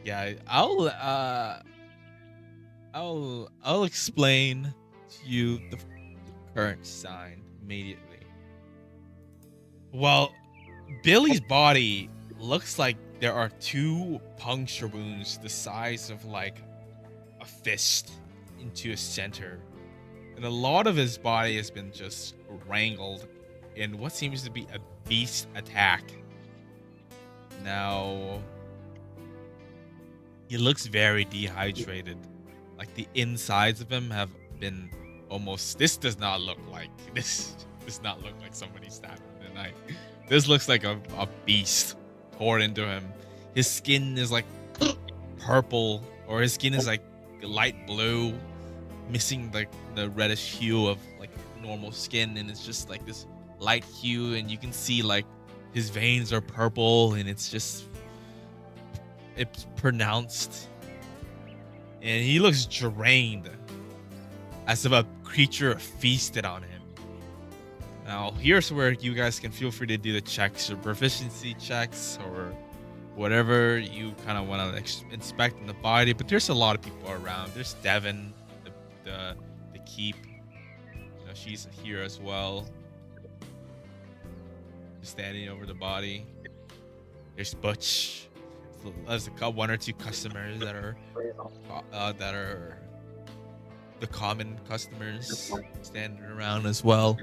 Yeah, I'll explain to you the current sign immediately. Well, Billy's body looks like there are 2 puncture wounds the size of a fist into his center. And a lot of his body has been just wrangled in what seems to be a beast attack. Now, he looks very dehydrated. The insides of him have been almost. This does not look like somebody stabbed him tonight. This looks like a beast tore into him. His skin is purple, or his skin is light blue, missing the reddish hue of normal skin, and it's just this light hue, and you can see his veins are purple, and it's pronounced. And he looks drained, as if a creature feasted on him. Now, here's where you guys can feel free to do the checks, or proficiency checks, or whatever you kind of want to inspect in the body. But there's a lot of people around. There's Devin, the keep. She's here as well. just standing over the body. There's Butch. There's one or two customers that are the common customers standing around as well.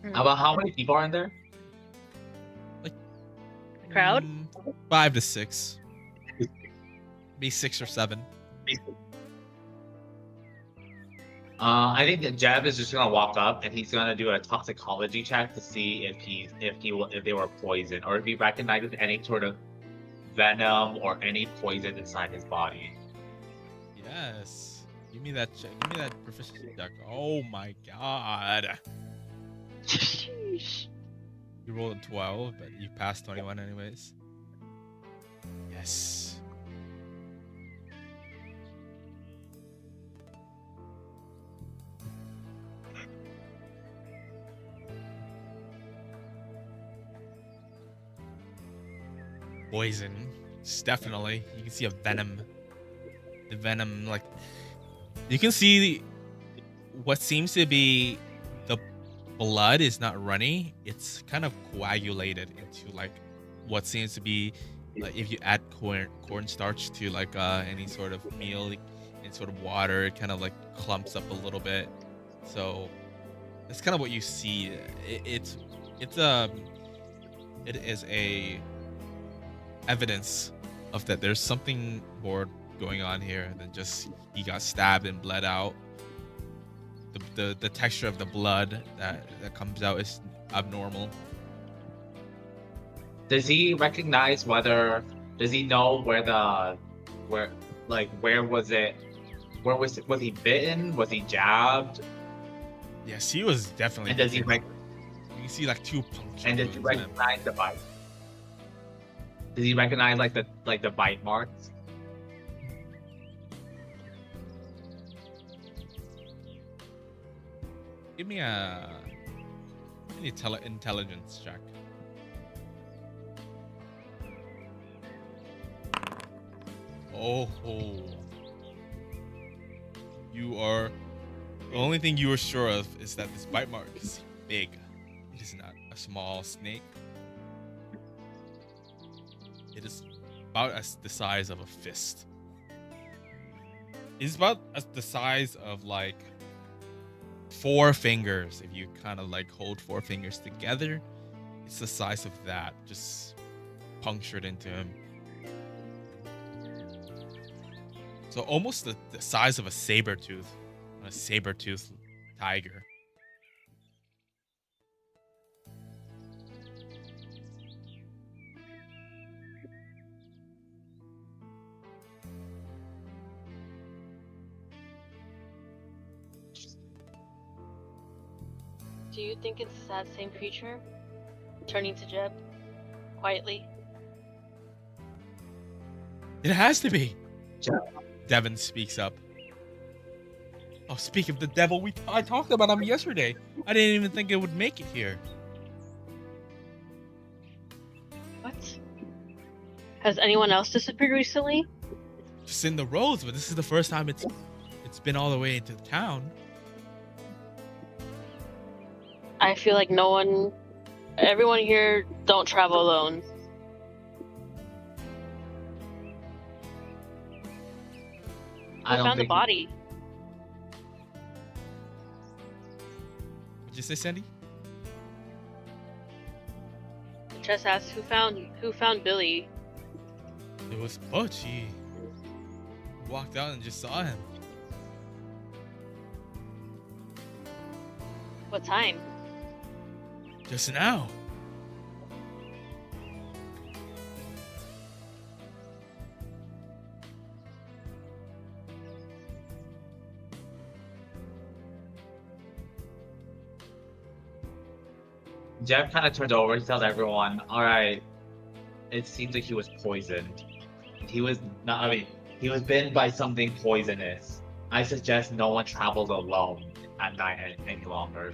About how many people are in there? Crowd? 5 to 6. Maybe 6 or 7. I think that Jeb is just gonna walk up and he's gonna do a toxicology check to see if they were poisoned or if he recognizes any sort of venom or any poison inside his body. Yes. Give me that check. Give me that proficiency check. Oh my god. Sheesh. You rolled a 12, but you passed 21 anyways. Yes. Poison. It's definitely. You can see a venom. The venom, like, you can see what seems to be the blood is not runny. It's kind of coagulated into like what seems to be like if you add cornstarch to like any sort of meal, like, any sort of water, it kind of like clumps up a little bit. So that's kind of what you see. It is a evidence of that there's something more going on here than just he got stabbed and bled out. The texture of the blood that comes out is abnormal. Does he recognize whether? Does he know where was it? Where was he bitten? Was he jabbed? Yes, he was definitely. And does he you can see like 2 puncture and does he wounds in him. recognize the bite? Does he recognize like the bite marks? Give me a intelligence check. Oh, you are. The only thing you are sure of is that this bite mark is big. It is not a small snake. It is about as the size of a fist. It's about as the size of like 4 fingers. If you kind of like hold 4 fingers together, it's the size of that, just punctured into him. So almost the size of a saber-tooth tiger. Do you think it's that same creature? Turning to Jeb, quietly. It has to be. Jeb. Devin speaks up. Oh, speak of the devil, I talked about him yesterday. I didn't even think it would make it here. What? Has anyone else disappeared recently? Just in the roads, but this is the first time it's been all the way into town. I feel like everyone here don't travel alone. I Who don't found the think body? Did you say, Sandy? Just asked who found Billy. It was Butch. He walked out and just saw him. What time? Just now. Jeff kind of turns over. He tells everyone, "All right, it seems like he was poisoned. He was not. I mean, he was bitten by something poisonous. I suggest no one travels alone at night any longer."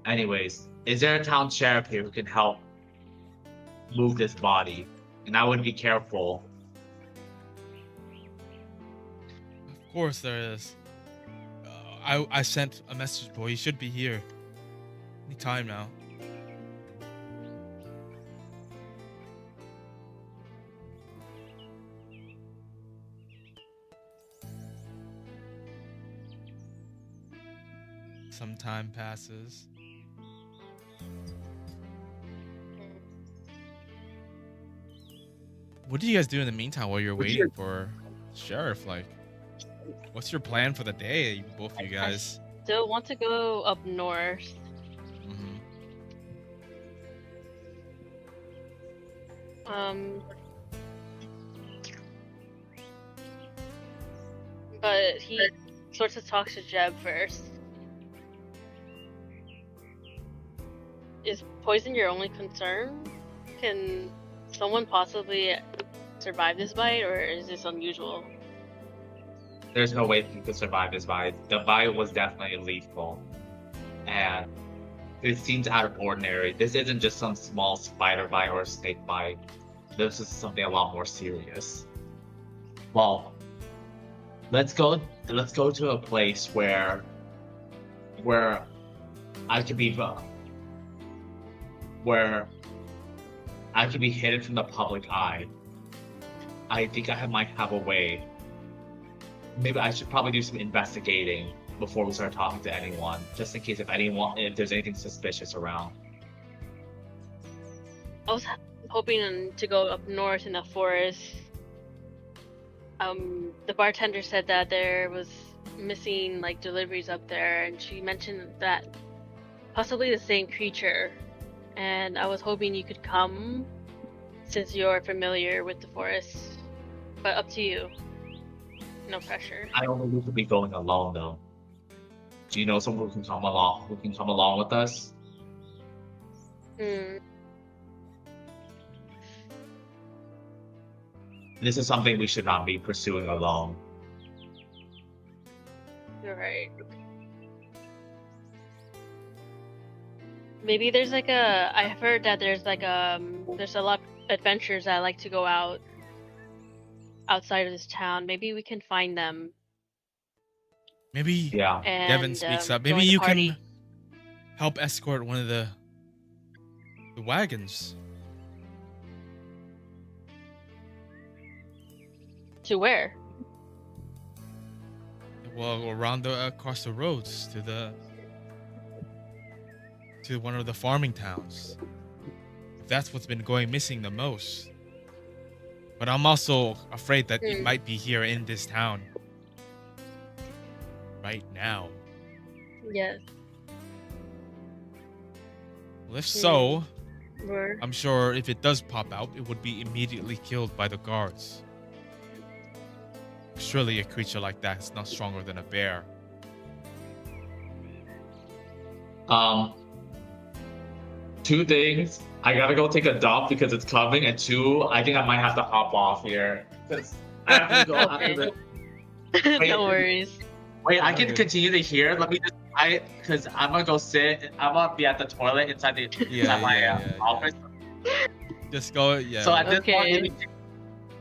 Anyways, is there a town sheriff here who can help move this body, and I would be careful. Of course there is. I sent a message, boy. He should be here. Any time now. Some time passes. What do you guys do in the meantime while you're waiting for sheriff? Like, what's your plan for the day, both of you guys? Still want to go up north. Mm-hmm. But he sort of talks to Jeb first. Is poison your only concern? Can someone possibly survive this bite, or is this unusual? There's no way he could survive this bite. The bite was definitely lethal, and it seems out of ordinary. This isn't just some small spider bite or snake bite. This is something a lot more serious. Well, let's go to a place where I could be hidden from the public eye. I think I might have a way. Maybe I should probably do some investigating before we start talking to anyone, just in case if there's anything suspicious around. I was hoping to go up north in the forest. The bartender said that there was missing like deliveries up there, and she mentioned that possibly the same creature. And I was hoping you could come, since you're familiar with the forest. But up to you. No pressure. I don't think we could be going alone though. Do you know someone who can come along with us? This is something we should not be pursuing alone. You're right. Maybe there's like I've heard that there's like there's a lot of adventures that like to go outside of this town. Maybe we can find them. Maybe Yeah. And Devin speaks up. Maybe join the you party. can help escort one of the wagons. To where? Well, around across the roads to one of the farming towns. That's what's been going missing the most. But I'm also afraid that it might be here in this town right now. Yes. Well, if so, Where? I'm sure if it does pop out, it would be immediately killed by the guards. Surely a creature like that is not stronger than a bear. Two things. I gotta go take a dump because it's coming, and two, I think I might have to hop off here. 'Cause I have to go after Okay. Wait. No worries. Wait, I can continue to hear. Let me because I'm gonna go sit. I'm gonna be at the toilet inside my office. Just go, yeah. So at this Okay. point,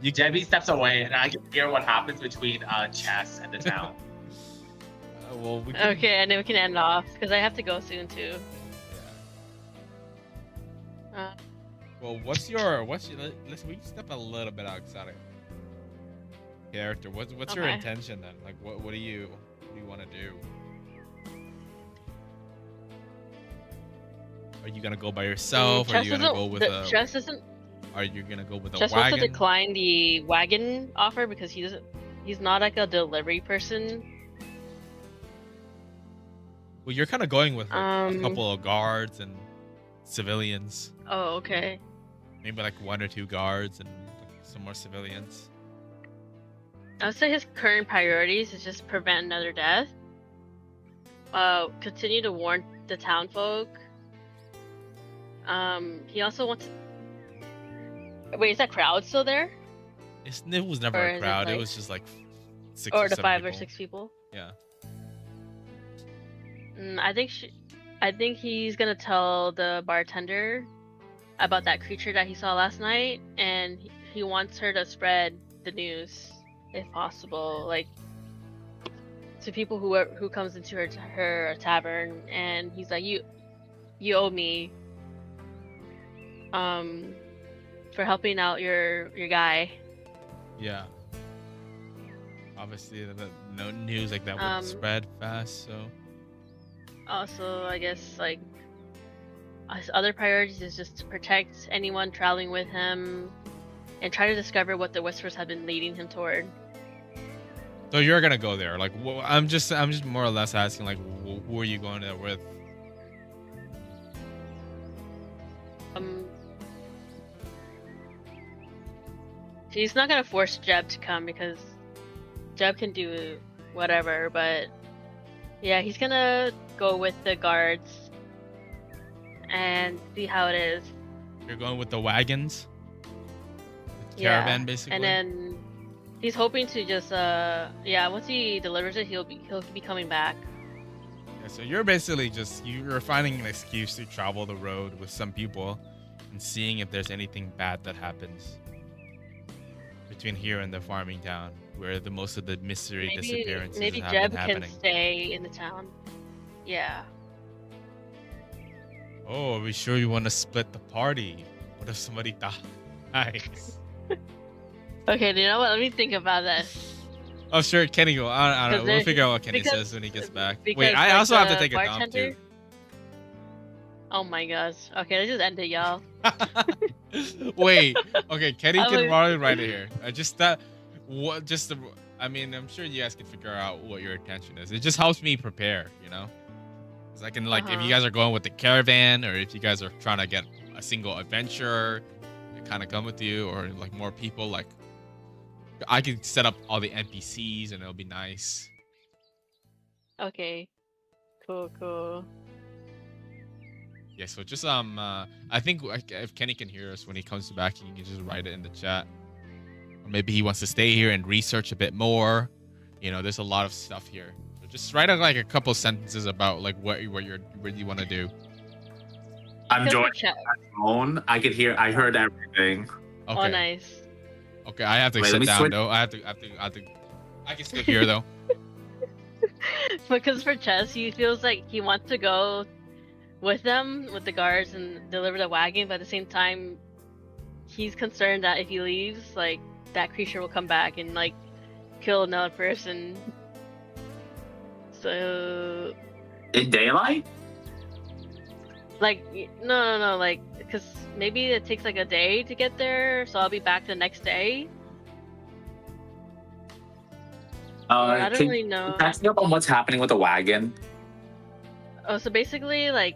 maybe Debbie steps away, and I can hear what happens between Chess and the town. Well, we can, Okay, and then we can end off because I have to go soon too. yeah. Well, what's your listen, we can step a little bit outside of character. What's your Okay. intention then? Like what do you want to do? Are you gonna go by yourself? Are you gonna go with a Chess doesn't. Are you gonna go with a Chess wants to wagon? decline the wagon offer because he's not like a delivery person. Well, you're kind of going with like, a Um, couple of guards and civilians. Oh, okay. Maybe like one or two guards and some more civilians. I would say his current priorities is just prevent another death. Continue to warn the town folk. He also wants. Wait, is that crowd still there? It was never Or a is it, crowd. It like- was just like six Or or the seven 5 or people. 6 people? Yeah. I think he's gonna tell the bartender about that creature that he saw last night, and he wants her to spread the news if possible, like to people who comes into her tavern, and he's like, you owe me for helping out your guy. Yeah. Obviously, no news like that would Um, spread fast. So Also, I guess like his other priorities is just to protect anyone traveling with him and try to discover what the whispers have been leading him toward. so you're gonna go there. Like, I'm just more or less asking, like, who are you going there with? He's not gonna force Jeb to come because Jeb can do whatever, but yeah, he's gonna go with the guards and see how it is. You're going with the wagons, the Yeah, caravan, basically. and then he's hoping to just once he delivers it, he'll be coming back. Yeah, so you're basically you're finding an excuse to travel the road with some people and seeing if there's anything bad that happens between here and the farming town, where the most of the mystery disappearances Maybe have Jeb been can happening. stay in the town. Yeah. Oh, are we sure you want to split the party? What if somebody dies? Okay, you know what? Let me think about this. Oh, sure, Kenny go. I don't know. We'll figure out what Kenny because- says when he gets back. because, Wait, I like, also have to the take a dump bartender- too. Oh my gosh. Okay, let's just end it, y'all. Wait. Okay, Kenny I can was- probably write it here. I mean, I'm sure you guys can figure out what your intention is. It just helps me prepare, you know? Because I can, like, if you guys are going with the caravan, or if you guys are trying to get a single adventurer to kind of come with you, or like more people, like, I can set up all the NPCs and it'll be nice. Okay. Cool. Yeah, so just I think if Kenny can hear us when he comes back, he can just write it in the chat. Or maybe he wants to stay here and research a bit more. You know, there's a lot of stuff here. So just write out like a couple sentences about like what you want to do. I'm Because joining the chat- my phone. I heard everything. Okay. Oh, nice. Okay, I have to Wait, let sit me down switch- though. I have to. I can still hear though. Because for Chess, he feels like he wants to go with them, with the guards, and deliver the wagon, but at the same time, he's concerned that if he leaves, like, that creature will come back and, like, kill another person. So, In daylight? like, no, like, because maybe it takes, like, a day to get there, so I'll be back the next day. I don't really know. Catch me up on what's happening with the wagon. Oh, so basically, like,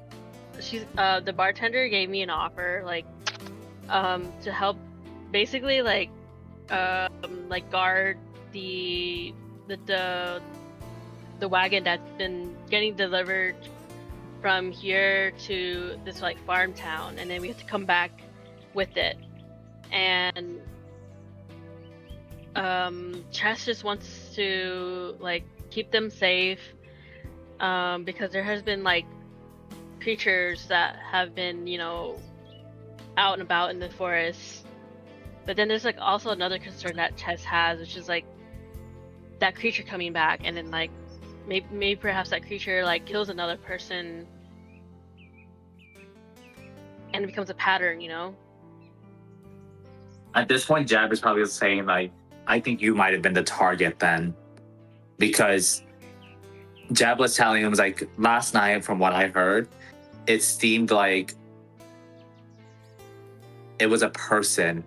she's the bartender gave me an offer, like, to help, basically, like guard the wagon that's been getting delivered from here to this like farm town, and then we have to come back with it. And Chess just wants to like keep them safe. Because there has been like creatures that have been, you know, out and about in the forest. But then there's like also another concern that Chess has, which is like that creature coming back, and then like maybe perhaps that creature like kills another person, and it becomes a pattern, you know. At this point, Jab is probably saying, like, I think you might have been the target then. Because Jab was telling him, like, last night, from what I heard, it seemed like it was a person.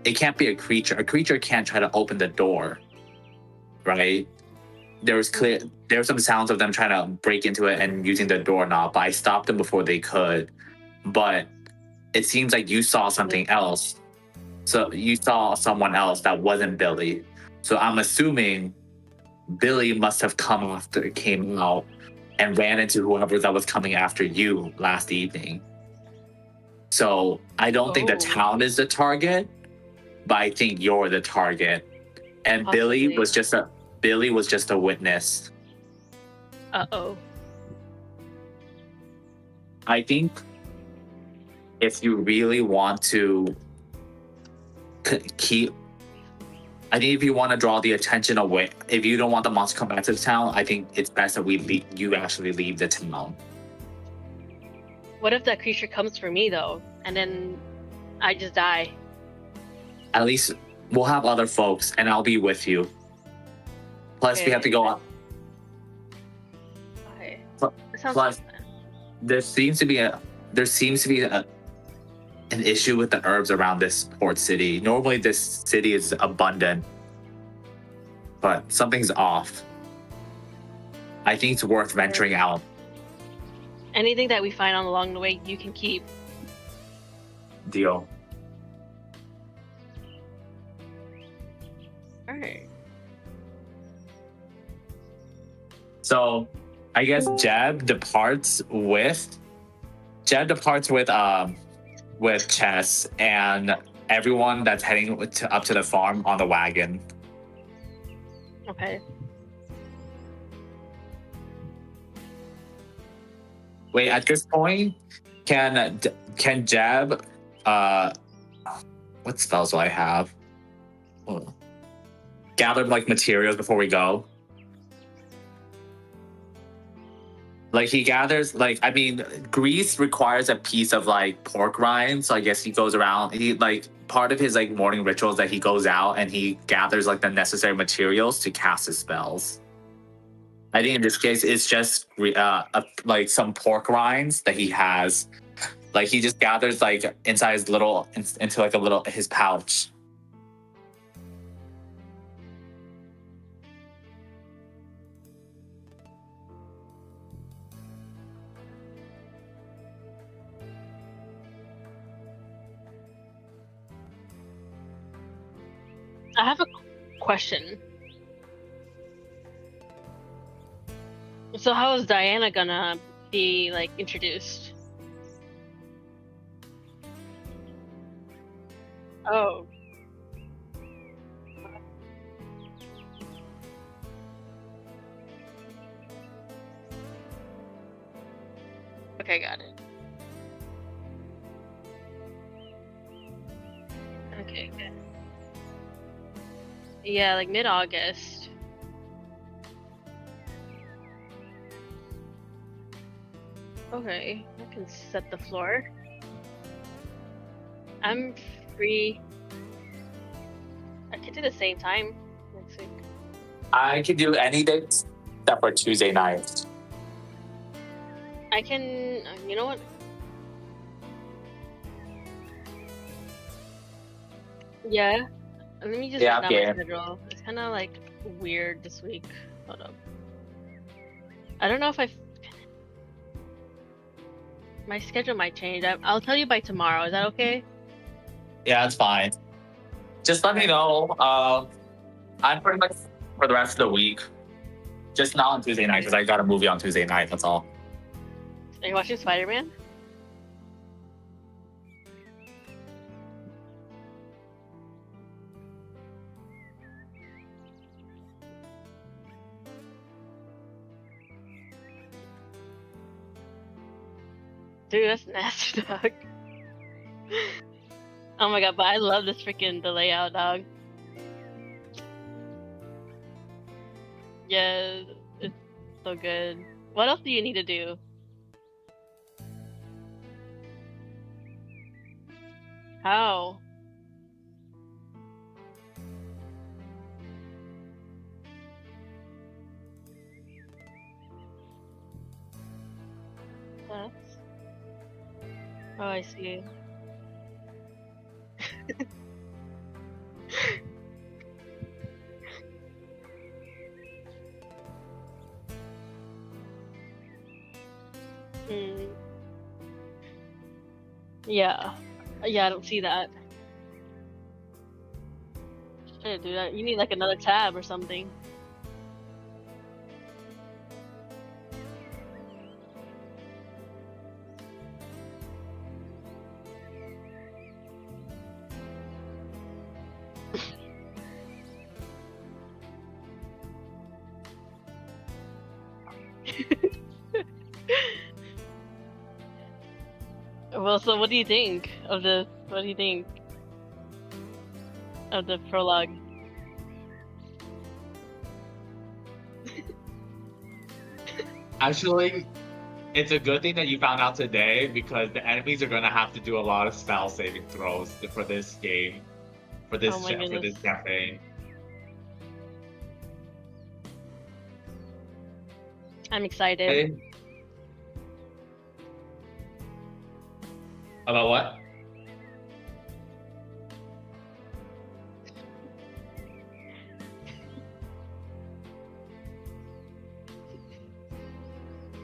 It can't be a creature. A creature can't try to open the door, right? There were some sounds of them trying to break into it and using the doorknob, but I stopped them before they could. But it seems like you saw something else. So you saw someone else that wasn't Billy. So I'm assuming Billy must have come after it came out and ran into whoever that was coming after you last evening. So I don't think the Oh. town is the target, but I think you're the target. And Billy Possibly. was just a witness. Uh-oh. I think if you really want to keep, I think if you want to draw the attention away, if you don't want the monster to come back to the town, I think it's best that you actually leave the town. What if that creature comes for me though, and then I just die? At least we'll have other folks, and I'll be with you. Plus, we have to go on. Okay. Pl- That sounds plus- like There seems to be an issue with the herbs around this port city. Normally, this city is abundant, but something's off. I think it's worth venturing out. anything that we find along the way, you can keep. Deal. All right. So, I guess Jeb departs with Chess and everyone that's heading up to the farm on the wagon. Okay. Wait, at this point, can Jeb what spells do I have? Gather like materials before we go. Like he gathers, like, I mean, grease requires a piece of like pork rind, so I guess he goes around. He like part of his like morning rituals that he goes out and he gathers like the necessary materials to cast his spells. I think in this case it's just like some pork rinds that he has. Like he just gathers like inside his little into like a little his pouch. I have a question. So how is Diana gonna be like introduced? Oh. Okay, got it. Okay, good. Yeah, like mid-August. Okay, I can set the floor. I'm free. I can do the same time next week. I can do any dates except for Tuesday nights. I can, you know what? Yeah. Let me just Yeah, write down okay. my schedule. It's kind of like weird this week. Hold up. I don't know if my schedule might change. I'll tell you by tomorrow. Is that okay? Yeah, it's fine. Just let me know. I'm pretty much for the rest of the week. Just not on Tuesday night because I got a movie on Tuesday night. That's all. Are you watching Spider-Man? Dude, that's nasty, dog. Oh my god, but I love this freaking the layout, dog. Yeah, it's so good. What else do you need to do? How? That's... Oh, I see. Mm. Yeah. Yeah, I don't see that. Shit, dude, you need like another tab or something. Well, so what do you think of this? What do you think of the prologue? Actually, it's a good thing that you found out today because the enemies are gonna have to do a lot of spell saving throws for this game, for this Oh my for this goodness. campaign. I'm excited. Hey. About what?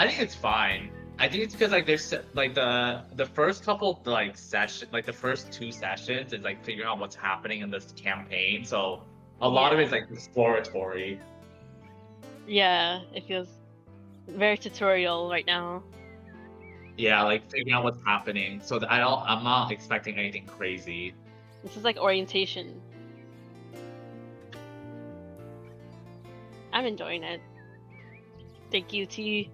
I think it's fine. I think it's because like there's like the first couple like session, like the first 2 sessions is like figuring out what's happening in this campaign. So a lot of Yeah. it's like exploratory. Yeah, it feels very tutorial right now. Yeah, like figuring out what's happening. So that I'm not expecting anything crazy. This is like orientation. I'm enjoying it. Thank you, T.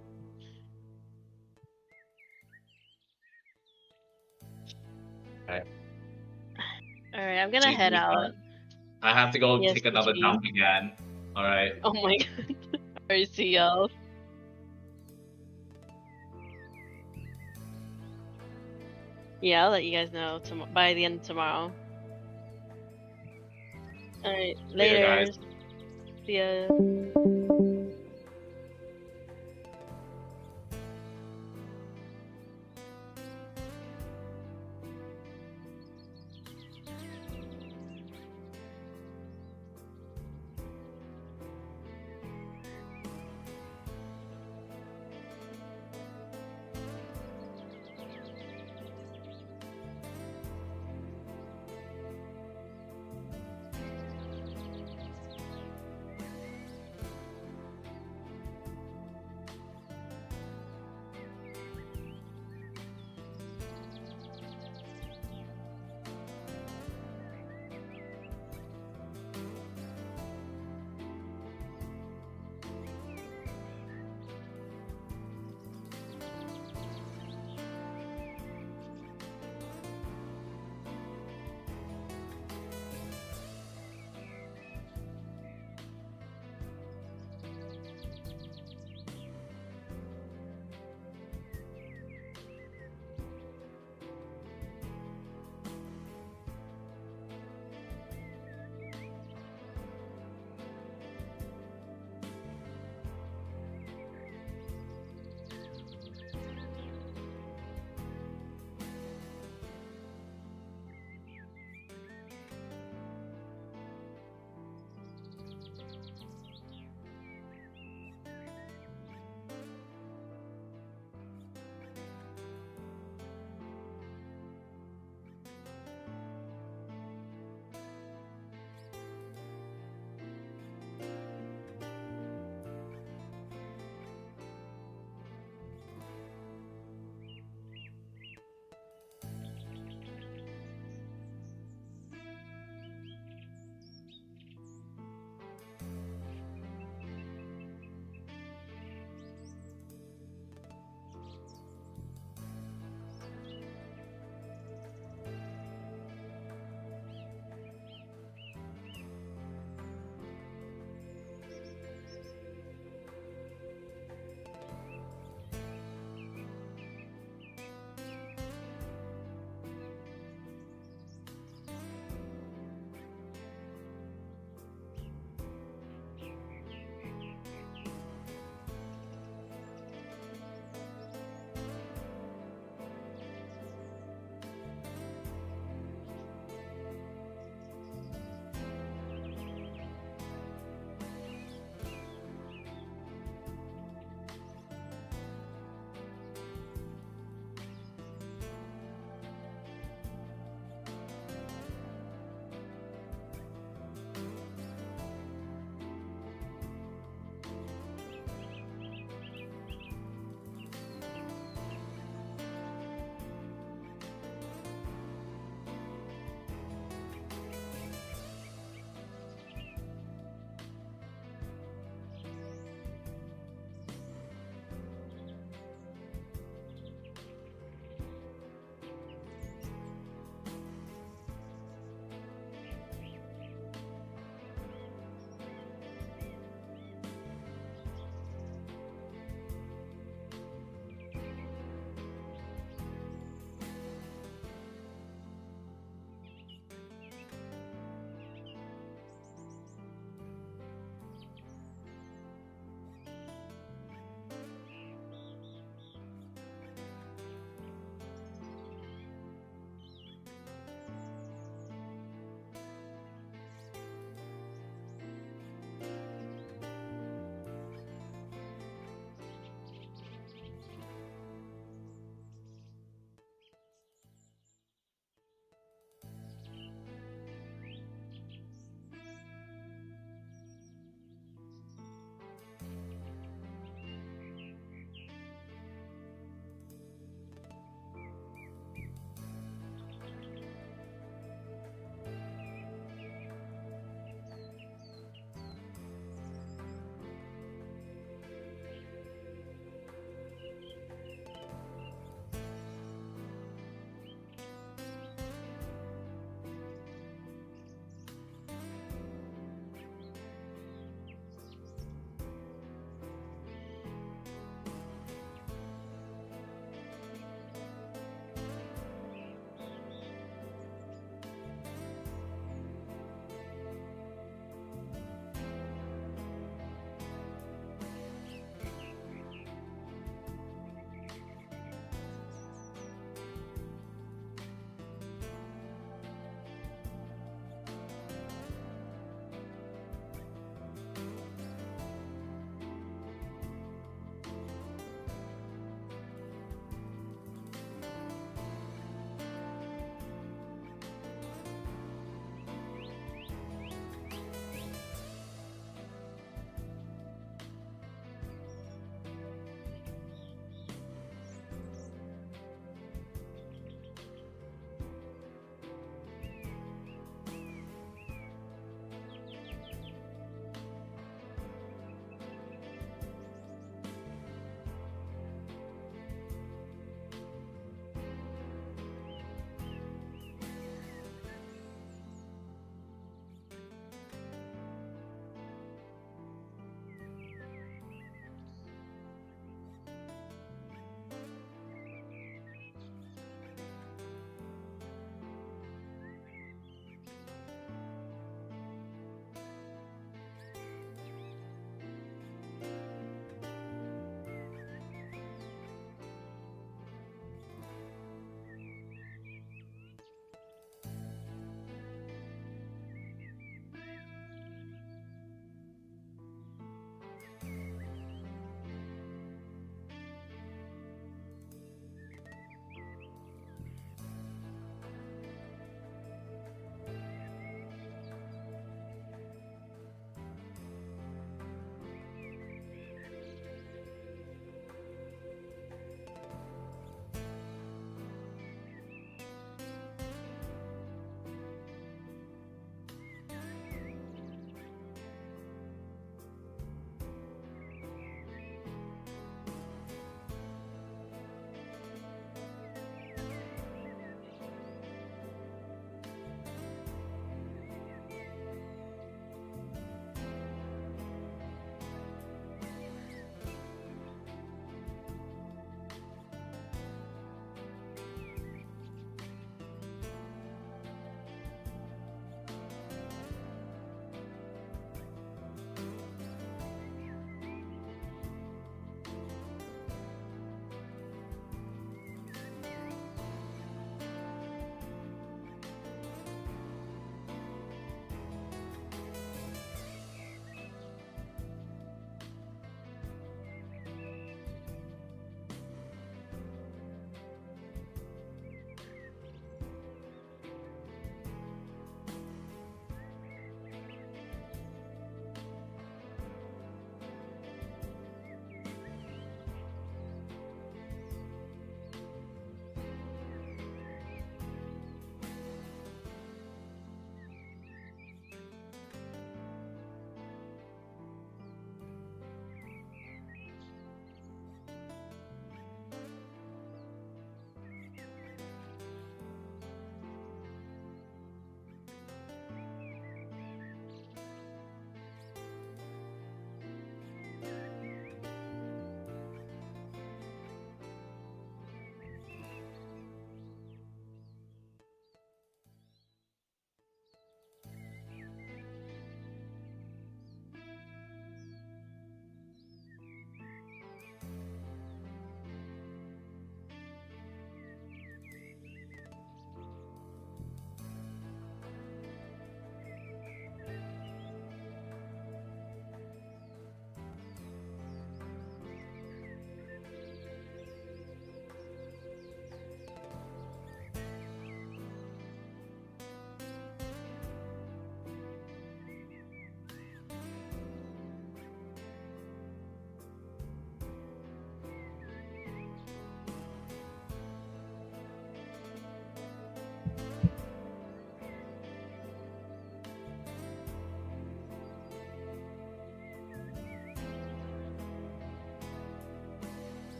Okay. Alright, I'm gonna GG, head out. man. I have to go Yes, take another GG. dump again. All right. Oh my god. Alright, see y'all. Yeah, I'll let you guys know by the end of tomorrow. Alright, Later, later. guys. See ya.